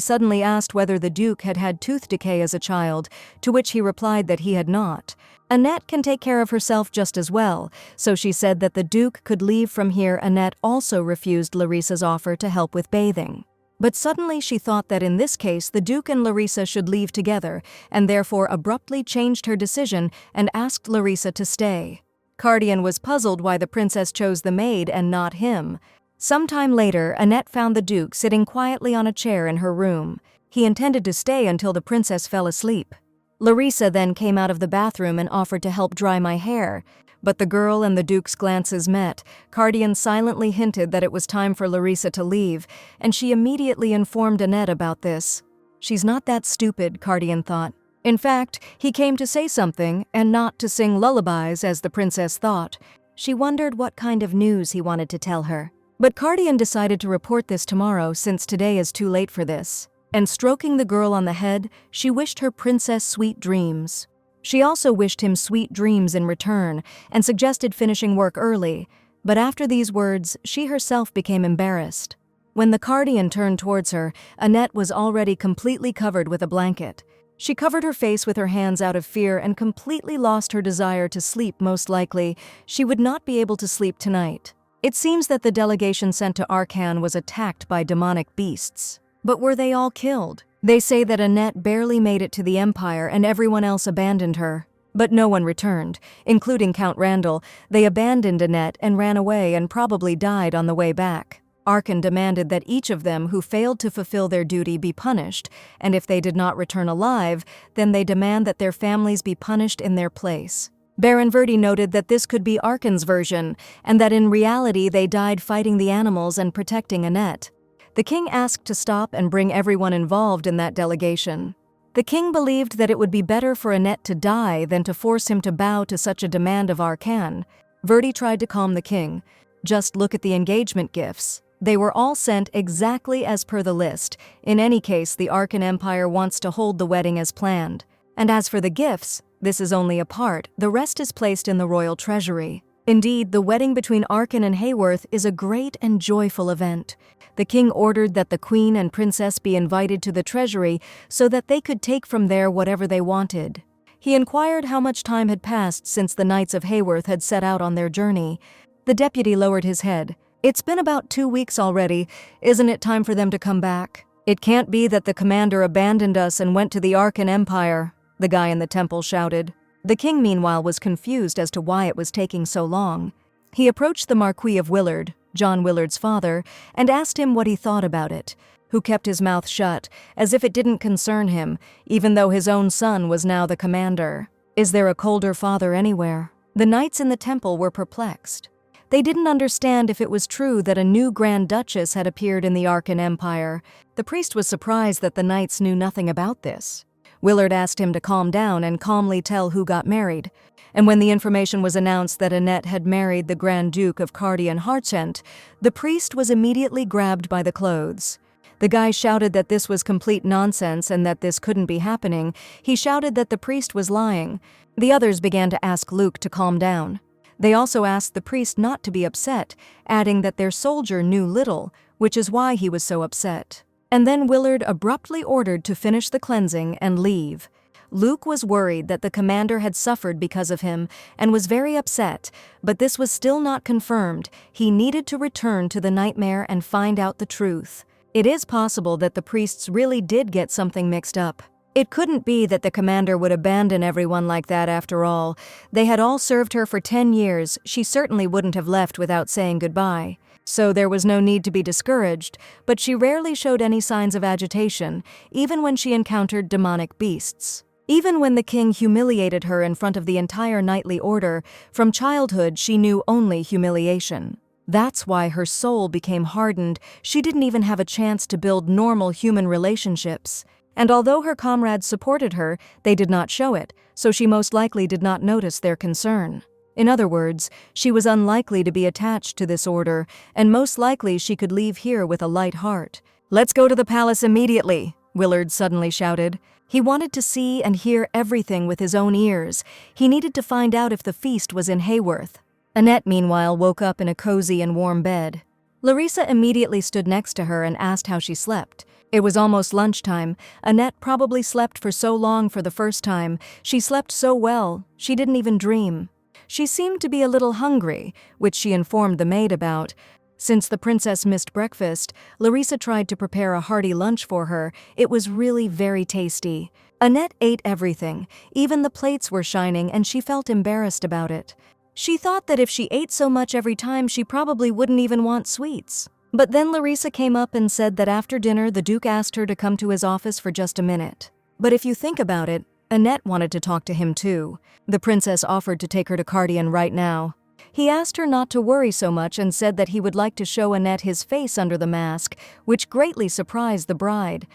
suddenly asked whether the Duke had had tooth decay as a child, to which he replied that he had not. Annette can take care of herself just as well, so she said that the Duke could leave from here. Annette also refused Larissa's offer to help with bathing. But suddenly she thought that in this case the Duke and Larissa should leave together, and therefore abruptly changed her decision and asked Larissa to stay. Cardian was puzzled why the princess chose the maid and not him. Sometime later, Annette found the Duke sitting quietly on a chair in her room. He intended to stay until the princess fell asleep. Larissa then came out of the bathroom and offered to help dry my hair. But the girl and the Duke's glances met. Cardian silently hinted that it was time for Larissa to leave, and she immediately informed Annette about this. She's not that stupid, Cardian thought. In fact, he came to say something, and not to sing lullabies as the princess thought. She wondered what kind of news he wanted to tell her. But Cardian decided to report this tomorrow since today is too late for this. And stroking the girl on the head, she wished her princess sweet dreams. She also wished him sweet dreams in return and suggested finishing work early, but after these words, she herself became embarrassed. When the Cardian turned towards her, Annette was already completely covered with a blanket. She covered her face with her hands out of fear and completely lost her desire to sleep. Most likely, she would not be able to sleep tonight. It seems that the delegation sent to Arcan was attacked by demonic beasts. But were they all killed? They say that Annette barely made it to the Empire and everyone else abandoned her. But no one returned, including Count Randall. They abandoned Annette and ran away and probably died on the way back. Arcan demanded that each of them who failed to fulfill their duty be punished, and if they did not return alive, then they demand that their families be punished in their place. Baron Verdi noted that this could be Arcan's version, and that in reality they died fighting the animals and protecting Annette. The king asked to stop and bring everyone involved in that delegation. The king believed that it would be better for Annette to die than to force him to bow to such a demand of Arcan. Verdi tried to calm the king. Just look at the engagement gifts. They were all sent exactly as per the list. In any case, the Arcan Empire wants to hold the wedding as planned. And as for the gifts, this is only a part. The rest is placed in the royal treasury. Indeed, the wedding between Arcan and Hayworth is a great and joyful event. The king ordered that the queen and princess be invited to the treasury so that they could take from there whatever they wanted. He inquired how much time had passed since the Knights of Hayworth had set out on their journey. The deputy lowered his head. It's been about 2 weeks already. Isn't it time for them to come back? It can't be that the commander abandoned us and went to the Arcan Empire, the guy in the temple shouted. The king, meanwhile, was confused as to why it was taking so long. He approached the Marquis of Willard, John Willard's father, and asked him what he thought about it, who kept his mouth shut, as if it didn't concern him, even though his own son was now the commander. Is there a colder father anywhere? The knights in the temple were perplexed. They didn't understand if it was true that a new Grand Duchess had appeared in the Arkan Empire. The priest was surprised that the knights knew nothing about this. Willard asked him to calm down and calmly tell who got married. And when the information was announced that Annette had married the Grand Duke of Cardian-Harchent, the priest was immediately grabbed by the clothes. The guy shouted that this was complete nonsense and that this couldn't be happening. He shouted that the priest was lying. The others began to ask Luke to calm down. They also asked the priest not to be upset, adding that their soldier knew little, which is why he was so upset. And then Willard abruptly ordered to finish the cleansing and leave. Luke was worried that the commander had suffered because of him and was very upset, but this was still not confirmed. He needed to return to the nightmare and find out the truth. It is possible that the priests really did get something mixed up. It couldn't be that the commander would abandon everyone like that after all. They had all served her for 10 years. She certainly wouldn't have left without saying goodbye. So there was no need to be discouraged, but she rarely showed any signs of agitation, even when she encountered demonic beasts. Even when the king humiliated her in front of the entire knightly order, from childhood she knew only humiliation. That's why her soul became hardened. She didn't even have a chance to build normal human relationships. And although her comrades supported her, they did not show it, so she most likely did not notice their concern. In other words, she was unlikely to be attached to this order, and most likely she could leave here with a light heart. "Let's go to the palace immediately," Willard suddenly shouted. He wanted to see and hear everything with his own ears. He needed to find out if the feast was in Hayworth. Annette, meanwhile, woke up in a cozy and warm bed. Larissa immediately stood next to her and asked how she slept. It was almost lunchtime. Annette probably slept for so long for the first time. She slept so well, she didn't even dream. She seemed to be a little hungry, which she informed the maid about. Since the princess missed breakfast, Larissa tried to prepare a hearty lunch for her. It was really very tasty. Annette ate everything. Even the plates were shining, and she felt embarrassed about it. She thought that if she ate so much every time, she probably wouldn't even want sweets. But then Larissa came up and said that after dinner the Duke asked her to come to his office for just a minute. But if you think about it, Annette wanted to talk to him too. The princess offered to take her to Cardian right now. He asked her not to worry so much and said that he would like to show Annette his face under the mask, which greatly surprised the bride.